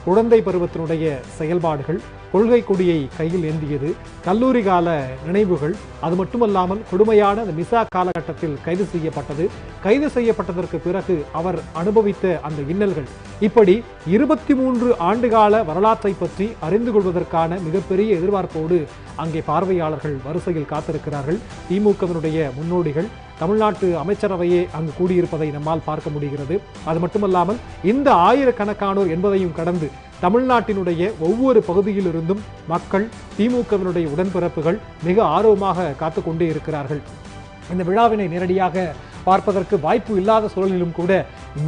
குழந்தை பருவத்தினுடைய செயல்பாடுகள், கொள்கை கொடியை கையில் ஏந்தியது, கல்லூரி கால நினைவுகள், அது மட்டுமல்லாமல் கொடுமையான அந்த மிசா காலகட்டத்தில் கைது செய்யப்பட்டதற்கு பிறகு அவர் அனுபவித்த அந்த இன்னல்கள், இப்படி 23 ஆண்டுகால வரலாற்றை பற்றி அறிந்து கொள்வதற்கான மிகப்பெரிய எதிர்பார்ப்போடு அங்கே பார்வையாளர்கள் வரிசையில் காத்திருக்கிறார்கள். திமுகவினுடைய முன்னோடிகள், தமிழ்நாட்டு அமைச்சரவையே அங்கு கூடியிருப்பதை நம்மால் பார்க்க முடிகிறது. அது மட்டுமல்லாமல் இந்த ஆயிரக்கணக்கானோர் என்பதையும் கடந்து தமிழ்நாட்டினுடைய ஒவ்வொரு பகுதியிலிருந்தும் மக்கள், திமுகவினுடைய உடன்பிறப்புகள் மிக ஆர்வமாக காத்து கொண்டே இருக்கிறார்கள். இந்த விழாவினை நேரடியாக பார்ப்பதற்கு வாய்ப்பு இல்லாத சூழலிலும் கூட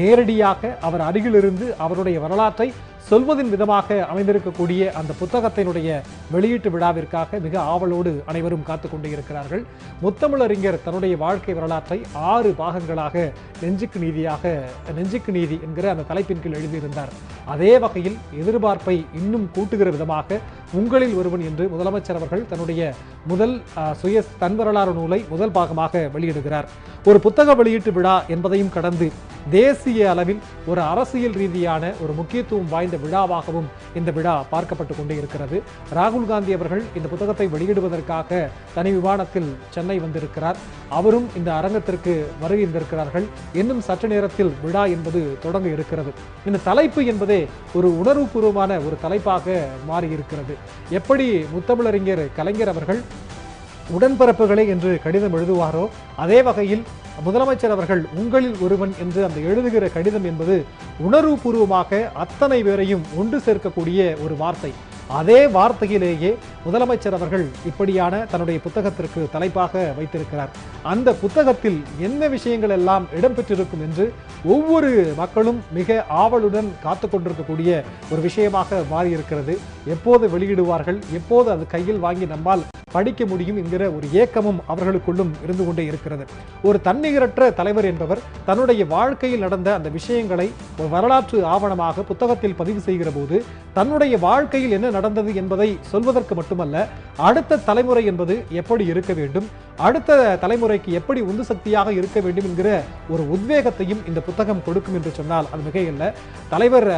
நேரடியாக அவர் அருகிலிருந்து அவருடைய வரலாற்றை சொல்வதின் விதமாக அமைந்திருக்கக்கூடிய அந்த புத்தகத்தினுடைய வெளியீட்டு விழாவிற்காக மிக ஆவலோடு அனைவரும் காத்து கொண்டே இருக்கிறார்கள். முத்தமிழறிஞர் தன்னுடைய வாழ்க்கை வரலாற்றை 6 பாகங்களாக நெஞ்சுக்கு நீதி என்கிற அந்த தலைப்பின் கீழ் எழுதியிருந்தார். அதே வகையில் எதிர்பார்ப்பை இன்னும் கூட்டுகிற விதமாக உங்களில் ஒருவன் என்று முதலமைச்சர் அவர்கள் தன்னுடைய முதல் தன் வரலாறு நூலை முதல் பாகமாக வெளியிடுகிறார். ஒரு புத்தக வெளியீட்டு விழா என்பதையும் கடந்து தேசிய அளவில் ஒரு அரசியல் ரீதியான ஒரு முக்கியத்துவம் வாய்ந்த விழாவாகவும் இந்த விழா பார்க்கப்பட்டு கொண்டே இருக்கிறது. ராகுல் காந்தி அவர்கள் இந்த புத்தகத்தை வெளியிடுவதற்காக தனி விமானத்தில் சென்னை வந்திருக்கிறார். அவரும் இந்த அரங்கத்திற்கு வருகின்றிருக்கிறார்கள். இன்னும் சற்று நேரத்தில் விழா என்பது தொடங்க இருக்கிறது. இந்த தலைப்பு என்பதே ஒரு உணர்வுபூர்வமான ஒரு தலைப்பாக மாறியிருக்கிறது. எப்படி முத்தமிழறிஞர் கலைஞர் அவர்கள் உடன்பிறப்புகளை என்று கடிதம் எழுதுவாரோ, அதே வகையில் முதலமைச்சர் அவர்கள் உங்களில் ஒருவன் என்று அந்த எழுதுகிற கடிதம் என்பது உணர்வுபூர்வமாக அத்தனை பேரையும் ஒன்று சேர்க்கக்கூடிய ஒரு வார்த்தை. அதே வார்த்தையிலேயே முதலமைச்சர் அவர்கள் இப்படியான தன்னுடைய புத்தகத்திற்கு தலைப்பாக வைத்திருக்கிறார். அந்த புத்தகத்தில் என்ன விஷயங்கள் எல்லாம் இடம்பெற்றிருக்கும் என்று ஒவ்வொரு மக்களும் மிக ஆவலுடன் காத்து கொண்டிருக்கக்கூடிய ஒரு விஷயமாக மாறியிருக்கிறது. எப்போது வெளியிடுவார்கள், எப்போது அது கையில் வாங்கி நம்மால் படிக்க முடியும் என்கிற ஒரு ஏக்கமும் அவர்களுக்குள்ளும் இருந்து கொண்டே இருக்கிறது. ஒரு தன்னிகரற்ற தலைவர் என்பவர் தன்னுடைய வாழ்க்கையில் நடந்த அந்த விஷயங்களை ஒரு வரலாற்று ஆவணமாக புத்தகத்தில் பதிவு செய்கிற போது தன்னுடைய வாழ்க்கையில் என்ன நடந்தது என்பதை சொல்வதற்கு மட்டுமல்ல, அடுத்த தலைமுறை என்பது எப்படி இருக்க வேண்டும், அடுத்த தலைமுறைக்கு எப்படி உந்து சக்தியாக இருக்க வேண்டும் என்கிற ஒரு உத்வேகத்தையும் இந்த புத்தகம் கொடுக்கும் என்று சொன்னால் அது மிகையல்ல. தலைவர்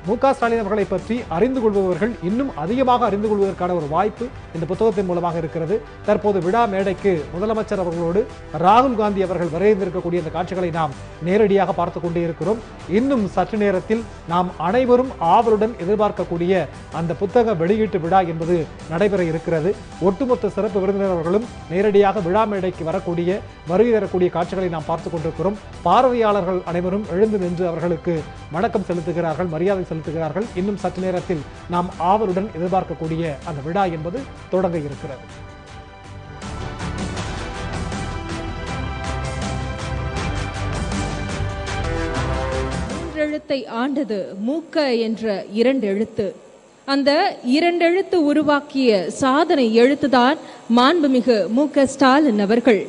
மு.க. ஸ்டாலின் அவர்களை பற்றி அறிந்து கொள்பவர்கள் இன்னும் அதிகமாக அறிந்து கொள்வதற்கான ஒரு வாய்ப்பு இந்த புத்தகத்தின் மூலமாக இருக்கிறது. தற்போது விழா மேடைக்கு முதலமைச்சர் அவர்களோடு ராகுல் காந்தி அவர்கள் விரைந்திருக்கக்கூடிய இந்த காட்சிகளை நாம் நேரடியாக பார்த்து கொண்டே இருக்கிறோம். இன்னும் சற்று நேரத்தில் நாம் அனைவரும் ஆவலுடன் எதிர்பார்க்கக்கூடிய அந்த புத்தக வெளியீட்டு விழா என்பது நடைபெற இருக்கிறது. ஒட்டுமொத்த சிறப்பு விருந்தினர்களும் நேரடியாக விழா மேடைக்கு வருகை தரக்கூடிய காட்சிகளை நாம் பார்த்து கொண்டிருக்கிறோம். பார்வையாளர்கள் அனைவரும் எழுந்து நின்று அவர்களுக்கு வணக்கம் செலுத்துகிறார்கள், மரியாதை செலுத்துகிறார்கள். இன்னும் சற்று நேரத்தில் நாம் ஆவலுடன் எதிர்பார்க்கக்கூடிய அந்த விழா என்பது தொடங்க இருக்கிறது. மூன்றெழுத்தை ஆண்டது மூக்க என்ற 2 எழுத்து. அந்த 2 எழுத்து உருவாக்கிய சாதனை எழுத்துதான் மாண்புமிகு மு.க. ஸ்டாலின் அவர்கள்,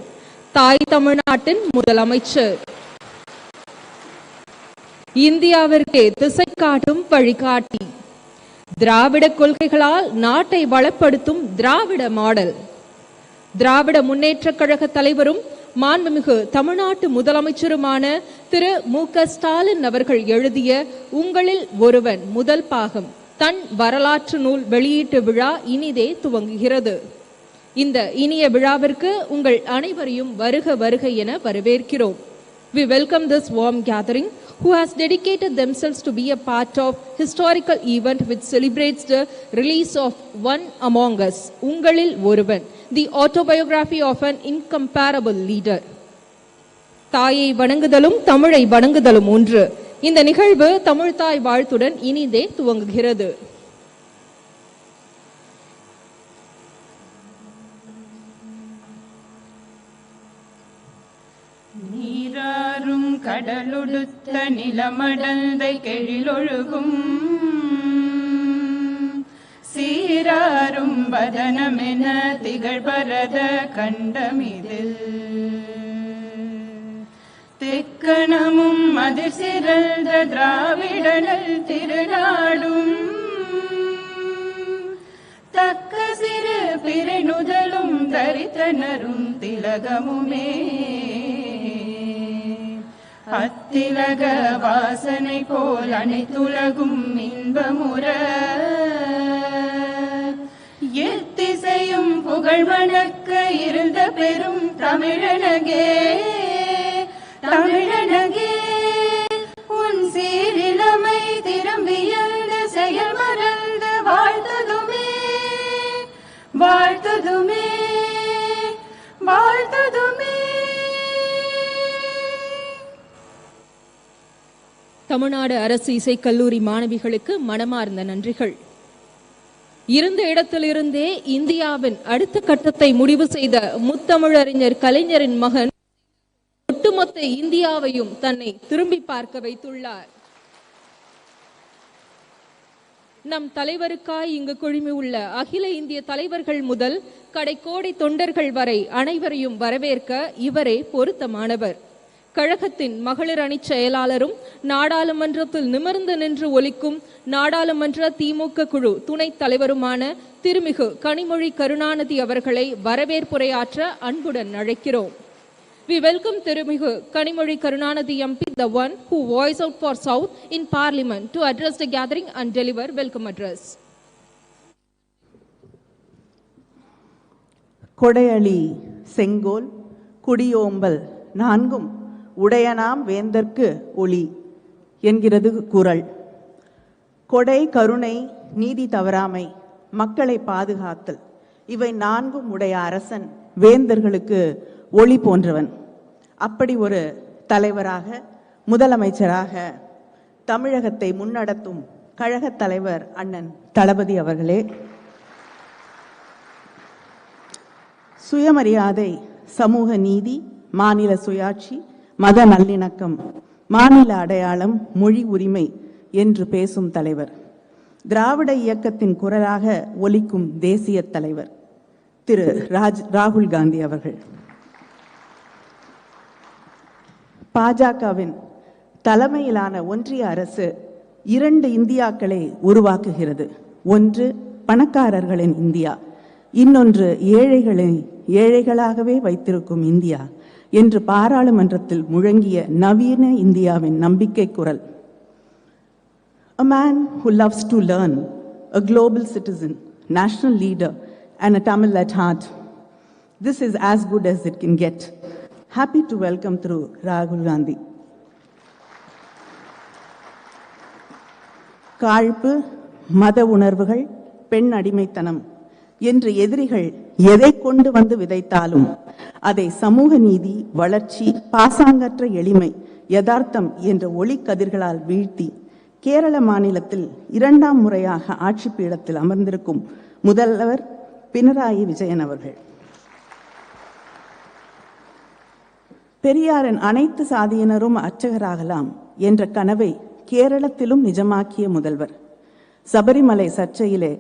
தாய் தமிழ்நாட்டின் முதலமைச்சர், இந்தியாவிற்கு திசை காட்டும் வழிகாட்டி, திராவிட கொள்கைகளால் நாட்டை வளப்படுத்தும் திராவிட மாடல், திராவிட முன்னேற்ற கழக தலைவரும் மாண்புமிகு தமிழ்நாட்டு முதலமைச்சருமான திரு மு.க. ஸ்டாலின் அவர்கள் எழுதிய உங்களில் ஒருவன் முதல் பாகம் தன் வரலாற்று நூல் வெளியீட்டு விழா இனிதே துவங்குகிறது. இந்த இனிய விழாவிற்கு உங்கள் அனைவரையும் வருக வருக என வரவேற்கிறோம். We welcome this warm gathering who has dedicated themselves to be a part of historical event which celebrates the release of One Among Us, Ungalil Oruvan, the autobiography of an incomparable leader. தாயை வணங்குதலும் தமிழை வணங்குதலும் ஒன்று. இந்த நிகழ்வு தமிழ் தாய் வாழ்த்துடன் இனிதே துவங்குகிறது. நீராறும் கடலுடுத்த நிலமடந்தை கெழிலொழுகும் சீராறும் வதனமென திகழ்பரத கண்டமிதில் தெக்கணமும் அதிர் சிறந்த திராவிடனல் திருநாடும் தக்க சிறு பிறைநுதலும் தரித்தனரும் திலகமுமே அத்திலக வாசனை போல் அனைத்துலகும் இன்பமுற எத்திசையும் புகழ் மணக்க இருந்த பெரும் தமிழனகே தமிழனகே உன் சீரிலமை திரும்பியந்த செயல் மறந்த வாழ்த்ததுமே வாழ்த்ததுமே வாழ்த்ததுமே. தமிழ்நாடு அரசு இசைக்கல்லூரி மாணவிகளுக்கு மனமார்ந்த நன்றிகள். இருந்த இடத்திலிருந்தே இந்தியாவின் அடுத்த கட்டத்தை முடிவு செய்த முத்தமிழறிஞர் கலைஞரின் மகன் ஒட்டுமொத்த இந்தியாவையும் தன்னை திரும்பி பார்க்க வைத்துள்ளார். நம் தலைவருக்காய் இங்கு குழுமி உள்ள அகில இந்திய தலைவர்கள் முதல் கடைக்கோடி தொண்டர்கள் வரை அனைவரையும் வரவேற்க இவரே பொருத்தமானவர். கழகத்தின் மகளிர் அணி செயலாளரும் நாடாளுமன்றத்தில் நிமிர்ந்து நின்று ஒலிக்கும் நாடாளுமன்ற திமுக குழு துணைத் தலைவருமான திருமிகு கனிமொழி கருணாநிதி அவர்களை வரவேற்புரையாற்ற அன்புடன் அழைக்கிறோம். We welcome Thirumigu Kanimozhi Karunanidhi MP, the one who voiced out for South in Parliament, to address the gathering and deliver welcome address. கொடையளி செங்கோல் குடியோம்பல் நான்கும் உடையனாம் வேந்தற்கு ஒளி என்கிறது குறள். கொடை, கருணை, நீதி தவறாமை, மக்களை பாதுகாத்தல், இவை நான்கும் உடைய அரசன் வேந்தர்களுக்கு ஒளி போன்றவன். அப்படி ஒரு தலைவராக, முதலமைச்சராக தமிழகத்தை முன்னடத்தும் கழகத் தலைவர் அண்ணன் தளபதி அவர்களே, சுயமரியாதை, சமூக நீதி, மாநில சுயாட்சி, மத நல்லிணக்கம், மாநில அடையாளம், மொழி உரிமை என்று பேசும் தலைவர், திராவிட இயக்கத்தின் குரலாக ஒலிக்கும் தேசிய தலைவர் திரு ராகுல் காந்தி அவர்கள், பாஜகவின் தலைமையிலான ஒன்றிய அரசு இரண்டு இந்தியாக்களை உருவாக்குகிறது. ஒன்று பணக்காரர்களின் இந்தியா, இன்னொன்று ஏழைகளை ஏழைகளாகவே வைத்திருக்கும் இந்தியா என்று பாராளுமன்றத்தில் முழங்கிய நவீன இந்தியாவின் நம்பிக்கை குரல். A man who loves to learn, a global citizen, national leader and a Tamil at heart. This is as good as it can get. Happy to welcome through Rahul Gandhi. காழ்ப்பு, மத உணர்வுகள், பெண் அடிமைத்தனம் என்று எதிரிகள் எதை கொண்டு வந்து விதைத்தாலும் அதை சமூக நீதி, வளர்ச்சி, பாசாங்கற்ற எளிமை, யதார்த்தம் என்ற ஒளிக்கதிர்களால் வீழ்த்தி கேரள மாநிலத்தில் இரண்டாம் முறையாக ஆட்சி பீடத்தில் அமர்ந்திருக்கும் முதல்வர் பினராயி விஜயன் அவர்கள், பெரியாரின் அனைத்து சாதியினரும் அர்ச்சகராகலாம் என்ற கனவை கேரளத்திலும் நிஜமாக்கிய முதல்வர், சபரிமலை சர்ச்சையிலே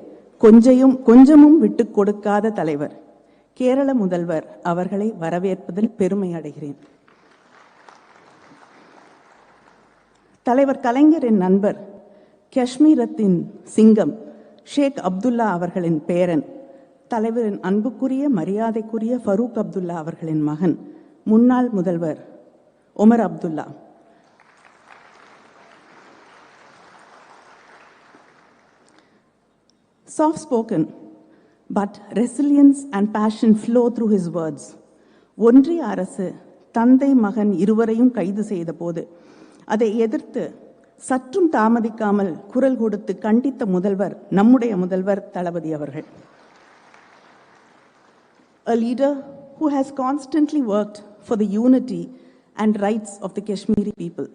கொஞ்சமும் விட்டு கொடுக்காத தலைவர், கேரள முதல்வர் அவர்களை வரவேற்பதில் பெருமை அடைகிறேன். தலைவர் கலைஞரின் நண்பர், காஷ்மீரத்தின் சிங்கம் ஷேக் அப்துல்லா அவர்களின் பேரன், தலைவரின் அன்புக்குரிய மரியாதைக்குரிய ஃபரூக் அப்துல்லா அவர்களின் மகன், முன்னாள் முதல்வர் Omar Abdullah, soft spoken but resilience and passion flow through his words. ஒன்றிய அரசு தந்தை மகன் இருவரையும் கைது செய்த போது அதை எதிர்த்து சற்றும் தாமதிக்காமல் குரல் கொடுத்து கண்டித்த முதல்வர் நம்முடைய முதல்வர் தளபதி அவர்கள். A leader who has constantly worked for the unity and rights of the Kashmiri people.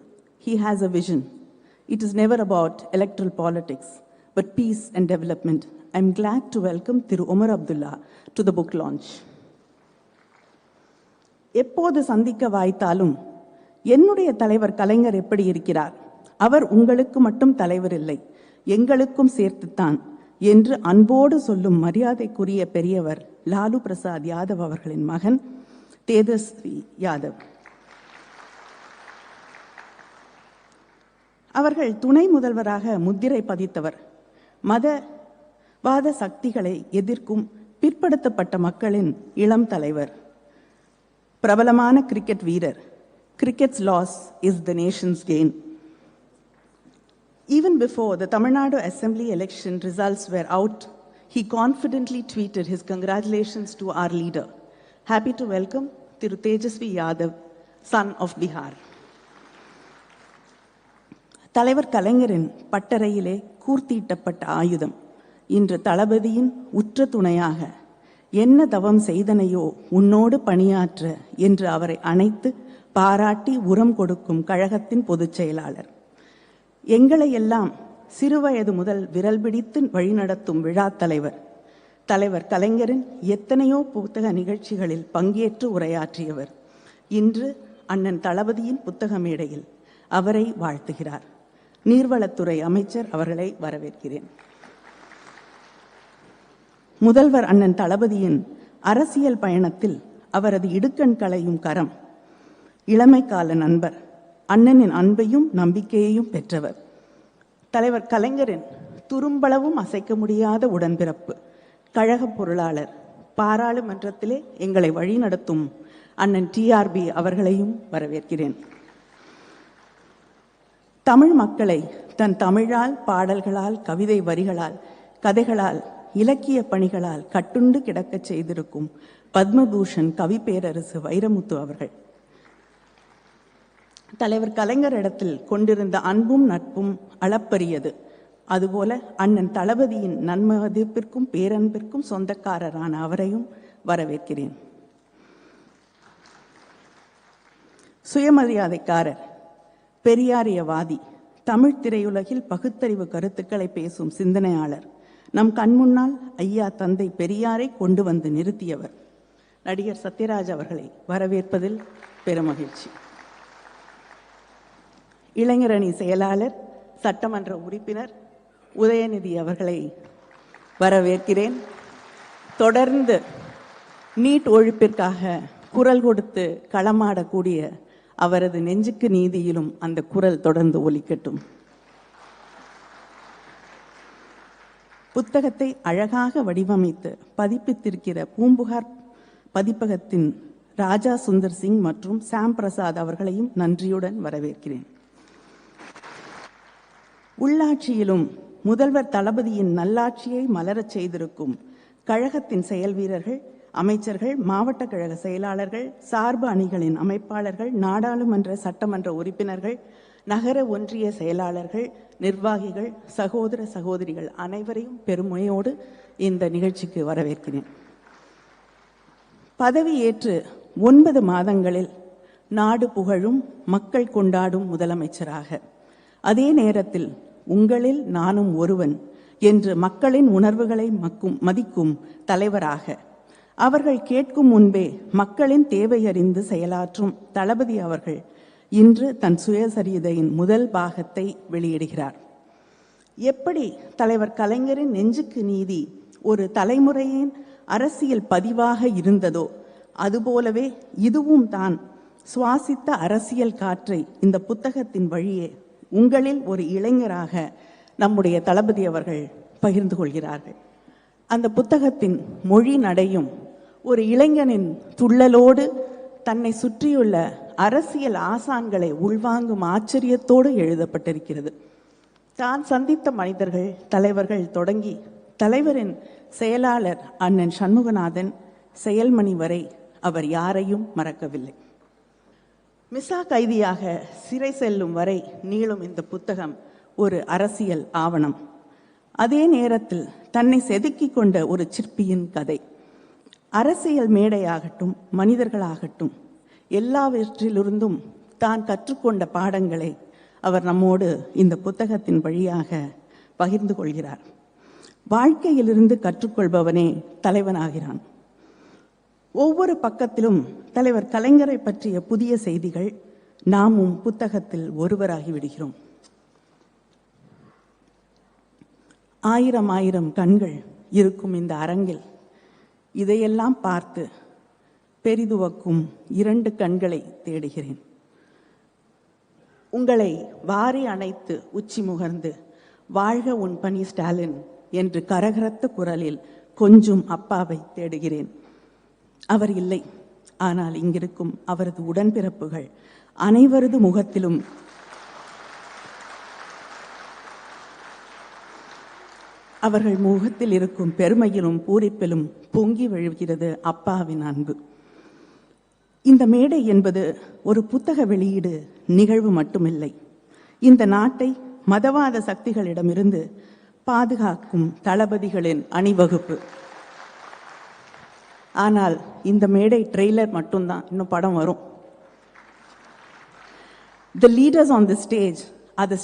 He has a vision. It is never about electoral politics, but peace and development. I'm glad to welcome Thiru Omar Abdullah to the book launch. எப்போது சந்திக்க வாய்த்தாலும் என்னுடைய தலைவர் கலைஞர் எப்படி இருக்கிறார், அவர் உங்களுக்கு மட்டும் தலைவர் இல்லை, எங்களுக்கும் சேர்த்துத்தான் என்று அன்போடு சொல்லும் மரியாதைக்குரிய பெரியவர் லாலு பிரசாத் யாதவ் அவர்களின் மகன் தேஜஸ்வி யாதவ். அவர்கள் துணை முதல்வராக முத்திரை பதித்தவர். மதவாத சக்திகளை எதிர்க்கும் பிற்படுத்தப்பட்ட மக்களின் இளம் தலைவர், பிரபலமான கிரிக்கெட் வீரர். Cricket's loss is the nation's gain. Even before the Tamil Nadu Assembly election results were out, he confidently tweeted his congratulations to our leader. Happy to welcome Thiru Tejasvi Yadav, son of Bihar. தலைவர் கலைஞரின் பட்டறையிலே கூர்த்தீட்டப்பட்ட ஆயுதம் இன்று தளபதியின் உற்ற துணையாக என்ன தவம் செய்தனையோ உன்னோடு பணியாற்ற என்று அவரை அணைத்து பாராட்டி உரம் கொடுக்கும் கழகத்தின் பொதுச் செயலாளர். எங்களை எல்லாம் சிறுவயது முதல் விரல் பிடித்து வழிநடத்தும் விழா தலைவர். தலைவர் கலைஞரின் எத்தனையோ புத்தக நிகழ்ச்சிகளில் பங்கேற்று உரையாற்றியவர். இன்று அண்ணன் தளபதியின் புத்தக மேடையில் அவரை வாழ்த்துகிறார். நீர்வளத்துறை அமைச்சர் அவர்களை வரவேற்கிறேன். முதல்வர் அண்ணன் தளபதியின் அரசியல் பயணத்தில் அவரது இடுக்கண் களையும் கரம், இளமைக்கால நண்பர், அண்ணனின் அன்பையும் நம்பிக்கையையும் பெற்றவர். தலைவர் கலைஞரின் துரும்பளவும் அசைக்க முடியாத உடன்பிறப்பு, கழக பொருளாளர், பாராளுமன்றத்திலே எங்களை வழிநடத்தும் அண்ணன் TRB அவர்களையும் வரவேற்கிறேன். தமிழ் மக்களை தன் தமிழால், பாடல்களால், கவிதை வரிகளால், கதைகளால், இலக்கிய பணிகளால் கட்டுண்டு கிடக்கச் செய்திருக்கும் பத்மபூஷன் கவி பேரரசு வைரமுத்து அவர்கள். தலைவர் கலைஞர் இடத்தில் கொண்டிருந்த அன்பும் நட்பும் அளப்பரியது. அதுபோல அண்ணன் தளபதியின் நன்மதிப்பிற்கும் பேரன்பிற்கும் சொந்தக்காரரான அவரையும் வரவேற்கிறேன். சுயமரியாதைக்காரர், பெரியாரியவாதி, தமிழ் திரையுலகில் பகுத்தறிவு கருத்துக்களை பேசும் சிந்தனையாளர், நம் கண்முன்னால் ஐயா தந்தை பெரியாரை கொண்டு வந்து நிறுத்தியவர் நடிகர் சத்யராஜ் அவர்களை வரவேற்பதில் பெருமகிழ்ச்சி. இளைஞரணி செயலாளர், சட்டமன்ற உறுப்பினர் உதயநிதி அவர்களை வரவேற்கிறேன். தொடர்ந்து நீட் ஒழிப்பிற்காக குரல் கொடுத்து களமாடக்கூடிய அவரது நெஞ்சுக்கு நீதியிலும் அந்த குரல் தொடர்ந்து ஒலிக்கட்டும். புத்தகத்தை அழகாக வடிவமைத்து பதிப்பித்திருக்கிற பூம்புகார் பதிப்பகத்தின் ராஜா சுந்தர் சிங் மற்றும் சாம் பிரசாத் அவர்களையும் நன்றியுடன் வரவேற்கிறேன். உள்ளாட்சியிலும் முதல்வர் தளபதியின் நல்லாட்சியை மலரச் செய்திருக்கும் கழகத்தின் செயல் வீரர்கள், அமைச்சர்கள், மாவட்ட கழக செயலாளர்கள், சார்பு அணிகளின் அமைப்பாளர்கள், நாடாளுமன்ற சட்டமன்ற உறுப்பினர்கள், நகர ஒன்றிய செயலாளர்கள், நிர்வாகிகள், சகோதர சகோதரிகள் அனைவரையும் பெருமையோடு இந்த நிகழ்ச்சிக்கு வரவேற்கிறேன். பதவியேற்று 9 மாதங்களில் நாடு புகழும், மக்கள் கொண்டாடும் முதலமைச்சராக, அதே நேரத்தில் உங்களில் நானும் ஒருவன் என்று மக்களின் உணர்வுகளை மதிக்கும் தலைவராக, அவர்கள் கேட்கும் முன்பே மக்களின் தேவையறிந்து செயலாற்றும் தளபதி அவர்கள் இன்று தன் சுயசரிதையின் முதல் பாகத்தை வெளியிடுகிறார். எப்படி தலைவர் கலைஞரின் நெஞ்சுக்கு நீதி ஒரு தலைமுறையின் அரசியல் பதிவாக இருந்ததோ அதுபோலவே இதுவும் தான் சுவாசித்த அரசியல் காற்றை இந்த புத்தகத்தின் வழியே உங்களில் ஒரு இளைஞராக நம்முடைய தளபதி அவர்கள் பகிர்ந்து கொள்கிறார்கள். அந்த புத்தகத்தின் மொழி நடையும் ஒரு இளைஞனின் துள்ளலோடு தன்னை சுற்றியுள்ள அரசியல் ஆசான்களை உள்வாங்கும் ஆச்சரியத்தோடு எழுதப்பட்டிருக்கிறது. தான் சந்தித்த மனிதர்கள், தலைவர்கள் தொடங்கி தலைவரின் செயலாளர் அண்ணன் சண்முகநாதன், செயல்மணி வரை அவர் யாரையும் மறக்கவில்லை. மிசா கைதியாக சிறை செல்லும் வரை நீளும் இந்த புத்தகம் ஒரு அரசியல் ஆவணம். அதே நேரத்தில் தன்னை செதுக்கிக் கொண்ட ஒரு சிற்பியின் கதை. அரசியல் மேடையாகட்டும், மனிதர்களாகட்டும், எல்லாவற்றிலிருந்தும் தான் கற்றுக்கொண்ட பாடங்களை அவர் நம்மோடு இந்த புத்தகத்தின் வழியாக பகிர்ந்து கொள்கிறார். வாழ்க்கையிலிருந்து கற்றுக்கொள்பவனே தலைவனாகிறான். ஒவ்வொரு பக்கத்திலும் தலைவர் கலைஞரை பற்றிய புதிய செய்திகள். நாமும் புத்தகத்தில் ஒருவராகி விடுகிறோம். ஆயிரம் ஆயிரம் கண்கள் இருக்கும் இந்த அரங்கில் இதையெல்லாம் பார்த்து பெரிதுவக்கும் 2 கண்களை தேடுகிறேன். உங்களை வாரி அணைத்து உச்சி முகர்ந்து வாழ்க உன் பணி ஸ்டாலின் என்று கரகரத்த குரலில் கொஞ்சும் அப்பாவை தேடுகிறேன். அவர் இல்லை, ஆனால் இங்கிருக்கும் அவரது உடன்பிறப்புகள் அனைவரது முகத்திலும் அவர்கள் முகத்தில் இருக்கும் பெருமையிலும் பூரிப்பிலும் பொங்கி விழுகிறது அப்பாவின் அன்பு. இந்த மேடை என்பது ஒரு புத்தக வெளியீடு நிகழ்வு மட்டுமில்லை. இந்த நாட்டை மதவாத சக்திகளிடமிருந்து பாதுகாக்கும் தளபதிகளின் அணிவகுப்பு. ஆனால் இந்த மேடை ட்ரெய்லர் மட்டும்தான், இன்னும் படம் வரும். The leaders on the stage are the